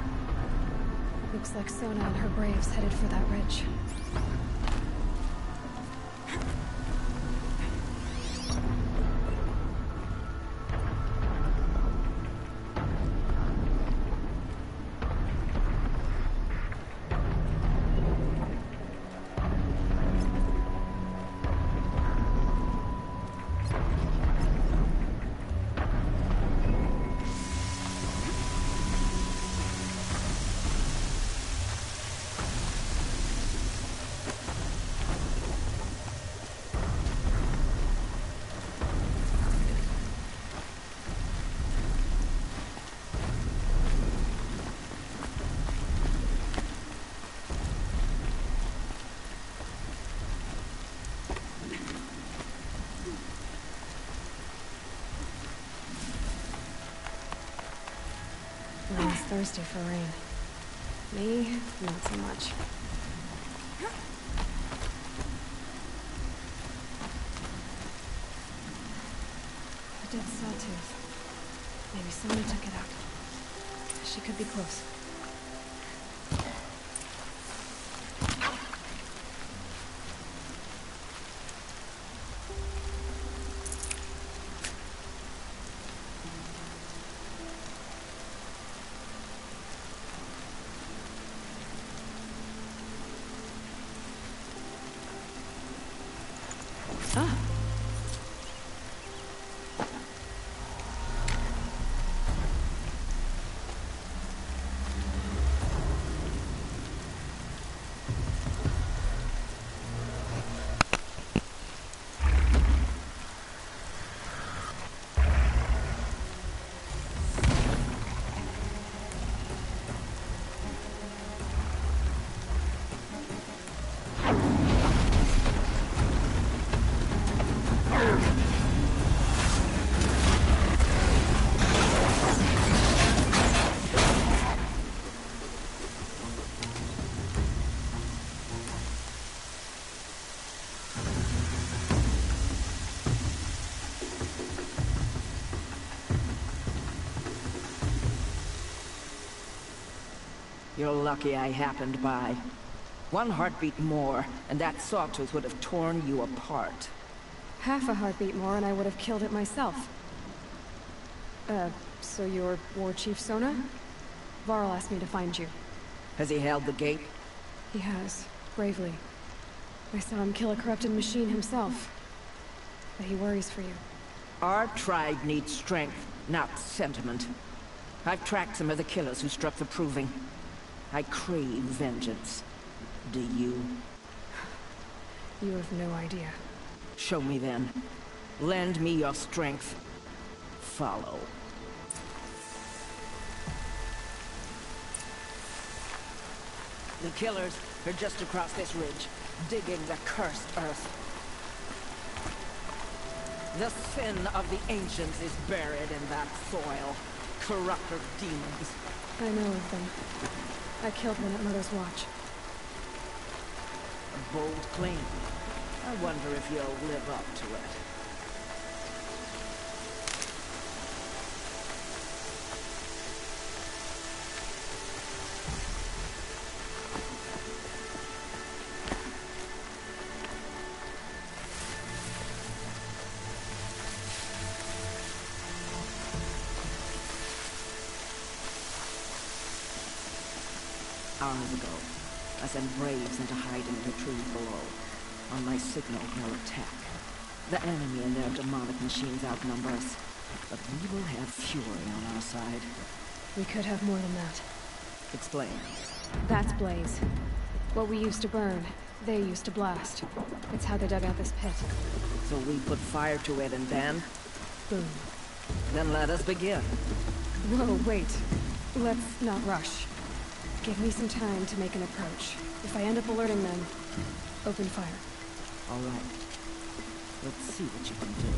Looks like Sona and her braves headed for that ridge. Everyone's thirsty for rain. Me, not so much. A dead sawtooth. Maybe somebody took it out. She could be close. Ah.
You're lucky I happened by. One heartbeat more, and that sawtooth would have torn you apart.
Half a heartbeat more and I would have killed it myself. So you're War Chief Sona? Varl asked me to find you.
Has he held the gate?
He has, bravely. I saw him kill a corrupted machine himself. But he worries for you.
Our tribe needs strength, not sentiment. I've tracked some of the killers who struck the Proving. I crave vengeance. Do you?
You have no idea.
Show me then. Lend me your strength. Follow. The killers are just across this ridge, digging the cursed earth. The sin of the ancients is buried in that soil. Corrupter demons.
I know of them. I killed one at Mother's Watch.
A bold claim. I wonder if you'll live up to it. Hours ago, I sent braves into hiding in the trees below. On my signal, they'll attack. The enemy and their demonic machines outnumber us, but we will have fury on our side.
We could have more than that.
Explain.
That's Blaze. What we used to burn, they used to blast. It's how they dug out this pit.
So we put fire to it and then?
Boom.
Then let us begin.
Whoa, wait. Let's not rush. Give me some time to make an approach. If I end up alerting them, open fire.
All right. Let's see what you can do.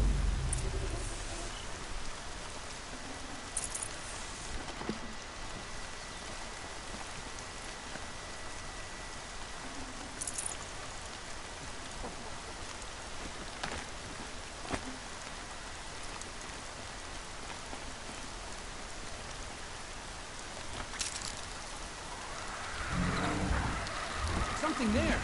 Something there!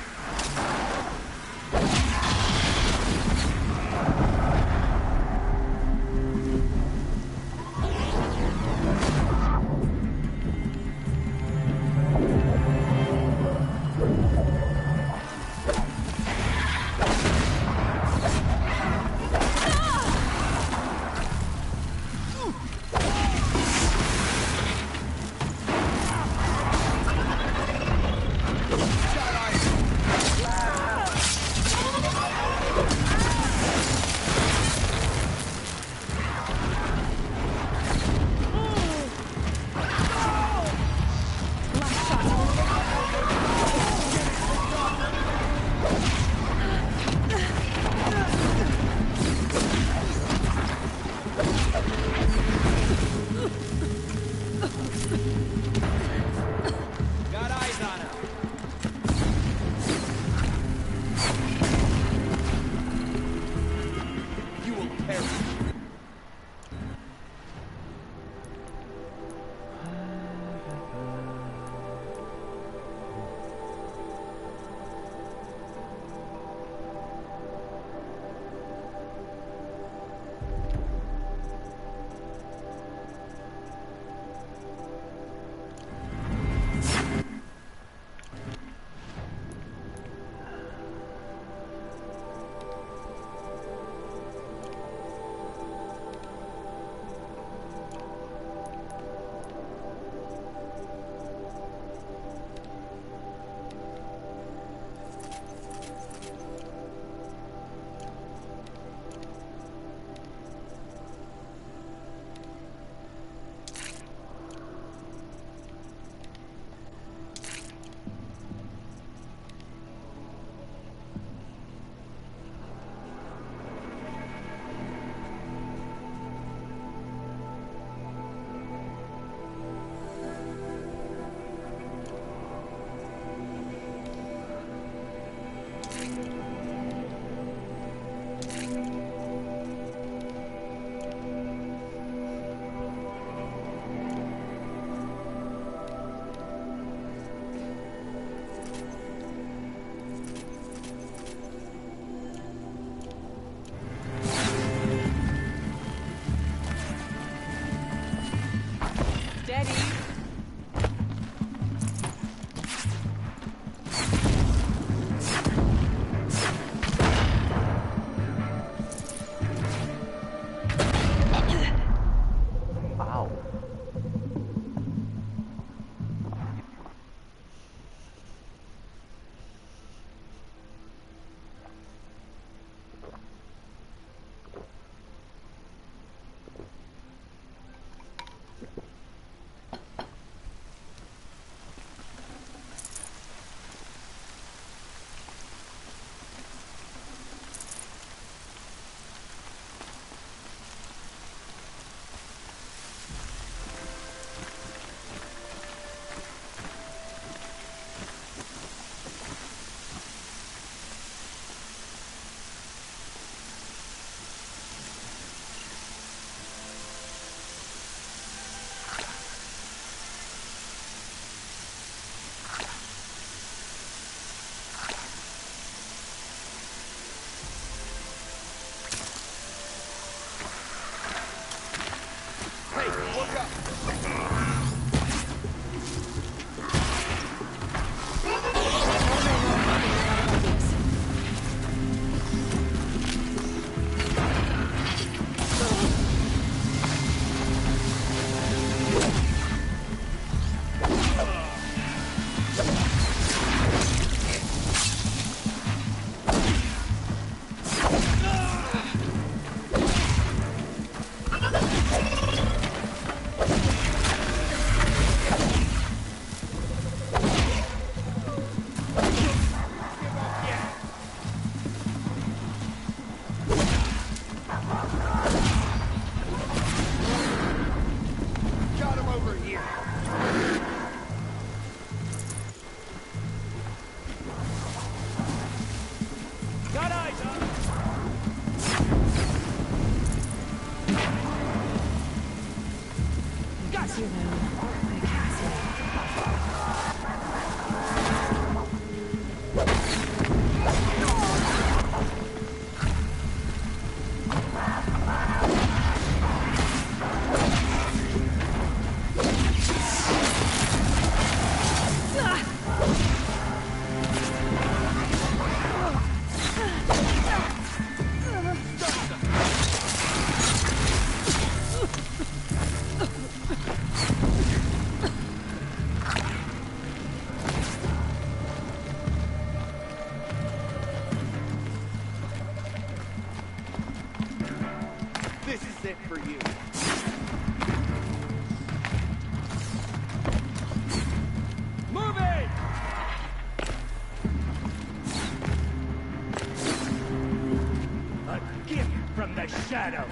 Shadow.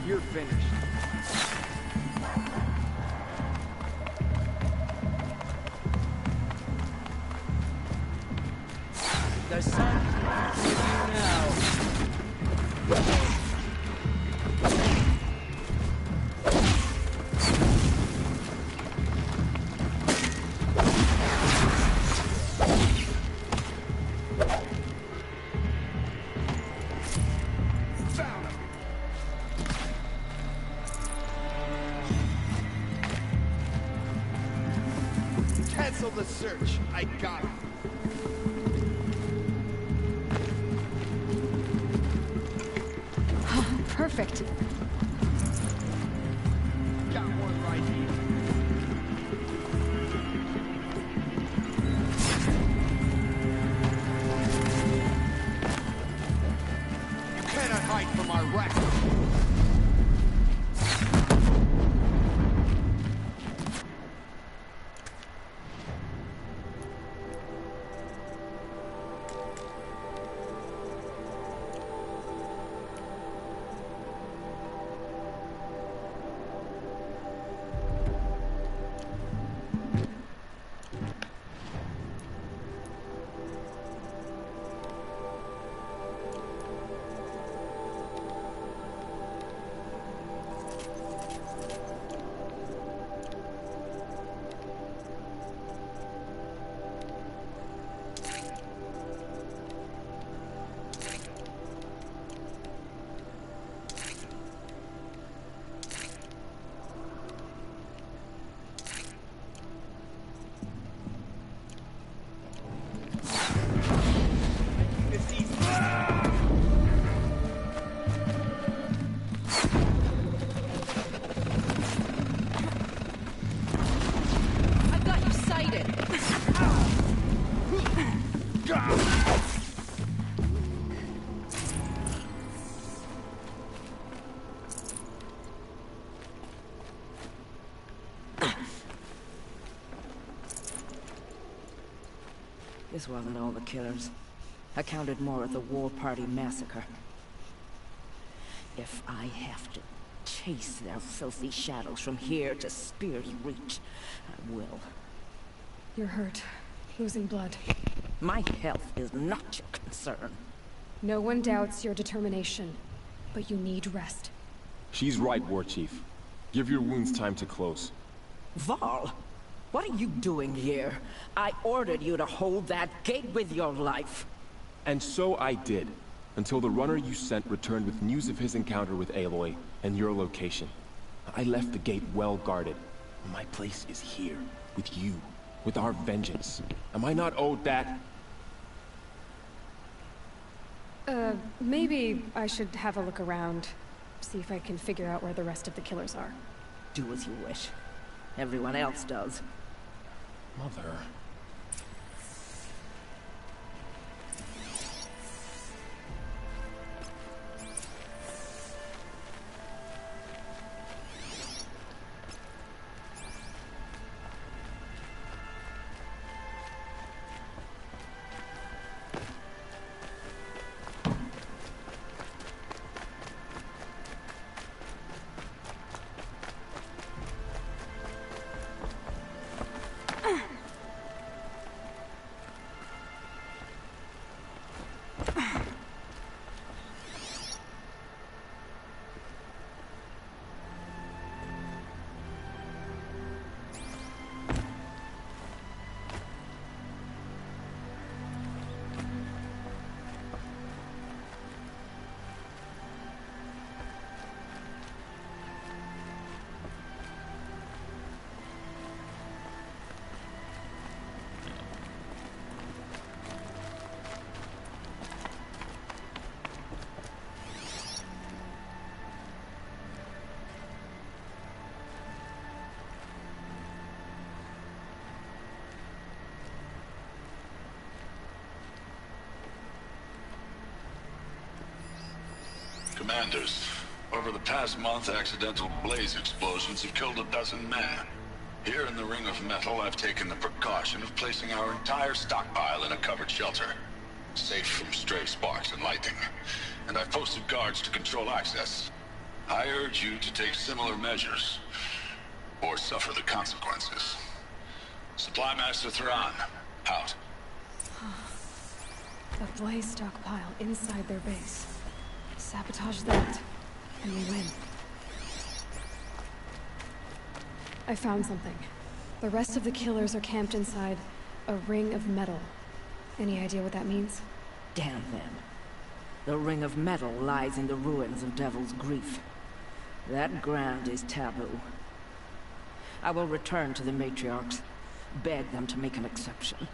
You're finished.
The sun is with you now.
Cancel the search. I got it.
Perfect.
Got one right here. You cannot hide from our wrath.
This wasn't all the killers. I counted more at the War Party massacre. If I have to chase their filthy shadows from here to Spear's Reach, I will.
You're hurt. Losing blood.
My health is not your concern.
No one doubts your determination, but you need rest.
She's right, War Chief. Give your wounds time to close.
Varl, what are you doing here? I ordered you to hold that gate with your life.
And so I did. until the runner you sent returned with news of his encounter with Aloy and your location. I left the gate well guarded. My place is here, with you, with our vengeance. Am I not owed that?
Maybe I should have a look around. See if I can figure out where the rest of the killers are.
Do as you wish. Everyone else does.
Mother...
Commanders, over the past month, accidental blaze explosions have killed 12 men. Here in the Ring of Metal, I've taken the precaution of placing our entire stockpile in a covered shelter, safe from stray sparks and lightning. And I've posted guards to control access. I urge you to take similar measures, or suffer the consequences. Supply Master Thran, out.
The blaze stockpile inside their base. Sabotage that, and we win. I found something. The rest of the killers are camped inside a ring of metal. Any idea what that means?
Damn them. The Ring of Metal lies in the ruins of Devil's Grief. That ground is taboo. I will return to the matriarchs, beg them to make an exception.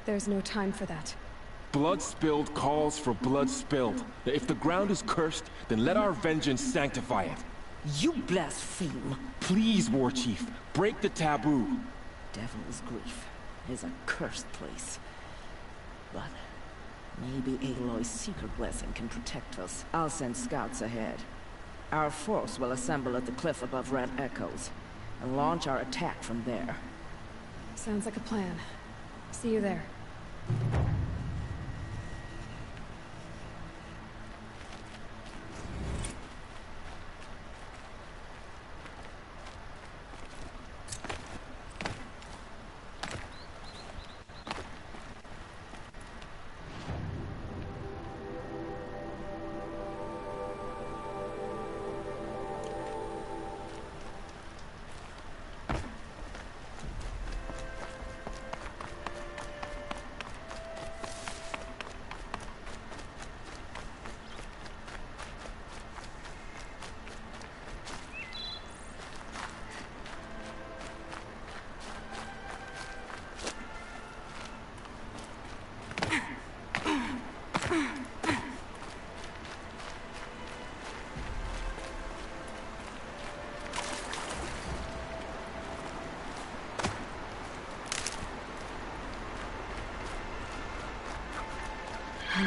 There's no time for that.
Blood spilled calls for blood spilled. If the ground is cursed, then let our vengeance sanctify it.
You blaspheme.
Please, War Chief, break the taboo.
Devil's Grief is a cursed place. But maybe Aloy's secret blessing can protect us. I'll send scouts ahead. Our force will assemble at the cliff above Red Echoes, and launch our attack from there.
Sounds like a plan. See you there.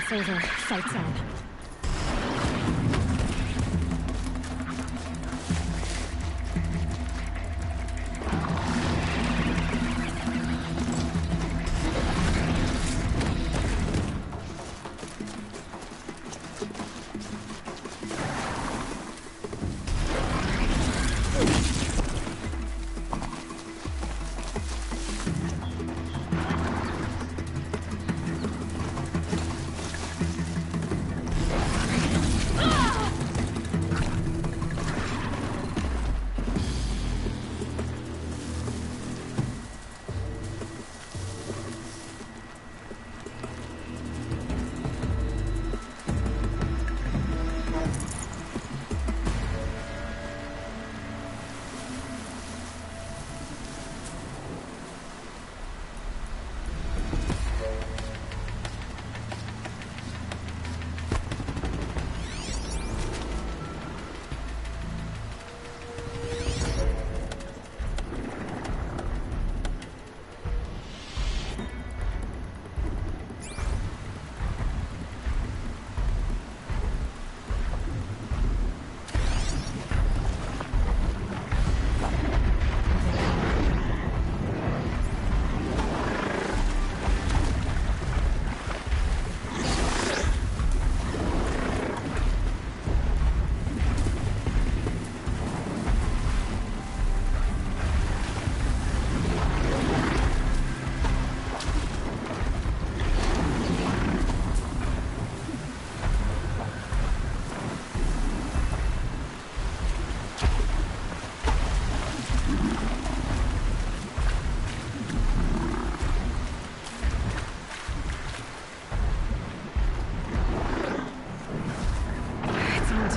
It's over. Fight's on.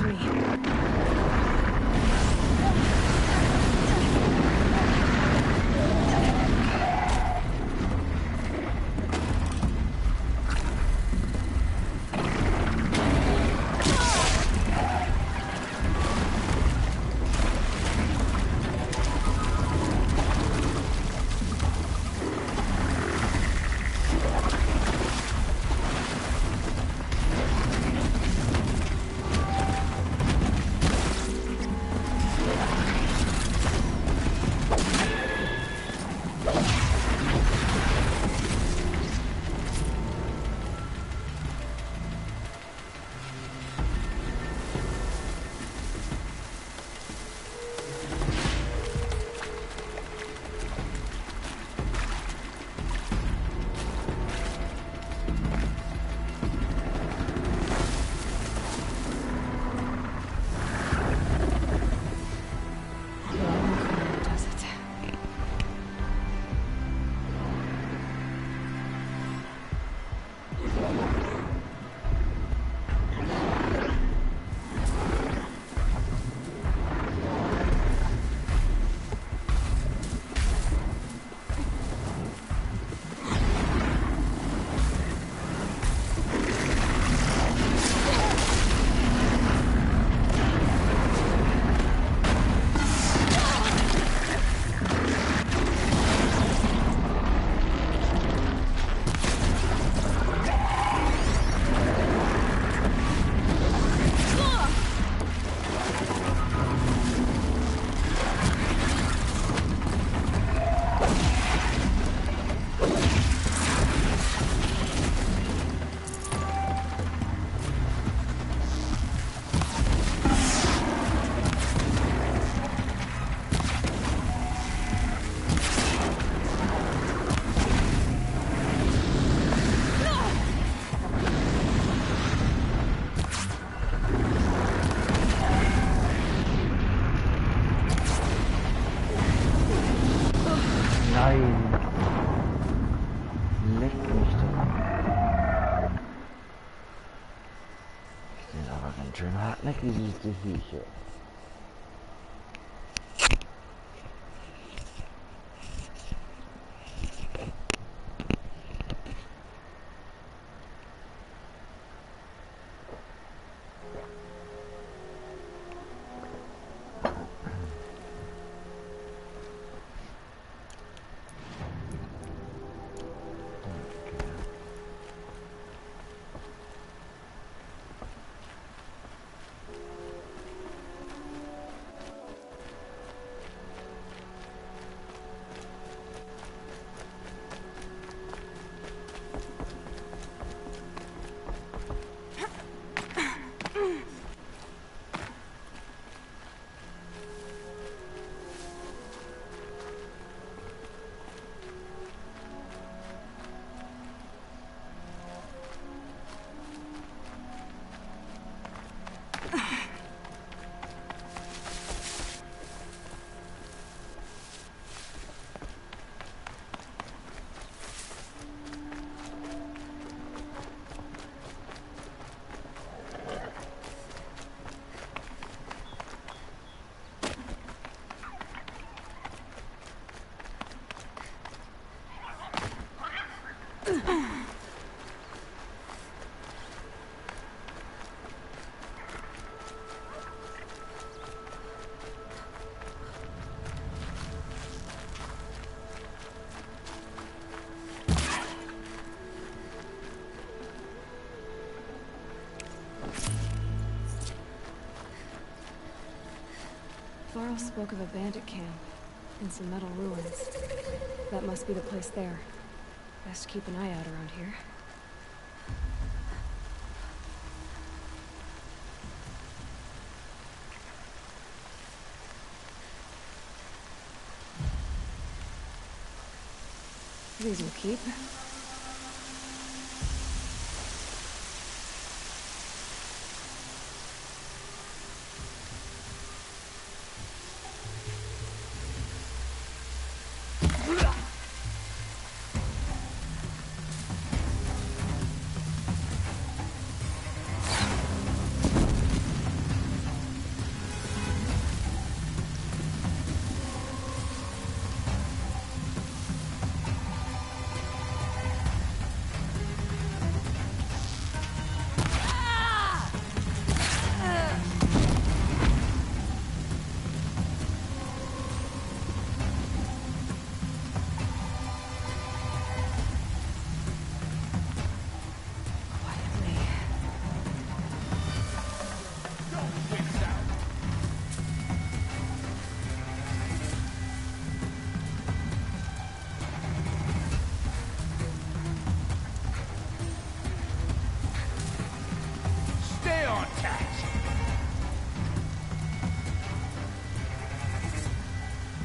to me.
Schön hartnäckig diese Viecher.
Varl spoke of a bandit camp and some metal ruins. That must be the place there. Best keep an eye out around here. These will keep.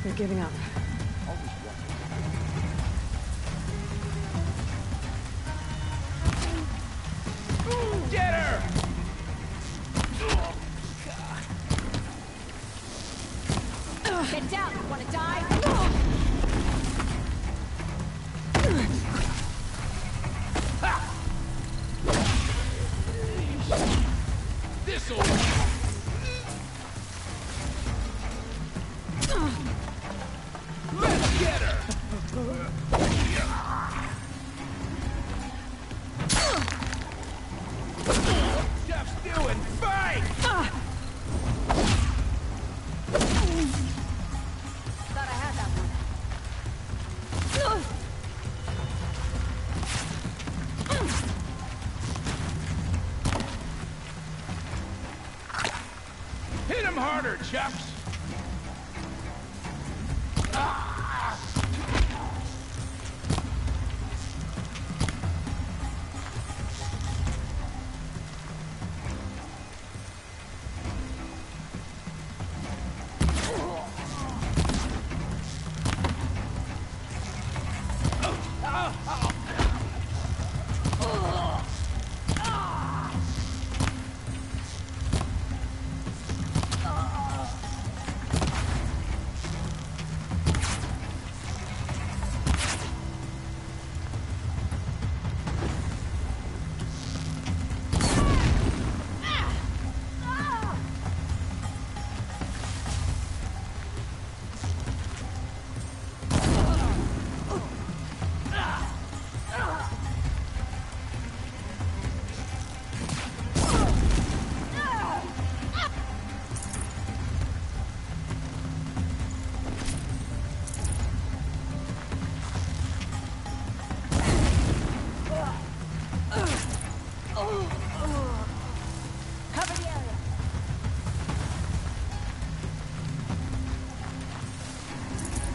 They're giving up.
Get her!
Get down! You wanna die?
This'll... Let's get her! Jeff's doing fine!
Thought I had that one.
Hit him harder, Chucks!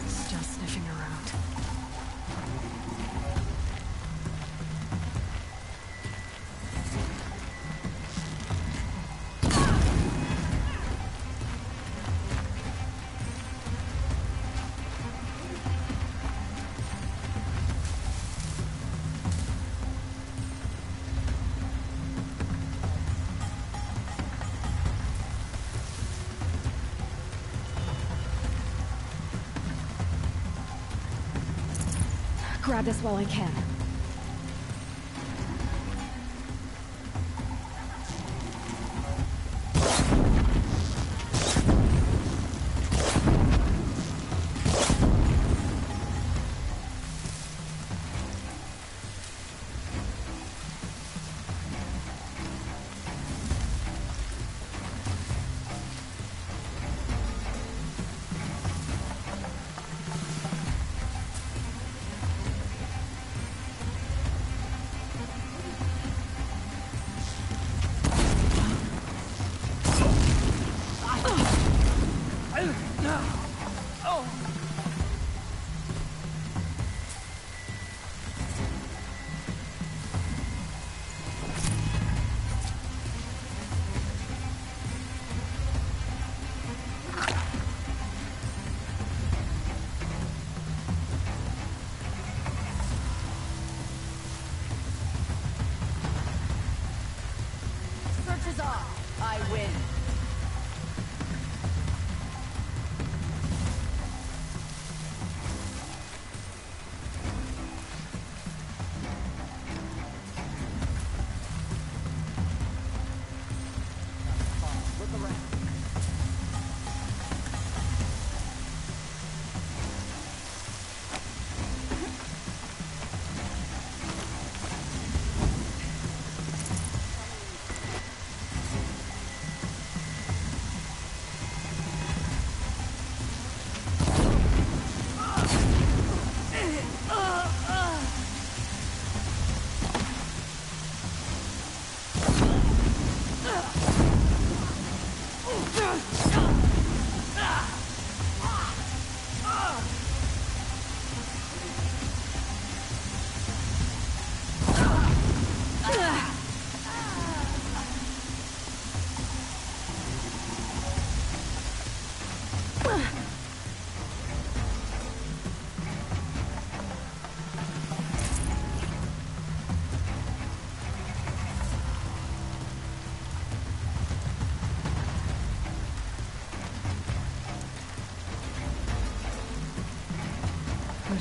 Still sniffing around. Grab this while I can.
Search is off. I win.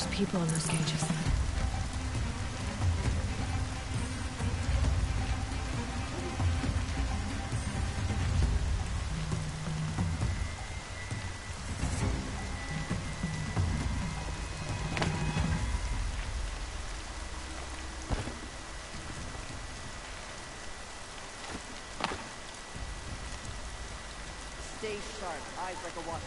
There's people in those cages.
Stay sharp, eyes like a watcher.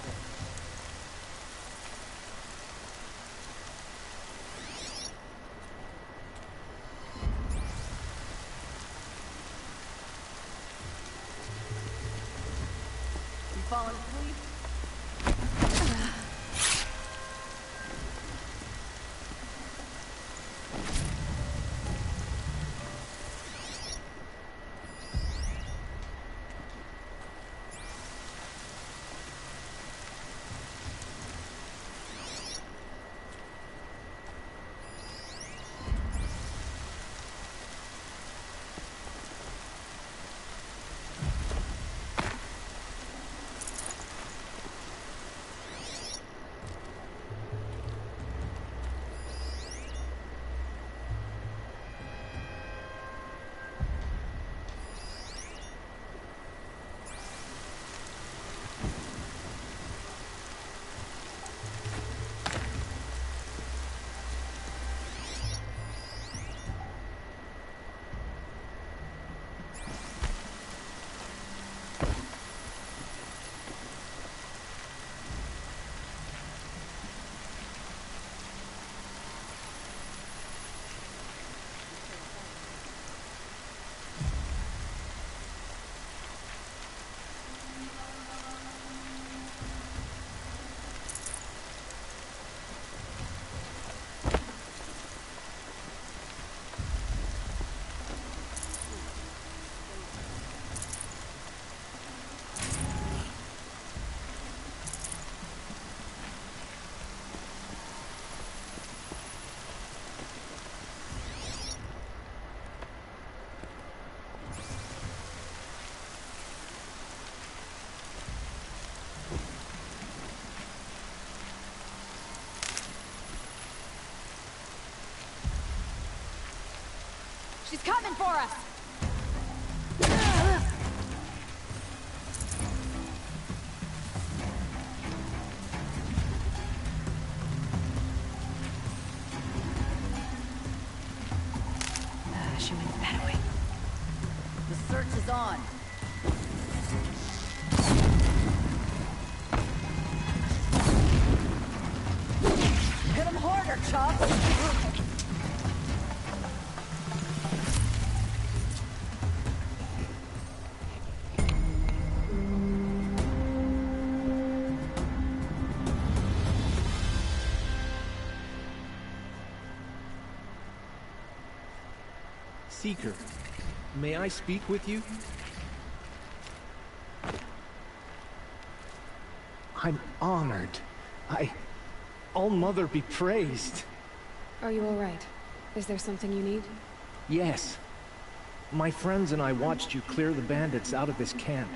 You falling asleep?
She's coming for us!
She went that way.
The search is on. Hit him harder, Chop!
Seeker, may I speak with you? I'm honored. All-Mother be praised.
Are you all right? Is there something you need?
Yes. My friends and I watched you clear the bandits out of this camp.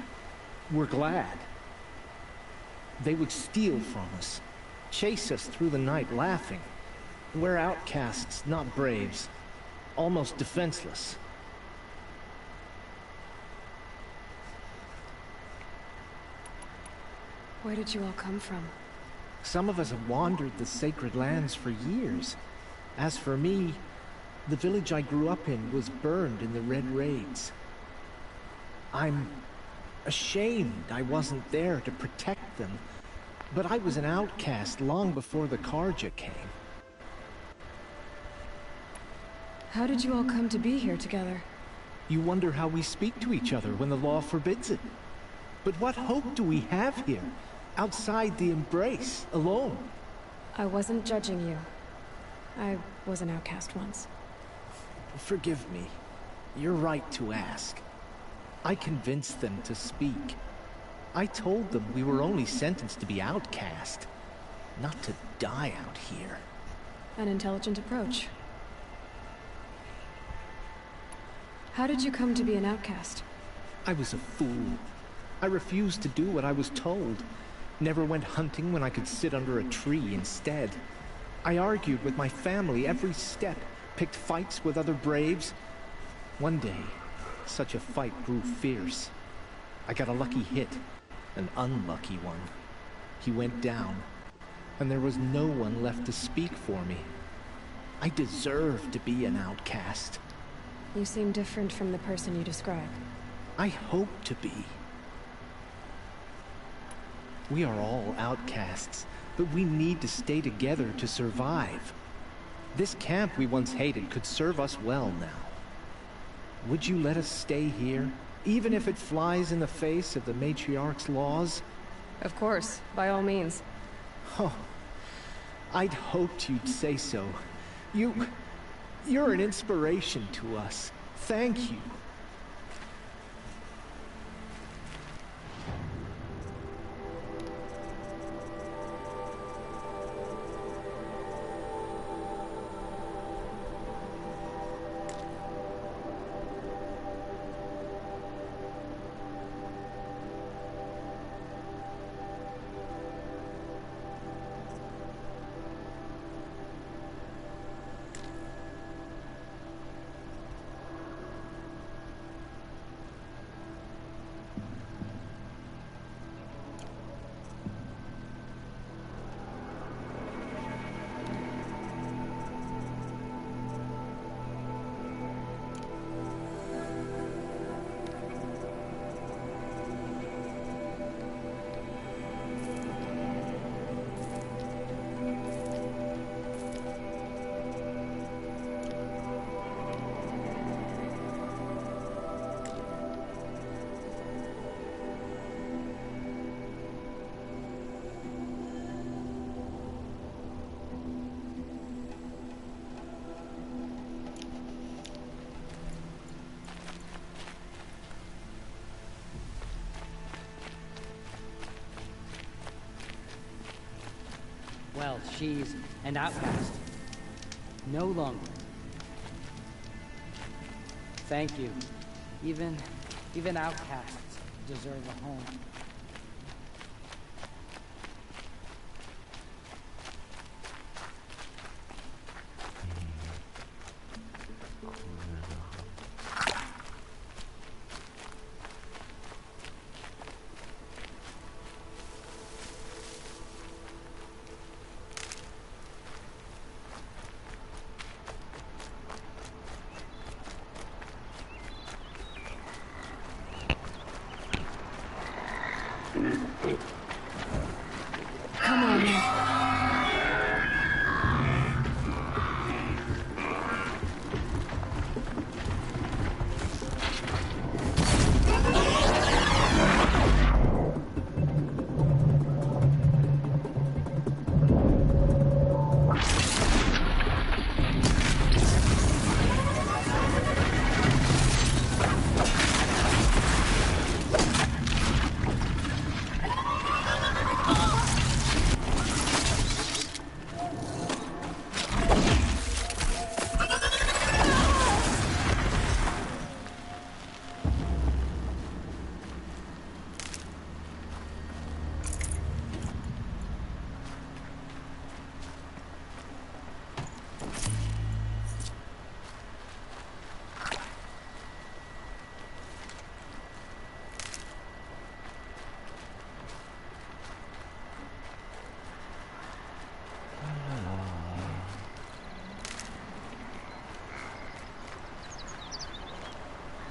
We're glad. They would steal from us, chase us through the night laughing. We're outcasts, not braves. Almost defenseless.
Where did you all come from?
Some of us have wandered the sacred lands for years. As for me, the village I grew up in was burned in the Red Raids. I'm ashamed I wasn't there to protect them, but I was an outcast long before the Karja came.
How did you all come to be here together?
You wonder how we speak to each other when the law forbids it. But what hope do we have here, outside the embrace, alone?
I wasn't judging you. I was an outcast once.
Forgive me. You're right to ask. I convinced them to speak. I told them we were only sentenced to be outcast, not to die out here.
An intelligent approach. How did you come to be an outcast?
I was a fool. I refused to do what I was told. Never went hunting when I could sit under a tree instead. I argued with my family every step, picked fights with other braves. One day, such a fight grew fierce. I got a lucky hit, an unlucky one. He went down, and there was no one left to speak for me. I deserve to be an outcast.
You seem different from the person you describe.
I hope to be. We are all outcasts, but we need to stay together to survive. This camp we once hated could serve us well now. Would you let us stay here, even if it flies in the face of the matriarch's laws?
Of course, by all means.
Oh, I'd hoped you'd say so. You're an inspiration to us. Thank you.
Well, she's an outcast. No longer. Thank you. Even outcasts deserve a home.
Come on now.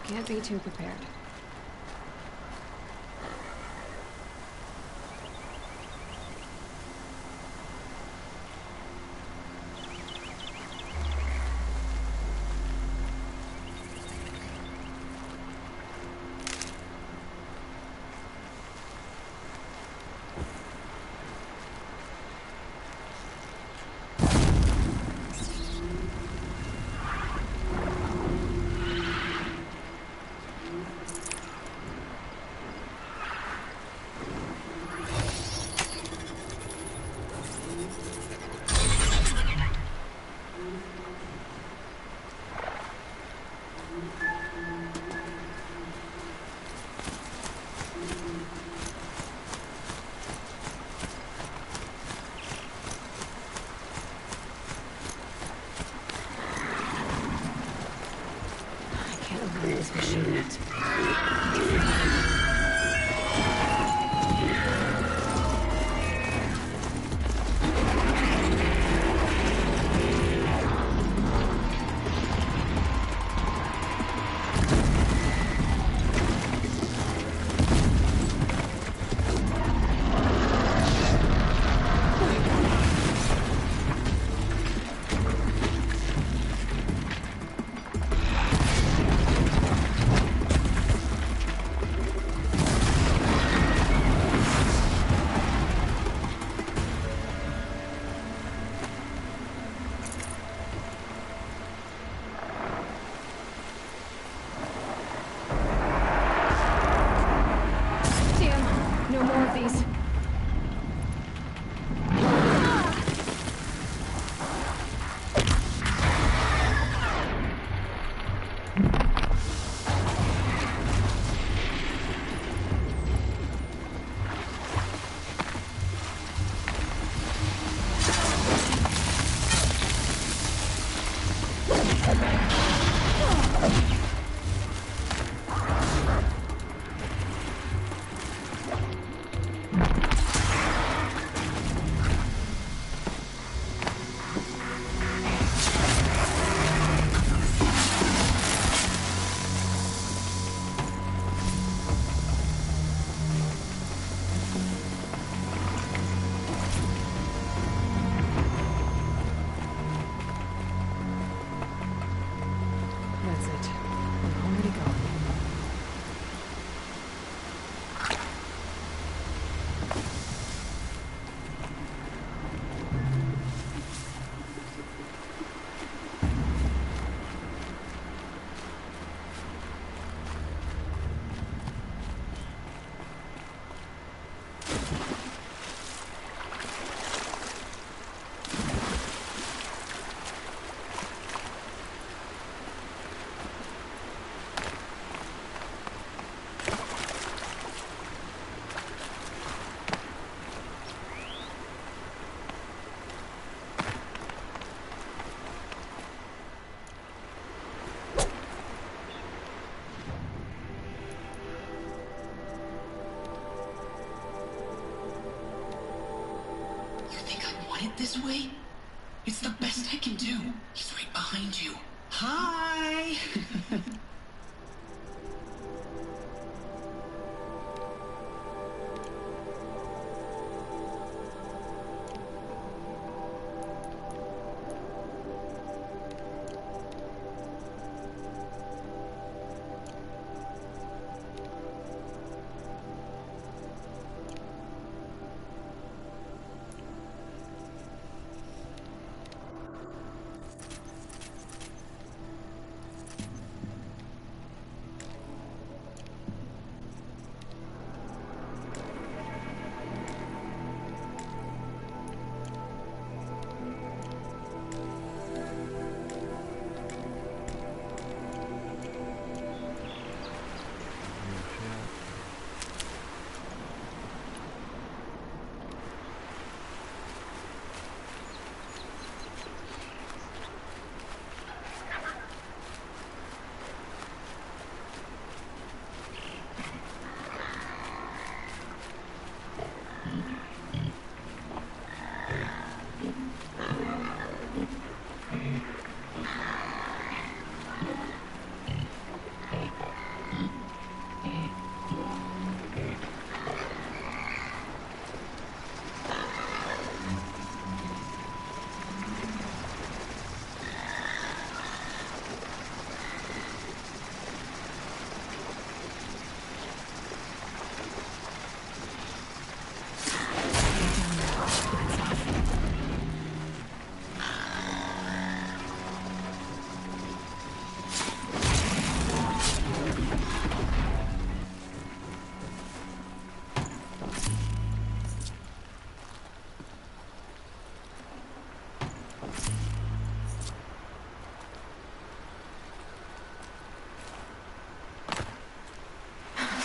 Can't be too prepared. more of these.
It this way? It's the best I can do. He's right behind you. Hi!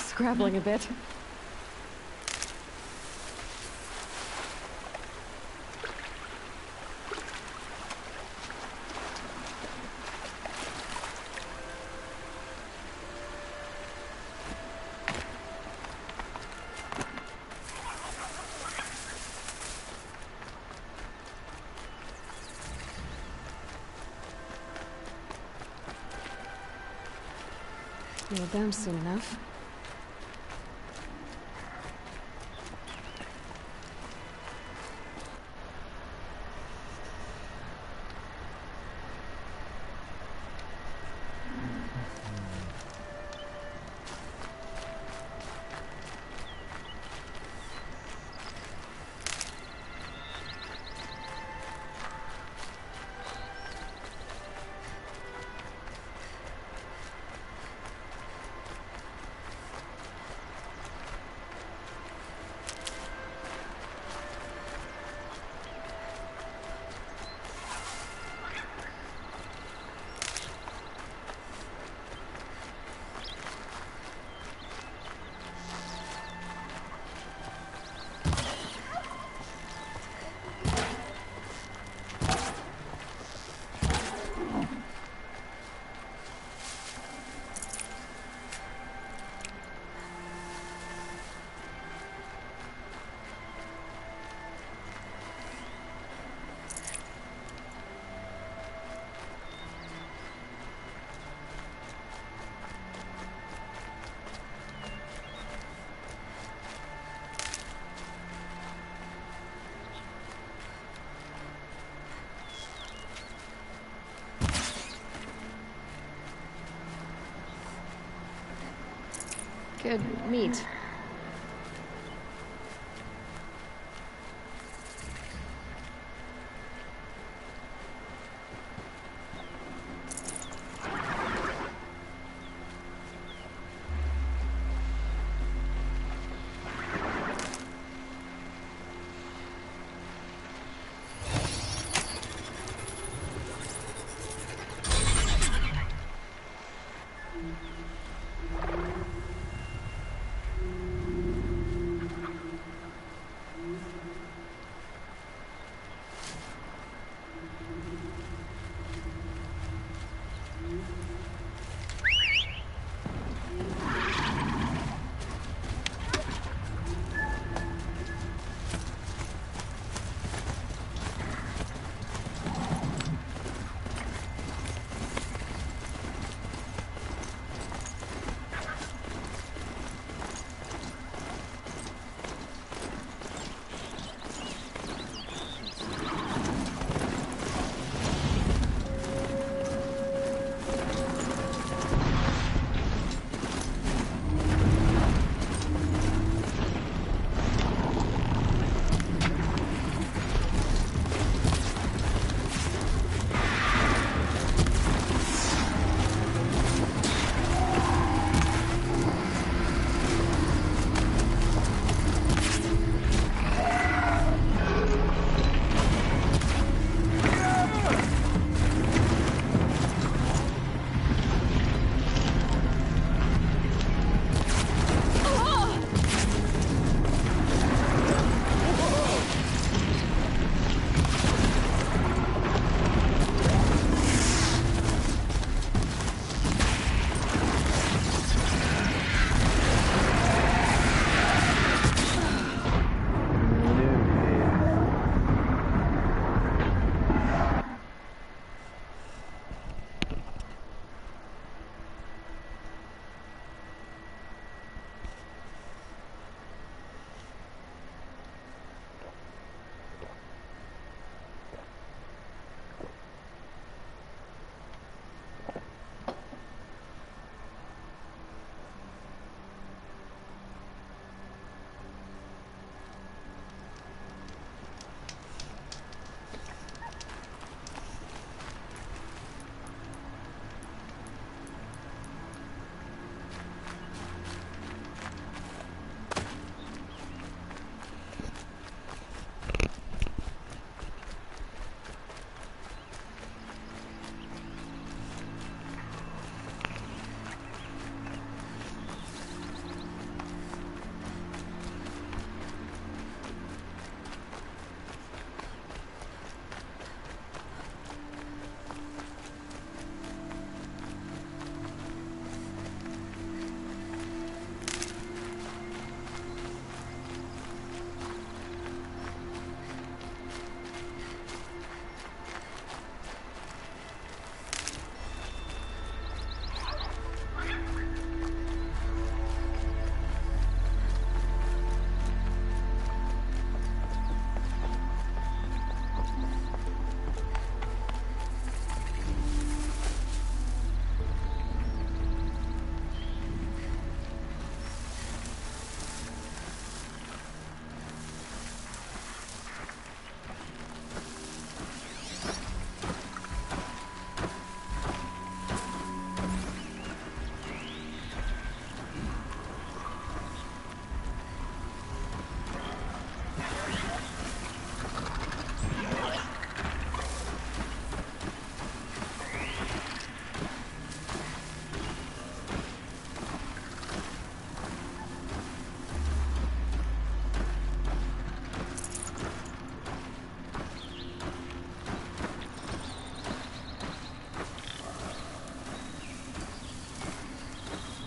Scrabbling a bit. You'll bounce soon enough.
Good meat.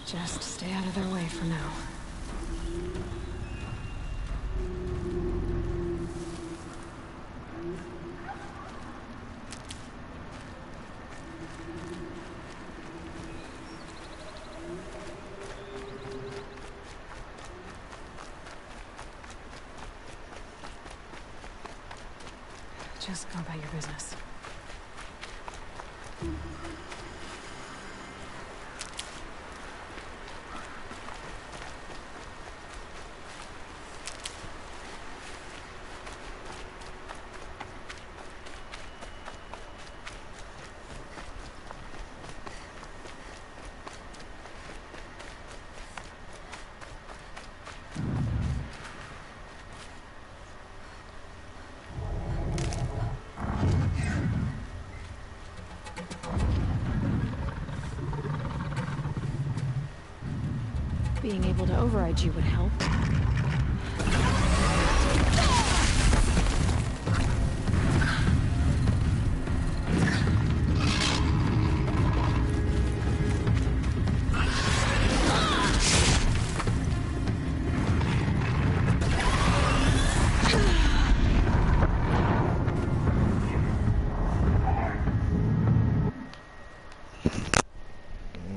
Just stay out of their way for now. Just go about your business.
Being able to override you would help.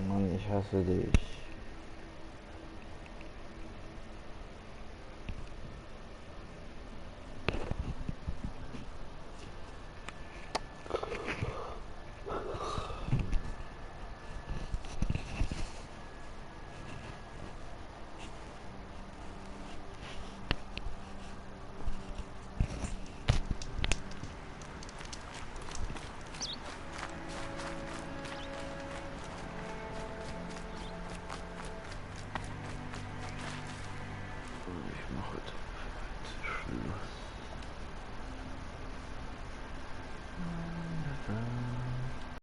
Mann, ich hasse dich. Ich mache heute Schluss.